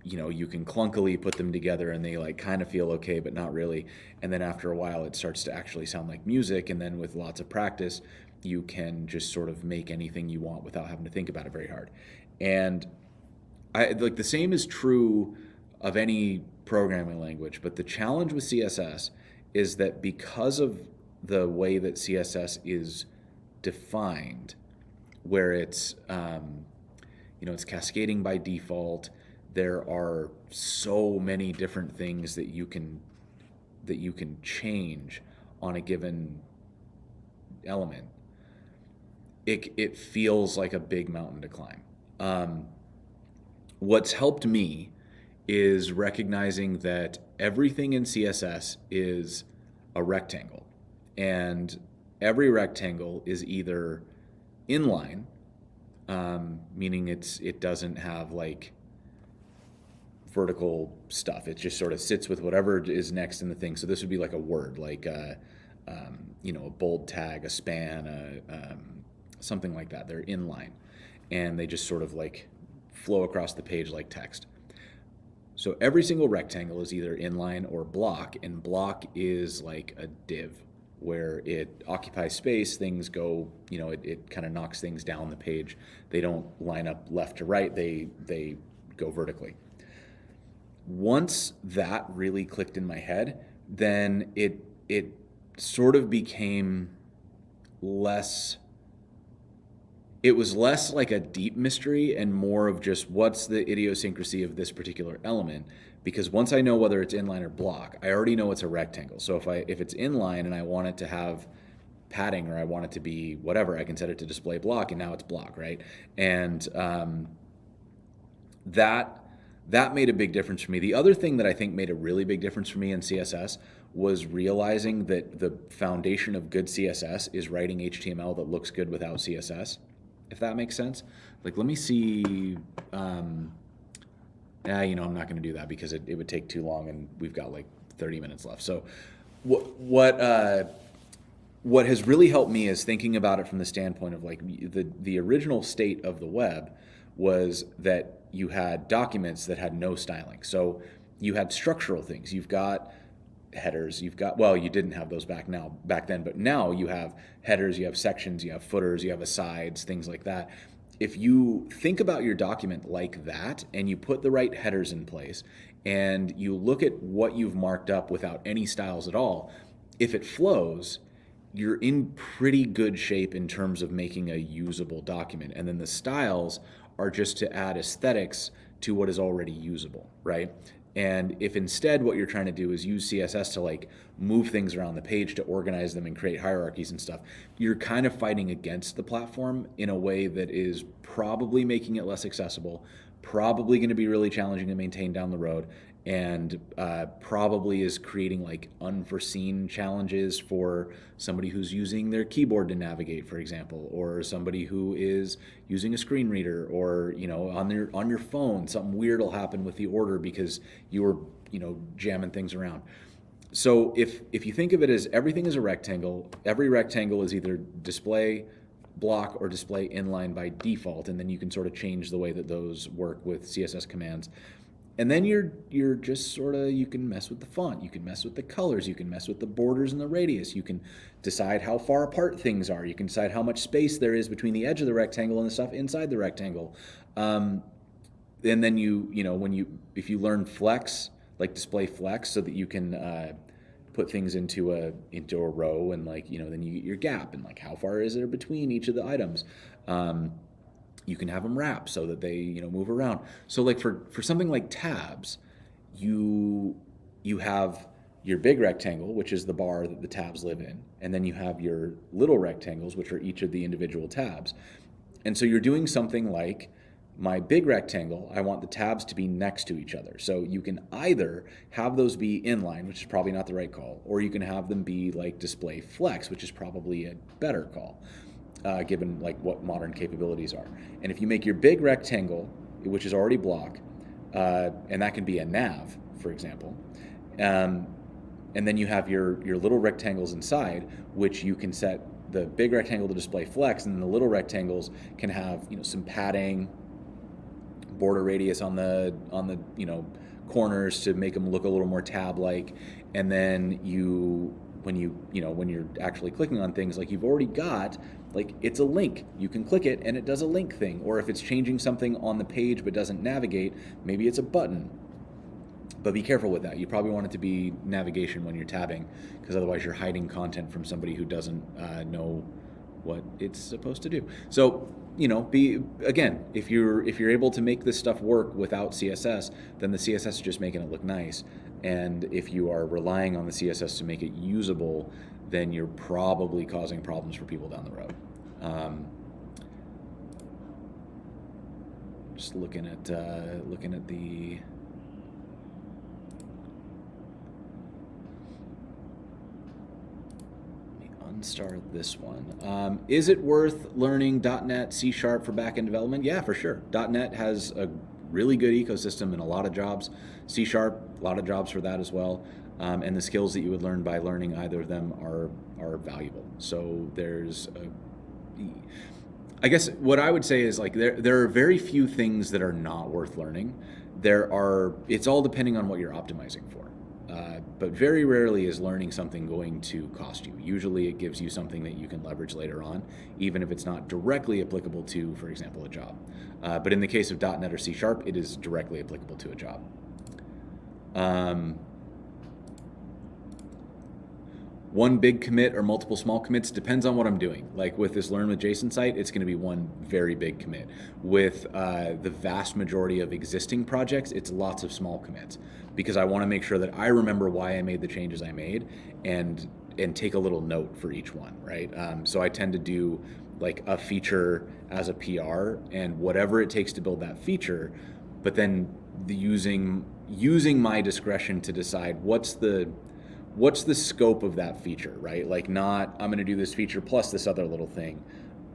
you can clunkily put them together and they like kind of feel okay, but not really. And then after a while, it starts to actually sound like music. And then with lots of practice, you can just sort of make anything you want without having to think about it very hard. And I like the same is true of any programming language, but the challenge with CSS is that because of the way that CSS is defined, where it's it's cascading by default. There are so many different things that you can change on a given element. It feels like a big mountain to climb. What's helped me is recognizing that everything in CSS is a rectangle, and every rectangle is either inline, meaning it doesn't have like vertical stuff. It just sort of sits with whatever is next in the thing. So this would be like a word, like a bold tag, a span, something like that. They're inline, and they just sort of like flow across the page like text. So every single rectangle is either inline or block, and block is like a div where it occupies space. Things go, it kind of knocks things down the page. They don't line up left to right. They go vertically. Once that really clicked in my head, then it sort of became less. It was less like a deep mystery and more of just what's the idiosyncrasy of this particular element. Because once I know whether it's inline or block, I already know it's a rectangle. So if it's inline and I want it to have padding or I want it to be whatever, I can set it to display block, and now it's block, right? And that made a big difference for me. The other thing that I think made a really big difference for me in CSS was realizing that the foundation of good CSS is writing HTML that looks good without CSS, if that makes sense. Like, let me see. I'm not going to do that because it would take too long, and we've got like 30 minutes left. So what has really helped me is thinking about it from the standpoint of like the original state of the web was that you had documents that had no styling. So you had structural things. You've got headers, you didn't have those back then, but now you have headers, you have sections, you have footers, you have asides, things like that. If you think about your document like that and you put the right headers in place and you look at what you've marked up without any styles at all, if it flows, you're in pretty good shape in terms of making a usable document. And then the styles are just to add aesthetics to what is already usable, right? And if instead what you're trying to do is use CSS to like move things around the page to organize them and create hierarchies and stuff, you're kind of fighting against the platform in a way that is probably making it less accessible, probably going to be really challenging to maintain down the road, and probably is creating like unforeseen challenges for somebody who's using their keyboard to navigate, for example, or somebody who is using a screen reader, or on your phone, something weird will happen with the order because you were jamming things around. So if you think of it as everything is a rectangle, every rectangle is either display block or display inline by default, and then you can sort of change the way that those work with CSS commands. And then you're just sort of, you can mess with the font, you can mess with the colors, you can mess with the borders and the radius, you can decide how far apart things are, you can decide how much space there is between the edge of the rectangle and the stuff inside the rectangle. And then if you learn flex, like display flex, so that you can put things into a row, and like, then you get your gap, and like how far is there between each of the items. You can have them wrap so that they move around. So like for something like tabs, you have your big rectangle, which is the bar that the tabs live in, and then you have your little rectangles, which are each of the individual tabs. And so you're doing something like, my big rectangle, I want the tabs to be next to each other. So you can either have those be inline, which is probably not the right call, or you can have them be like display flex, which is probably a better call, given like what modern capabilities are. And if you make your big rectangle, which is already block, and that can be a nav, for example, and then you have your little rectangles inside, which you can set the big rectangle to display flex, and then the little rectangles can have some padding, border radius on the corners to make them look a little more tab-like. And then when you're actually clicking on things, like you've already got, like, it's a link. You can click it and it does a link thing. Or if it's changing something on the page but doesn't navigate, maybe it's a button. But be careful with that. You probably want it to be navigation when you're tabbing, because otherwise you're hiding content from somebody who doesn't know what it's supposed to do. So, if you're able to make this stuff work without CSS, then the CSS is just making it look nice. And if you are relying on the CSS to make it usable, then you're probably causing problems for people down the road. Just looking at the. Unstart this one. Is it worth learning .NET C# for backend development? Yeah, for sure. .NET has a really good ecosystem and a lot of jobs. C#, a lot of jobs for that as well. And the skills that you would learn by learning either of them are valuable. So I guess what I would say is, like, there are very few things that are not worth learning. It's all depending on what you're optimizing for. But very rarely is learning something going to cost you. Usually it gives you something that you can leverage later on, even if it's not directly applicable to, for example, a job. But in the case of .NET or C#, it is directly applicable to a job. One big commit or multiple small commits depends on what I'm doing. Like with this Learn with Jason site, it's going to be one very big commit. With the vast majority of existing projects, it's lots of small commits, because I want to make sure that I remember why I made the changes I made, and take a little note for each one, right? So I tend to do like a feature as a PR, and whatever it takes to build that feature, but then using my discretion to decide what's the scope of that feature, right? Like, not, I'm going to do this feature plus this other little thing,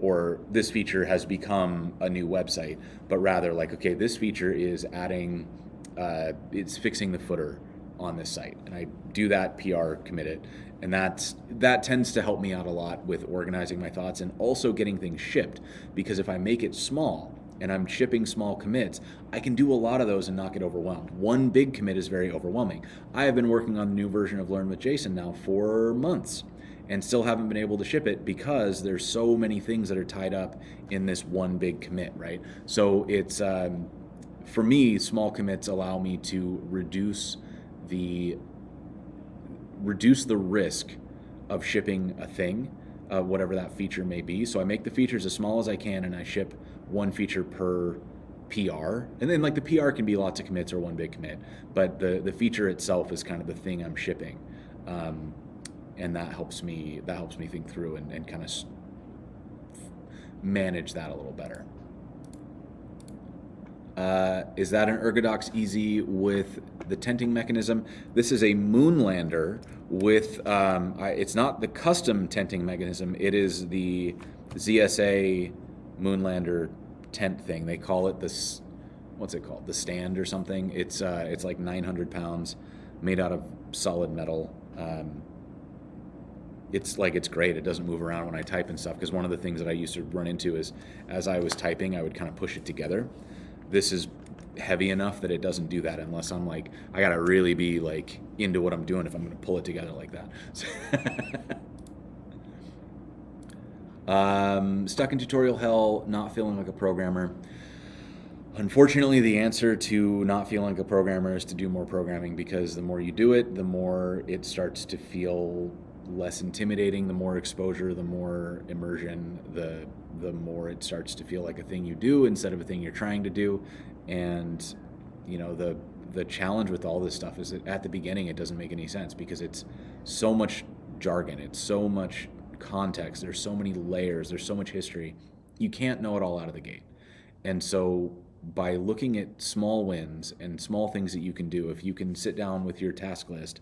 or this feature has become a new website, but rather like, okay, this feature is adding, it's fixing the footer on this site, and I do that PR, commit it, and that tends to help me out a lot with organizing my thoughts and also getting things shipped, because if I make it small and I'm shipping small commits, I can do a lot of those and not get overwhelmed. One big commit is very overwhelming. I have been working on the new version of Learn with Jason now for months and still haven't been able to ship it because there's so many things that are tied up in this one big commit, right? So it's, for me, small commits allow me to reduce the risk of shipping a thing, whatever that feature may be. So I make the features as small as I can, and I ship one feature per PR, and then like the PR can be lots of commits or one big commit, but the feature itself is kind of the thing I'm shipping, and that helps me think through and kind of manage that a little better. Is that an Ergodox easy with the tenting mechanism? This is a Moonlander with, it's not the custom tenting mechanism, it is the ZSA Moonlander tent thing. They call it this, what's it called? The stand or something. It's like 900 pounds, made out of solid metal. It's great. It doesn't move around when I type and stuff, because one of the things that I used to run into is, as I was typing, I would kind of push it together. This is heavy enough that it doesn't do that unless I'm like, I gotta really be like into what I'm doing if I'm gonna pull it together like that. Stuck in tutorial hell, not feeling like a programmer. Unfortunately, the answer to not feeling like a programmer is to do more programming, because the more you do it, the more it starts to feel less intimidating, the more exposure, the more immersion, the more it starts to feel like a thing you do instead of a thing you're trying to do. And the challenge with all this stuff is that at the beginning it doesn't make any sense, because it's so much jargon, it's so much context, there's so many layers, there's so much history. You can't know it all out of the gate. And so by looking at small wins and small things that you can do, if you can sit down with your task list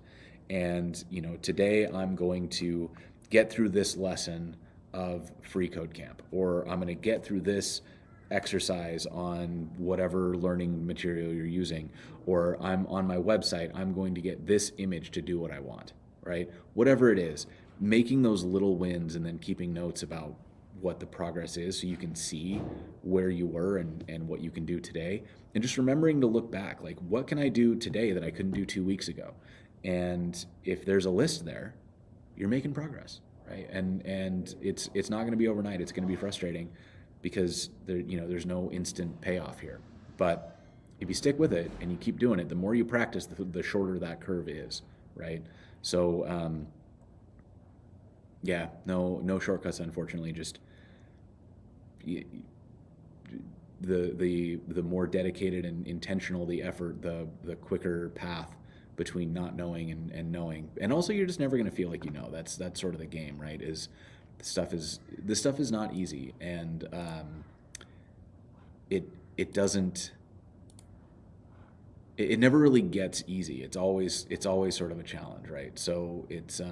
and, today I'm going to get through this lesson of free code camp, or I'm going to get through this exercise on whatever learning material you're using, or I'm on my website, I'm going to get this image to do what I want, right? Whatever it is, making those little wins and then keeping notes about what the progress is so you can see where you were and what you can do today. And just remembering to look back, like, what can I do today that I couldn't do 2 weeks ago? And if there's a list there, you're making progress, right? And it's not going to be overnight. It's going to be frustrating because there's no instant payoff here. But if you stick with it and you keep doing it, the more you practice, the shorter that curve is, right? So yeah, no shortcuts, unfortunately. Just the more dedicated and intentional the effort, the quicker path between not knowing and knowing. And also, you're just never going to feel like that's sort of the game, right? Is this stuff is not easy, and it doesn't. It never really gets easy. It's always sort of a challenge, right? So it's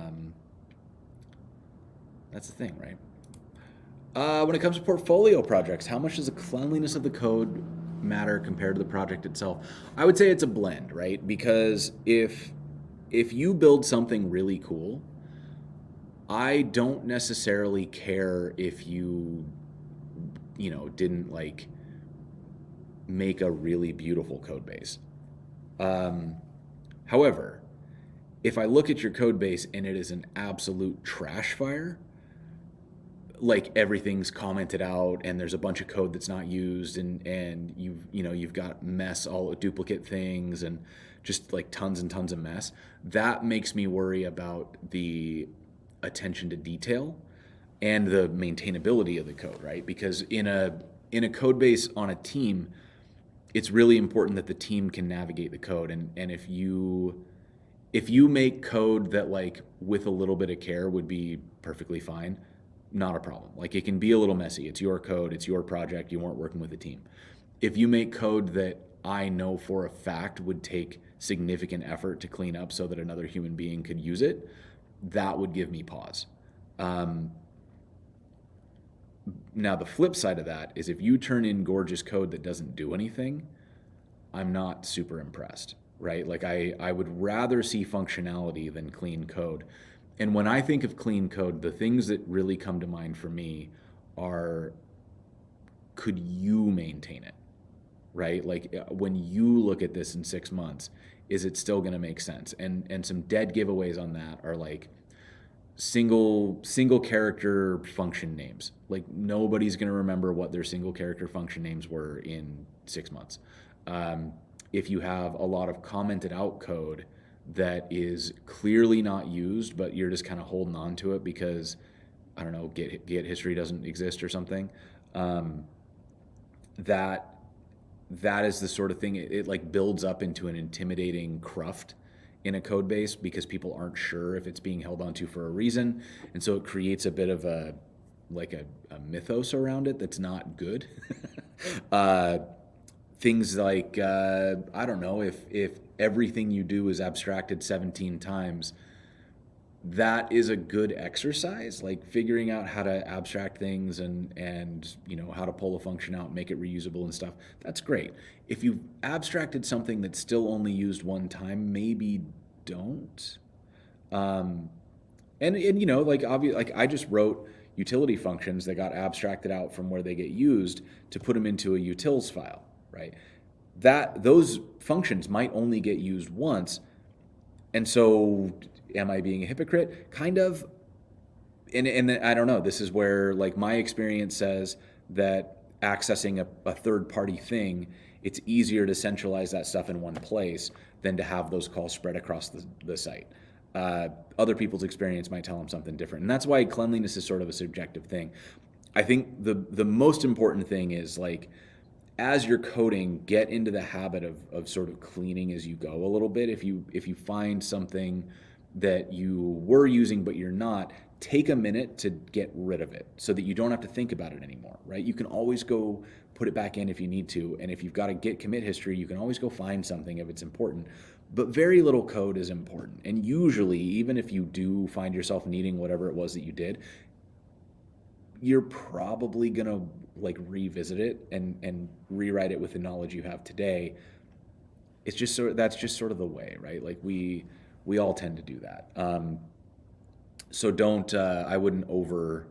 that's the thing, right? When it comes to portfolio projects, how much does the cleanliness of the code matter compared to the project itself? I would say it's a blend, right? Because if you build something really cool, I don't necessarily care if you didn't like make a really beautiful code base. However, if I look at your code base and it is an absolute trash fire, like everything's commented out and there's a bunch of code that's not used, and you've got mess, all duplicate things, and just like tons and tons of mess, that makes me worry about the attention to detail and the maintainability of the code, right? Because in a code base on a team, it's really important that the team can navigate the code, and if you make code that, like, with a little bit of care would be perfectly fine, not a problem. Like, it can be a little messy. It's your code, it's your project, you weren't working with a team. If you make code that I know for a fact would take significant effort to clean up so that another human being could use it, that would give me pause. Now, the flip side of that is if you turn in gorgeous code that doesn't do anything, I'm not super impressed, right? Like, I would rather see functionality than clean code. And when I think of clean code, the things that really come to mind for me are, could you maintain it, right? Like, when you look at this in 6 months, is it still going to make sense? And some dead giveaways on that are like single character function names. Like, nobody's going to remember what their single character function names were in 6 months. If you have a lot of commented out code that is clearly not used, but you're just kind of holding on to it because, I don't know, Git history doesn't exist or something, that is the sort of thing, it like builds up into an intimidating cruft in a code base because people aren't sure if it's being held onto for a reason. And so it creates a bit of a mythos around it that's not good. Things like, I don't know, if everything you do is abstracted 17 times, that is a good exercise, like figuring out how to abstract things and how to pull a function out, make it reusable and stuff. That's great. If you've abstracted something that's still only used one time, maybe don't. And like, obviously, like, I just wrote utility functions that got abstracted out from where they get used to put them into a utils file, right? Those functions might only get used once. And so, am I being a hypocrite? Kind of. And I don't know. This is where, like, my experience says that accessing a third party thing it's easier to centralize that stuff in one place than to have those calls spread across the site. Other people's experience might tell them something different. And that's why cleanliness is sort of a subjective thing. I think the most important thing is, like, as you're coding, get into the habit of sort of cleaning as you go a little bit. If you find something that you were using but you're not, take a minute to get rid of it so that you don't have to think about it anymore, right? You can always go put it back in if you need to, and if you've got a git commit history, you can always go find something if it's important. But very little code is important, and usually, even if you do find yourself needing whatever it was that you did, you're probably gonna like revisit it and rewrite it with the knowledge you have today. It's just that's just sort of the way, right? Like we all tend to do that. So don't I wouldn't over.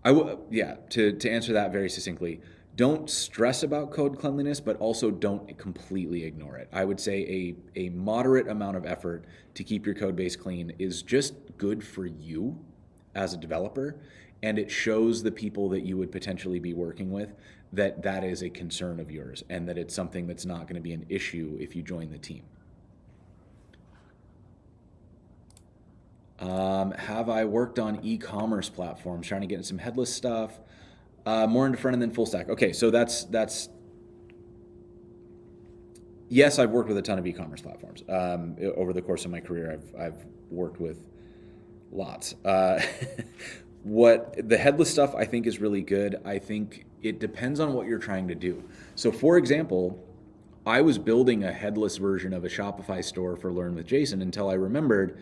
To answer that very succinctly, don't stress about code cleanliness, but also don't completely ignore it. I would say a moderate amount of effort to keep your code base clean is just good for you as a developer, and it shows the people that you would potentially be working with that that is a concern of yours and that it's something that's not going to be an issue if you join the team. Have I worked on e-commerce platforms, trying to get into some headless stuff, more into front end than full stack? Okay, so that's yes, I've worked with a ton of e-commerce platforms over the course of my career. I've worked with lots. What the headless stuff I think is really good. I think it depends on what you're trying to do. So, for example, I was building a headless version of a Shopify store for Learn with Jason until I remembered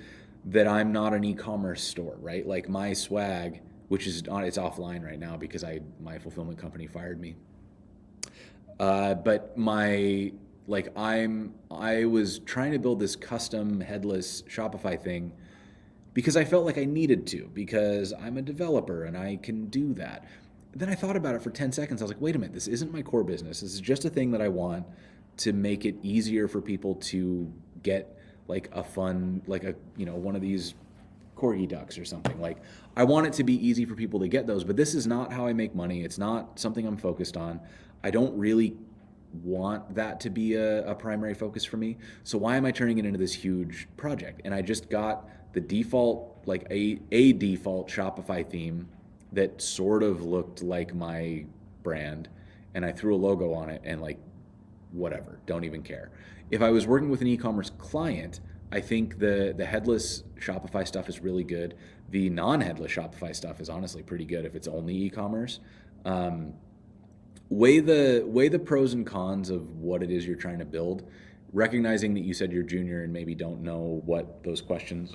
that I'm not an e-commerce store, right? Like my swag, which is it's offline right now because my fulfillment company fired me. But I was trying to build this custom headless Shopify thing because I felt like I needed to, because I'm a developer and I can do that. Then I thought about it for 10 seconds. I was like, wait a minute, this isn't my core business. This is just a thing that I want to make it easier for people to get like a fun, like one of these corgi ducks or something. Like, I want it to be easy for people to get those, but this is not how I make money. It's not something I'm focused on. I don't really want that to be a primary focus for me. So why am I turning it into this huge project? And I just got the default, like a default Shopify theme that sort of looked like my brand, and I threw a logo on it and like, whatever, don't even care. If I was working with an e-commerce client, I think the headless Shopify stuff is really good. The non-headless Shopify stuff is honestly pretty good if it's only e-commerce. Weigh the pros and cons of what it is you're trying to build, recognizing that you said you're junior and maybe don't know what those questions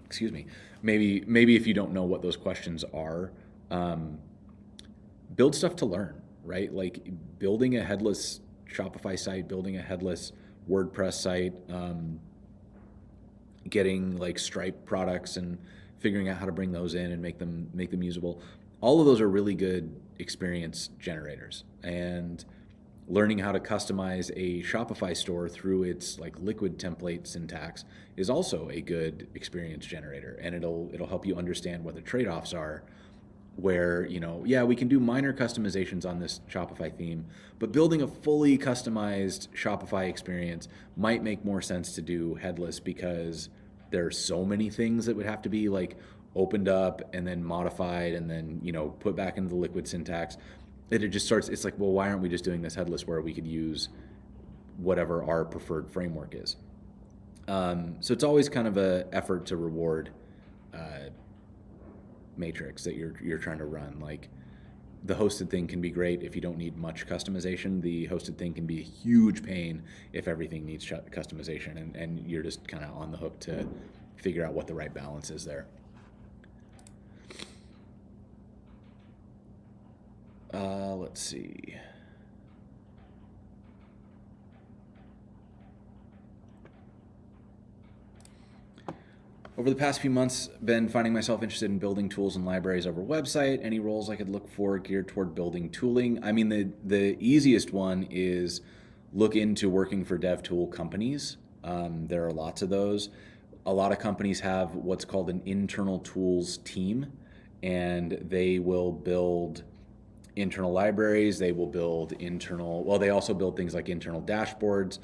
excuse me, maybe if you don't know what those questions are, build stuff to learn, right? Like building a headless Shopify site, building a headless WordPress site, getting like Stripe products and figuring out how to bring those in and make them usable. All of those are really good experience generators, and learning how to customize a Shopify store through its like liquid template syntax is also a good experience generator, and it'll help you understand what the trade-offs are, where, we can do minor customizations on this Shopify theme, but building a fully customized Shopify experience might make more sense to do headless, because there's so many things that would have to be like opened up and then modified and then, put back into the liquid syntax. It just starts, it's like, well, why aren't we just doing this headless where we could use whatever our preferred framework is? So it's always kind of a effort to reward matrix that you're trying to run. Like, the hosted thing can be great if you don't need much customization. The hosted thing can be a huge pain if everything needs customization, and you're just kind of on the hook to figure out what the right balance is there. Let's see. Over the past few months, been finding myself interested in building tools and libraries over website. Any roles I could look for geared toward building tooling? I mean, the easiest one is look into working for dev tool companies. There are lots of those. A lot of companies have what's called an internal tools team, and they will build internal libraries. They will build well, they also build things like internal dashboards.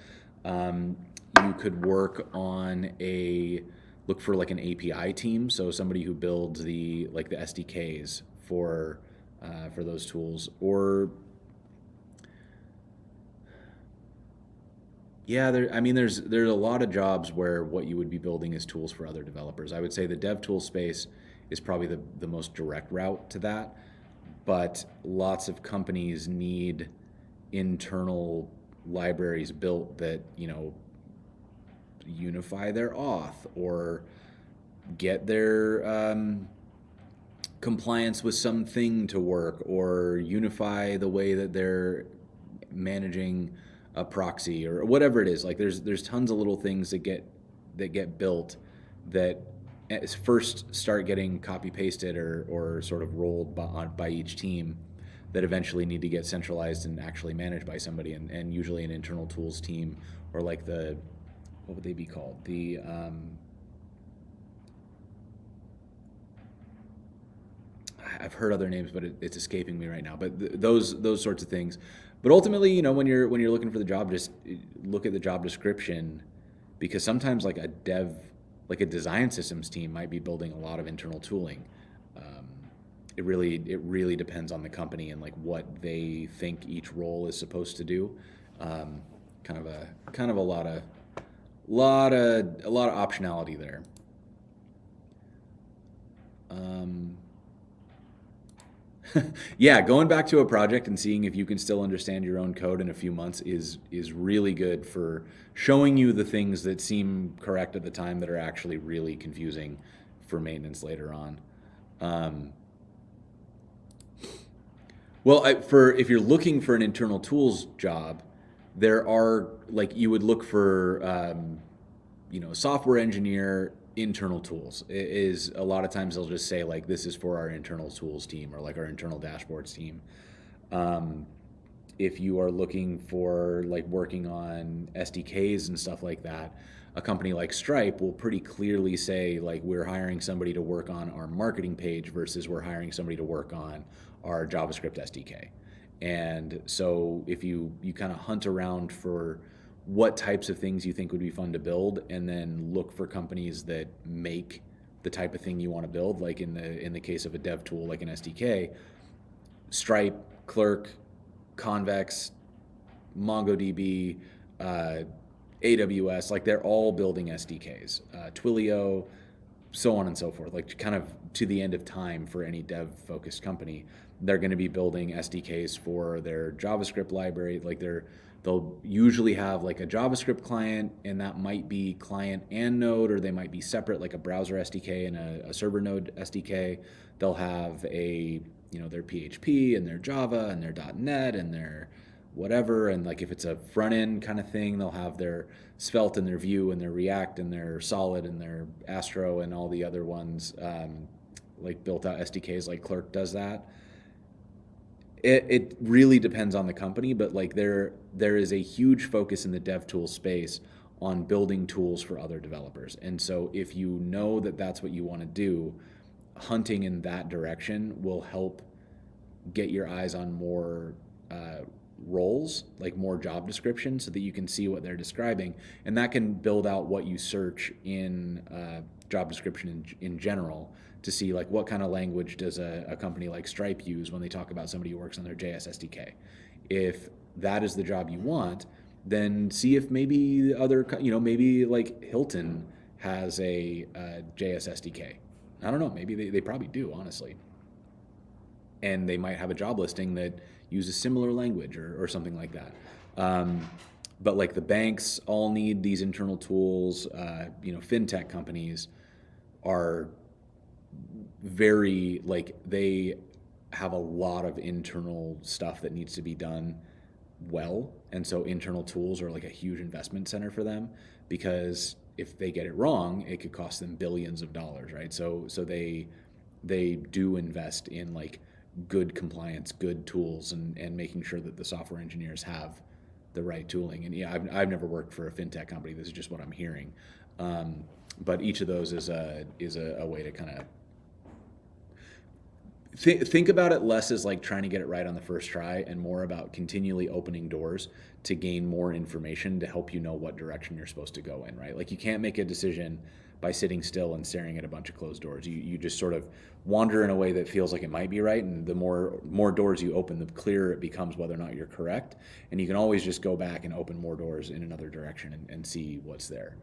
Um, you could look for like an API team, so somebody who builds the SDKs for those tools. Or yeah, there's a lot of jobs where what you would be building is tools for other developers. I would say the dev tool space is probably the most direct route to that, but lots of companies need internal libraries built that, unify their auth or get their compliance with something to work, or unify the way that they're managing a proxy or whatever it is. Like there's tons of little things that get built that first start getting copy pasted or sort of rolled by each team, that eventually need to get centralized and actually managed by somebody, and usually an internal tools team, or like what would they be called? I've heard other names, but it's escaping me right now. But those sorts of things. But ultimately, when you're looking for the job, just look at the job description, because sometimes like a design systems team might be building a lot of internal tooling. It really depends on the company and like what they think each role is supposed to do. Kind of a lot of optionality there. Yeah, going back to a project and seeing if you can still understand your own code in a few months is really good for showing you the things that seem correct at the time that are actually really confusing for maintenance later on. Well, if you're looking for an internal tools job, there are you would look for software engineer internal tools. Is a lot of times they'll just say like, this is for our internal tools team, or like our internal dashboards team. If you are looking for like working on SDKs and stuff like that, a company like Stripe will pretty clearly say like, we're hiring somebody to work on our marketing page versus we're hiring somebody to work on our JavaScript SDK. And so if you kind of hunt around for what types of things you think would be fun to build, and then look for companies that make the type of thing you want to build, like in the case of a dev tool like an SDK, Stripe, Clerk, Convex, MongoDB, AWS, like they're all building SDKs. Twilio, so on and so forth. Like kind of to the end of time for any dev-focused company, they're going to be building SDKs for their JavaScript library. Like they'll usually have like a JavaScript client, and that might be client and node, or they might be separate, like a browser SDK and a server node SDK. They'll have their PHP and their Java and their .NET and their whatever. And like if it's a front end kind of thing, they'll have their Svelte and their Vue and their React and their Solid and their Astro and all the other ones, like built out SDKs like Clerk does that. It really depends on the company, but like there is a huge focus in the dev tool space on building tools for other developers. And so if you know that that's what you want to do, hunting in that direction will help get your eyes on more roles, like more job descriptions, so that you can see what they're describing, and that can build out what you search in job description in general, to see like what kind of language does a company like Stripe use when they talk about somebody who works on their JS SDK. If that is the job you want, then see if maybe maybe like Hilton has a JS SDK. I don't know, maybe they probably do, honestly. And they might have a job listing that uses similar language or something like that. But like the banks all need these internal tools. Fintech companies are very, they have a lot of internal stuff that needs to be done well. And so internal tools are like a huge investment center for them, because if they get it wrong, it could cost them billions of dollars, right? So they do invest in like good compliance, good tools, and making sure that the software engineers have the right tooling. And yeah, I've never worked for a fintech company. This is just what I'm hearing. But each of those is a way to kind of think about it less as like trying to get it right on the first try and more about continually opening doors to gain more information to help you know what direction you're supposed to go in, right? Like you can't make a decision by sitting still and staring at a bunch of closed doors. You just sort of wander in a way that feels like it might be right, and the more doors you open, the clearer it becomes whether or not you're correct. And you can always just go back and open more doors in another direction and see what's there.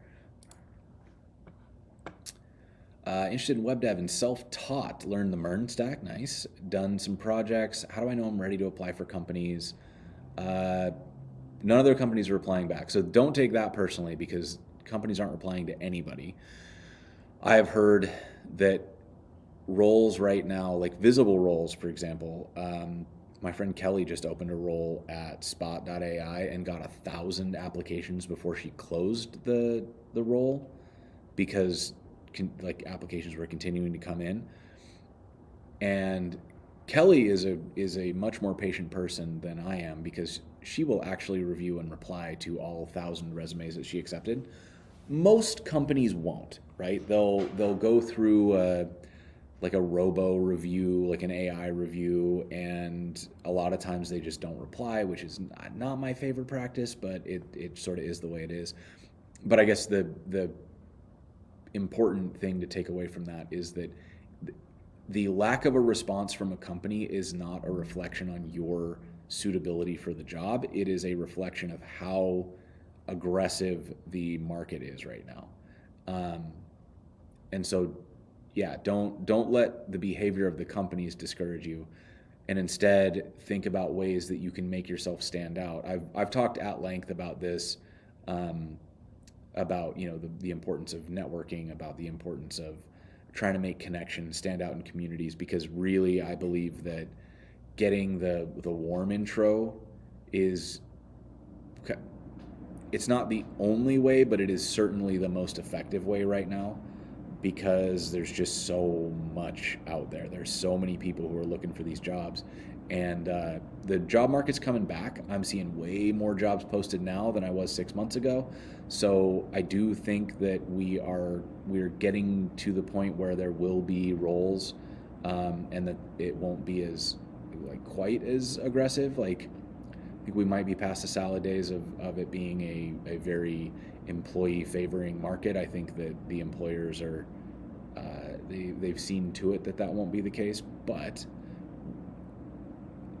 Interested in web dev and self-taught. Learned the MERN stack. Nice. Done some projects. How do I know I'm ready to apply for companies? None of their companies are replying back. So don't take that personally because companies aren't replying to anybody. I have heard that roles right now, like visible roles, for example, my friend Kelly just opened a role at spot.ai and got 1,000 applications before she closed the role because like applications were continuing to come in. And Kelly is a much more patient person than I am because she will actually review and reply to all 1,000 resumes that she accepted. Most companies won't, right? They'll go through like a robo review, like an AI review, and a lot of times they just don't reply, which is not my favorite practice, but it sort of is the way it is. But I guess the important thing to take away from that is that the lack of a response from a company is not a reflection on your suitability for the job. It is a reflection of how aggressive the market is right now. And so, yeah, don't let the behavior of the companies discourage you, and instead think about ways that you can make yourself stand out. I've talked at length about this, about the importance of networking, about the importance of trying to make connections, stand out in communities, because really I believe that getting the warm intro is, it's not the only way, but it is certainly the most effective way right now, because there's just so much out there. There's so many people who are looking for these jobs, and the job market's coming back. I'm seeing way more jobs posted now than I was 6 months ago. So I do think that we're getting to the point where there will be roles, and that it won't be as quite as aggressive. Like I think we might be past the salad days of it being a very employee favoring market. I think that the employers are they've seen to it that won't be the case, but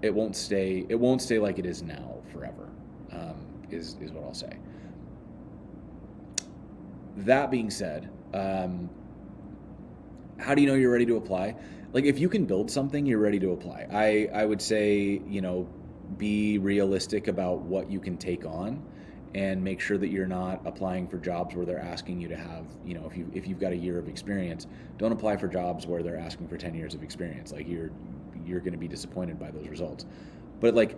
it won't stay like it is now forever, is what I'll say. That being said, how do you know you're ready to apply? Like if you can build something, you're ready to apply. I would say, be realistic about what you can take on, and make sure that you're not applying for jobs where they're asking you to have, if you've got a year of experience, don't apply for jobs where they're asking for 10 years of experience. Like you're going to be disappointed by those results. But like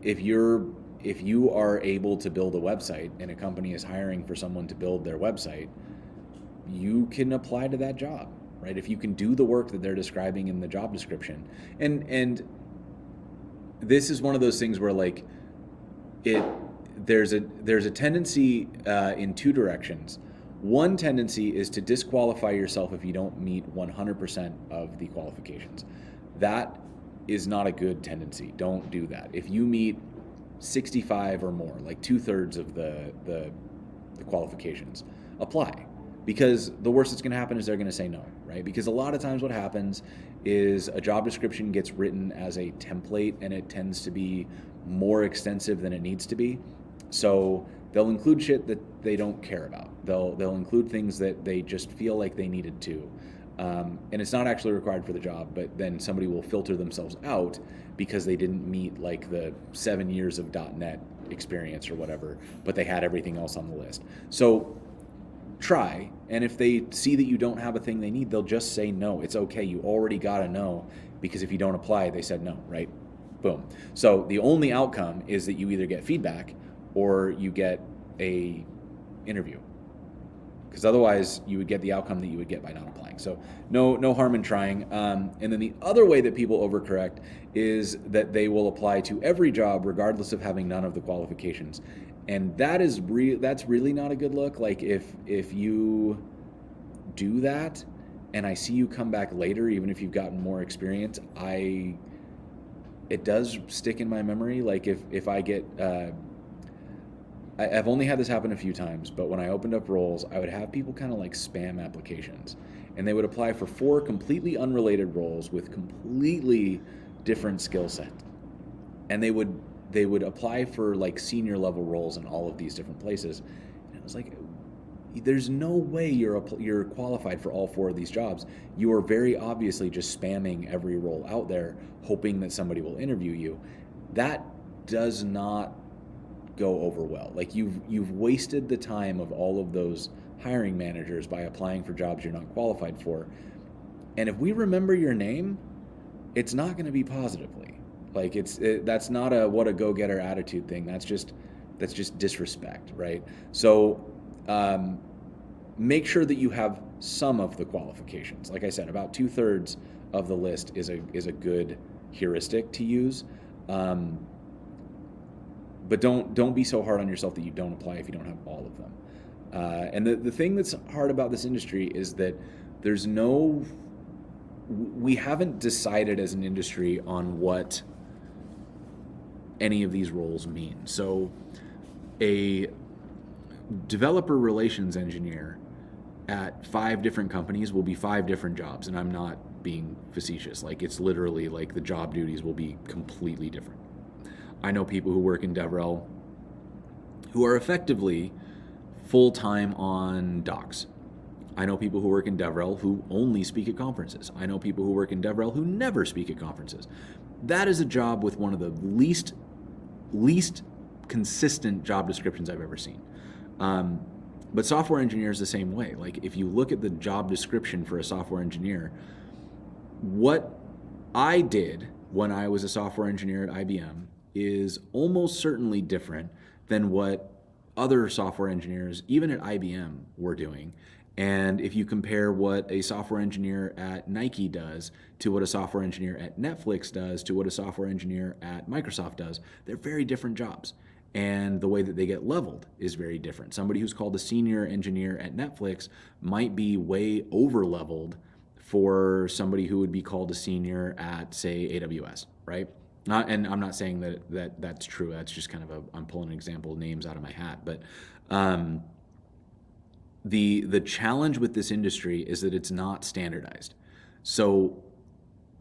if you are able to build a website and a company is hiring for someone to build their website, you can apply to that job, right? If you can do the work that they're describing in the job description. And this is one of those things where like there's a tendency in two directions. One tendency is to disqualify yourself if you don't meet 100% of the qualifications. That is not a good tendency. Don't do that. If you meet 65 or more, like 2/3 of the qualifications, apply. Because the worst that's going to happen is they're going to say no, right? Because a lot of times what happens is a job description gets written as a template, and it tends to be more extensive than it needs to be. So they'll include shit that they don't care about. They'll include things that they just feel like they needed to. And it's not actually required for the job, but then somebody will filter themselves out because they didn't meet like the 7 years of .NET experience or whatever, but they had everything else on the list. So try, and if they see that you don't have a thing they need, they'll just say no. It's okay. You already got a no, because if you don't apply, they said no, right? Boom. So the only outcome is that you either get feedback or you get a interview, because otherwise you would get the outcome that you would get by not applying. So no harm in trying. And then the other way that people overcorrect is that they will apply to every job regardless of having none of the qualifications. And that's really not a good look. Like if you do that, and I see you come back later, even if you've gotten more experience, it does stick in my memory. Like if I get, I've only had this happen a few times, but when I opened up roles, I would have people kind of like spam applications, and they would apply for 4 completely unrelated roles with completely different skill sets, and they would apply for like senior level roles in all of these different places, and it was like, there's no way you're qualified for all 4 of these jobs. You are very obviously just spamming every role out there, hoping that somebody will interview you. That does not go over well. Like you've wasted the time of all of those hiring managers by applying for jobs you're not qualified for. And if we remember your name, it's not going to be positively. Like that's not a what a go-getter attitude thing. That's just disrespect, right? So make sure that you have some of the qualifications. Like I said, about 2/3 of the list is a good heuristic to use. But don't be so hard on yourself that you don't apply if you don't have all of them. And the thing that's hard about this industry is that we haven't decided as an industry on what any of these roles mean. So a developer relations engineer at 5 different companies will be 5 different jobs, and I'm not being facetious. Like it's literally like the job duties will be completely different. I know people who work in DevRel who are effectively full-time on docs. I know people who work in DevRel who only speak at conferences. I know people who work in DevRel who never speak at conferences. That is a job with one of the least consistent job descriptions I've ever seen. But software engineers the same way. Like if you look at the job description for a software engineer, what I did when I was a software engineer at IBM is almost certainly different than what other software engineers, even at IBM, were doing. And if you compare what a software engineer at Nike does to what a software engineer at Netflix does to what a software engineer at Microsoft does, they're very different jobs. And the way that they get leveled is very different. Somebody who's called a senior engineer at Netflix might be way over leveled for somebody who would be called a senior at, say, AWS, right? And I'm not saying that's true. That's just kind of I'm pulling an example of names out of my hat. But the challenge with this industry is that it's not standardized. So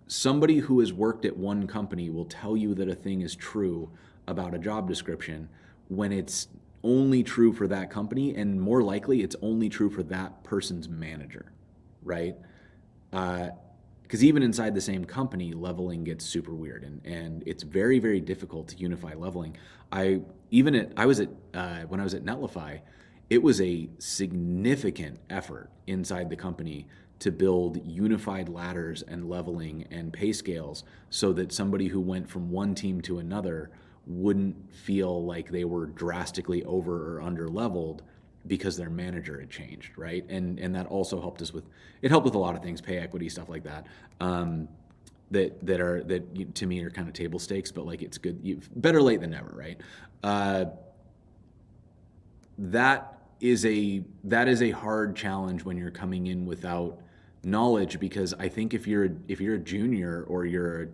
somebody who has worked at one company will tell you that a thing is true about a job description when it's only true for that company, and more likely it's only true for that person's manager, right? Because even inside the same company, leveling gets super weird, and it's very, very difficult to unify leveling. When I was at Netlify, it was a significant effort inside the company to build unified ladders and leveling and pay scales so that somebody who went from one team to another wouldn't feel like they were drastically over or under leveled because their manager had changed, right? And that also helped us with a lot of things, pay equity, stuff like that. That to me are kind of table stakes, but like it's good, better late than never, right? That is a hard challenge when you're coming in without knowledge, because I think if you're a junior or you're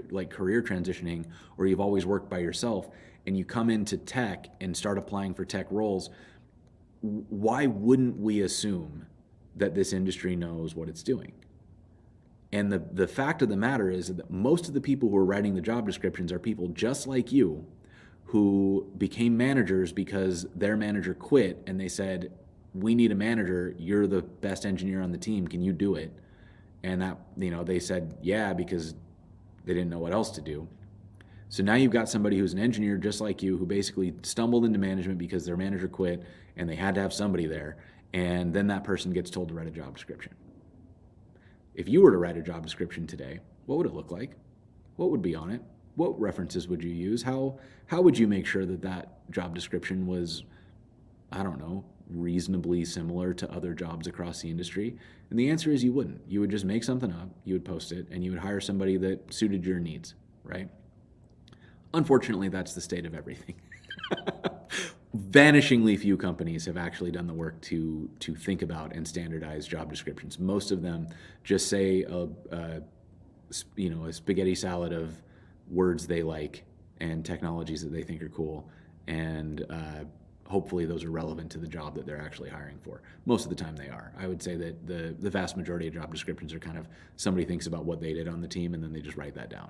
like career transitioning, or you've always worked by yourself and you come into tech and start applying for tech roles, why wouldn't we assume that this industry knows what it's doing? And the fact of the matter is that most of the people who are writing the job descriptions are people just like you who became managers because their manager quit and they said, we need a manager, you're the best engineer on the team, can you do it? And that, they said yeah, because they didn't know what else to do. So now you've got somebody who's an engineer just like you who basically stumbled into management because their manager quit and they had to have somebody there, and then that person gets told to write a job description. If you were to write a job description today, what would it look like? What would be on it? What references would you use? How would you make sure that job description was, I don't know, reasonably similar to other jobs across the industry? And the answer is you wouldn't. You would just make something up, you would post it, and you would hire somebody that suited your needs, right? Unfortunately, that's the state of everything. vanishingly few companies have actually done the work to think about and standardize job descriptions. Most of them just say a spaghetti salad of words they like and technologies that they think are cool, and hopefully those are relevant to the job that they're actually hiring for. Most of the time they are. I would say that the vast majority of job descriptions are kind of somebody thinks about what they did on the team and then they just write that down,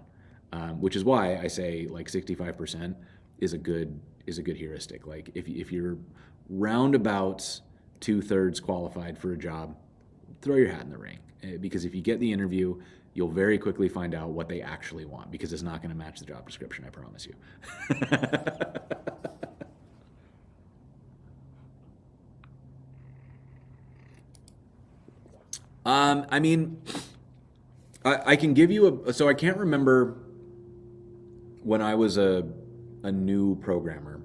which is why I say like 65% is a good heuristic. Like if you're roundabouts 2/3 qualified for a job, throw your hat in the ring, because if you get the interview, you'll very quickly find out what they actually want, because it's not going to match the job description, I promise you. I mean, I can give you so I can't remember when I was a new programmer,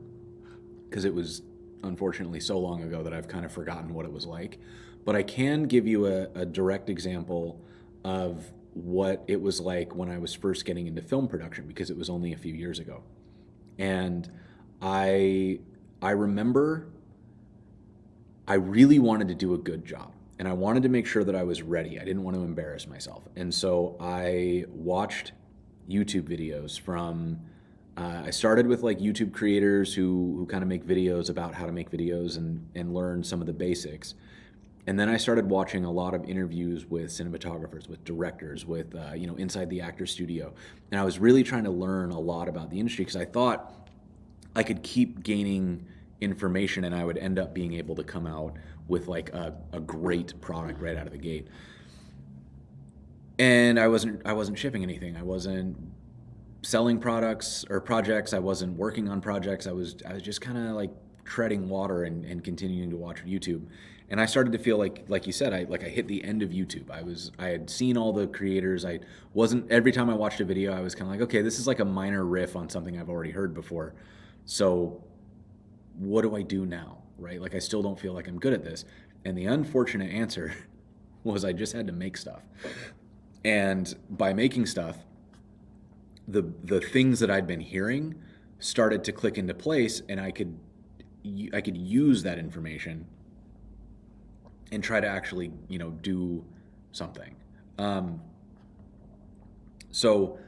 because it was unfortunately so long ago that I've kind of forgotten what it was like. But I can give you a direct example of what it was like when I was first getting into film production, because it was only a few years ago. And I remember I really wanted to do a good job, and I wanted to make sure that I was ready. I didn't want to embarrass myself. And so I watched YouTube videos from I started with like YouTube creators who kind of make videos about how to make videos and learn some of the basics. And then I started watching a lot of interviews with cinematographers, with directors, with inside the actor studio. And I was really trying to learn a lot about the industry, because I thought I could keep gaining information and I would end up being able to come out with like a great product right out of the gate. And I wasn't shipping anything. I wasn't selling products or projects. I wasn't working on projects. I was just kind of like treading water and continuing to watch YouTube. And I started to feel like you said, I hit the end of YouTube. I had seen all the creators. I wasn't, every time I watched a video, I was kind of like, okay, this is like a minor riff on something I've already heard before. So what do I do now, right? Like, I still don't feel like I'm good at this. And the unfortunate answer was I just had to make stuff. And by making stuff, the things that I'd been hearing started to click into place, and I could use that information and try to actually, do something. So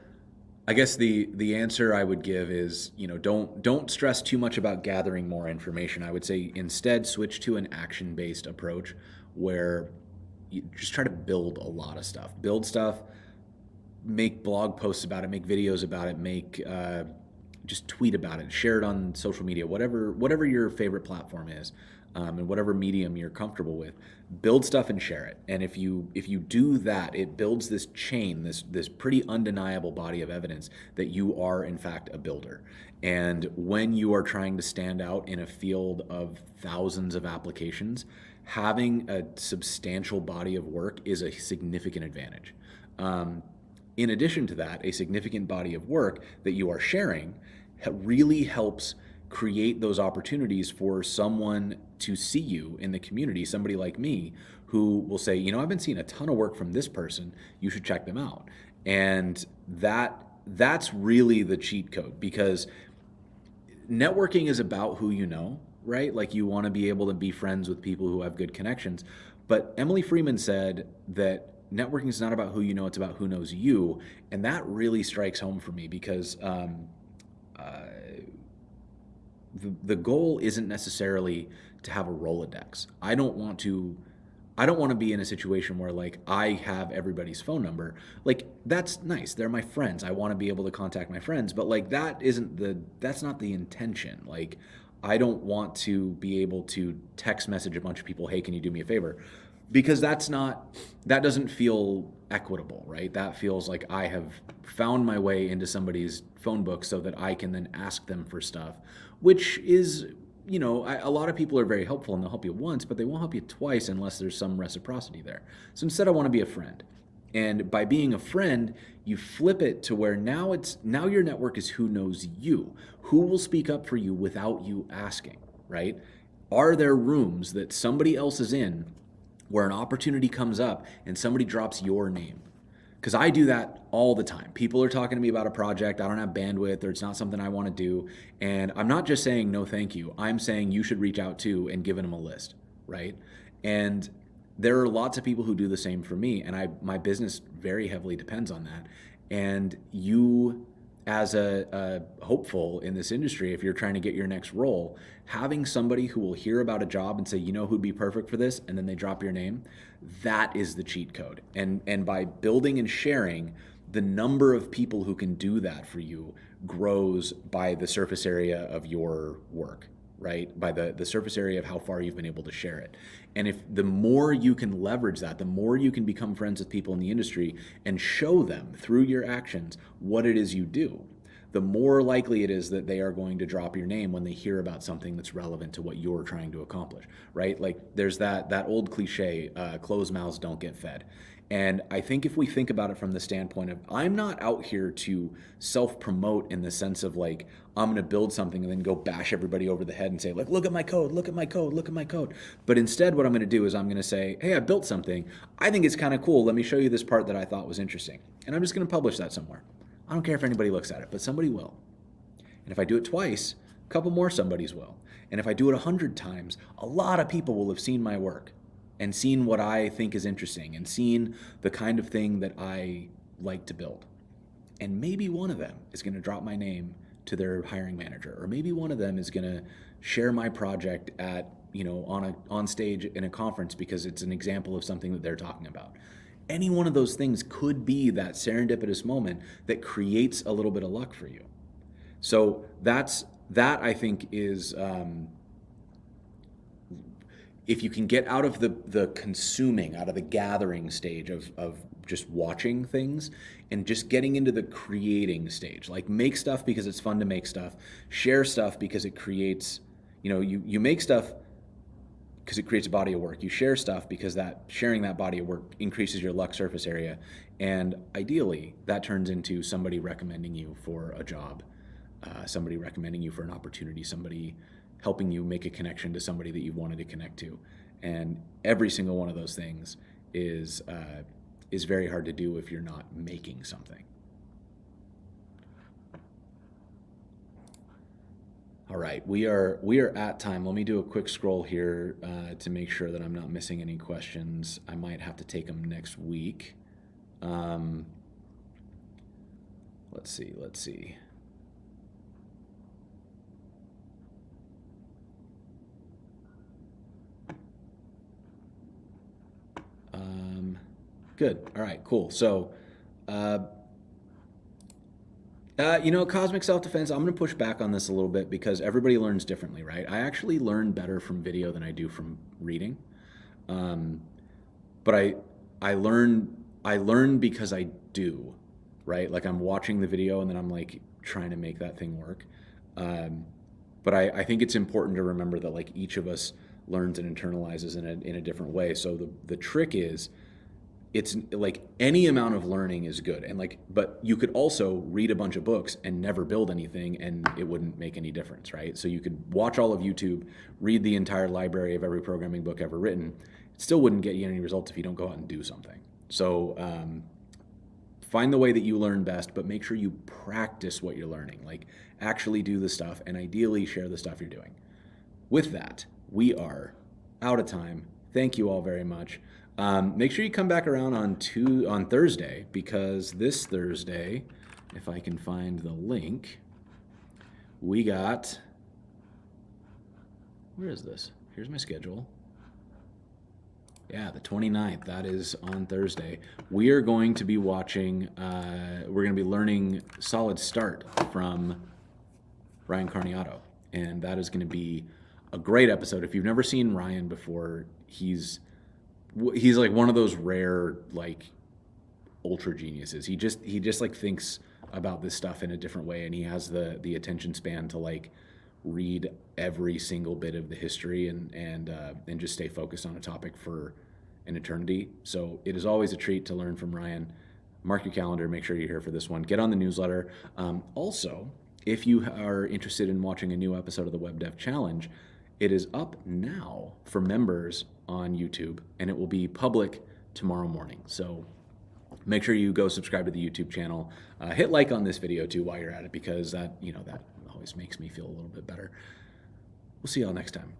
I guess the answer I would give is, don't stress too much about gathering more information. I would say instead switch to an action-based approach where you just try to build a lot of stuff. Build stuff, make blog posts about it, make videos about it, just tweet about it, share it on social media, whatever your favorite platform is, and whatever medium you're comfortable with. Build stuff and share it. And if you do that, it builds this chain, this pretty undeniable body of evidence that you are in fact a builder. And when you are trying to stand out in a field of thousands of applications, having a substantial body of work is a significant advantage. In addition to that, a significant body of work that you are sharing really helps create those opportunities for someone to see you in the community, somebody like me who will say, I've been seeing a ton of work from this person, you should check them out. And that's really the cheat code, because networking is about who you know, right? Like, you want to be able to be friends with people who have good connections. But Emily Freeman said that networking is not about who you know, it's about who knows you. And that really strikes home for me, because the goal isn't necessarily to have a Rolodex. I don't want to be in a situation where like I have everybody's phone number. Like, that's nice. They're my friends. I want to be able to contact my friends, but like that's not the intention. Like, I don't want to be able to text message a bunch of people, hey, can you do me a favor? Because that doesn't feel equitable, right? That feels like I have found my way into somebody's phone book so that I can then ask them for stuff, which is, a lot of people are very helpful and they'll help you once, but they won't help you twice unless there's some reciprocity there. So instead, I want to be a friend. And by being a friend, you flip it to where now your network is who knows you, who will speak up for you without you asking, right? Are there rooms that somebody else is in where an opportunity comes up and somebody drops your name? Because I do that all the time. People are talking to me about a project, I don't have bandwidth, or it's not something I want to do. And I'm not just saying no thank you. I'm saying you should reach out to and giving them a list, right? And there are lots of people who do the same for me, and my business very heavily depends on that. And you, as a hopeful in this industry, if you're trying to get your next role, having somebody who will hear about a job and say, you know who'd be perfect for this, and then they drop your name, that is the cheat code. And by building and sharing, the number of people who can do that for you grows by the surface area of your work, right? By the surface area of how far you've been able to share it. And if the more you can leverage that, the more you can become friends with people in the industry and show them through your actions what it is you do, the more likely it is that they are going to drop your name when they hear about something that's relevant to what you're trying to accomplish, right? Like there's that old cliche, closed mouths don't get fed. And I think if we think about it from the standpoint of, I'm not out here to self-promote in the sense of like, I'm going to build something and then go bash everybody over the head and say like, look at my code, look at my code, look at my code. But instead what I'm going to do is I'm going to say, hey, I built something. I think it's kind of cool. Let me show you this part that I thought was interesting. And I'm just going to publish that somewhere. I don't care if anybody looks at it, but somebody will. And if I do it twice, a couple more somebodies will. And if I do it 100 times, a lot of people will have seen my work and seen what I think is interesting and seen the kind of thing that I like to build. And maybe one of them is going to drop my name to their hiring manager, or maybe one of them is going to share my project at, on stage in a conference because it's an example of something that they're talking about. Any one of those things could be that serendipitous moment that creates a little bit of luck for you. So that I think is, if you can get out of the consuming, out of the gathering stage of just watching things and just getting into the creating stage, like make stuff because it's fun to make stuff, share stuff because it creates, you make stuff because it creates a body of work. You share stuff because that sharing that body of work increases your luck surface area. And ideally that turns into somebody recommending you for a job, somebody recommending you for an opportunity, somebody helping you make a connection to somebody that you wanted to connect to. And every single one of those things is very hard to do if you're not making something. All right, we are at time. Let me do a quick scroll here to make sure that I'm not missing any questions. I might have to take them next week. Let's see. Good. All right, cool. So, cosmic self-defense, I'm going to push back on this a little bit because everybody learns differently, right? I actually learn better from video than I do from reading. But I learn because I do, right? Like I'm watching the video and then I'm like trying to make that thing work. But I think it's important to remember that like each of us learns and internalizes in a different way. So the trick is, it's like any amount of learning is good, and like, but you could also read a bunch of books and never build anything and it wouldn't make any difference, right? So you could watch all of YouTube, read the entire library of every programming book ever written. It still wouldn't get you any results if you don't go out and do something. So find the way that you learn best, but make sure you practice what you're learning, like actually do the stuff and ideally share the stuff you're doing. With that, we are out of time. Thank you all very much. Make sure you come back around on Thursday, because this Thursday, if I can find the link, we got, where is this? Here's my schedule. Yeah, the 29th, that is on Thursday. We are going to be watching, we're going to be learning Solid Start from Ryan Carniato, and that is going to be a great episode. If you've never seen Ryan before, he's like one of those rare like ultra geniuses. He just like thinks about this stuff in a different way, and he has the attention span to like read every single bit of the history and just stay focused on a topic for an eternity. So it is always a treat to learn from Ryan. Mark your calendar, make sure you're here for this one. Get on the newsletter. Also, if you are interested in watching a new episode of the Web Dev Challenge, it is up now for members on YouTube, and it will be public tomorrow morning. So Make sure you go subscribe to the YouTube channel. Hit like on this video too while you're at it, because that always makes me feel a little bit better. We'll see y'all next time.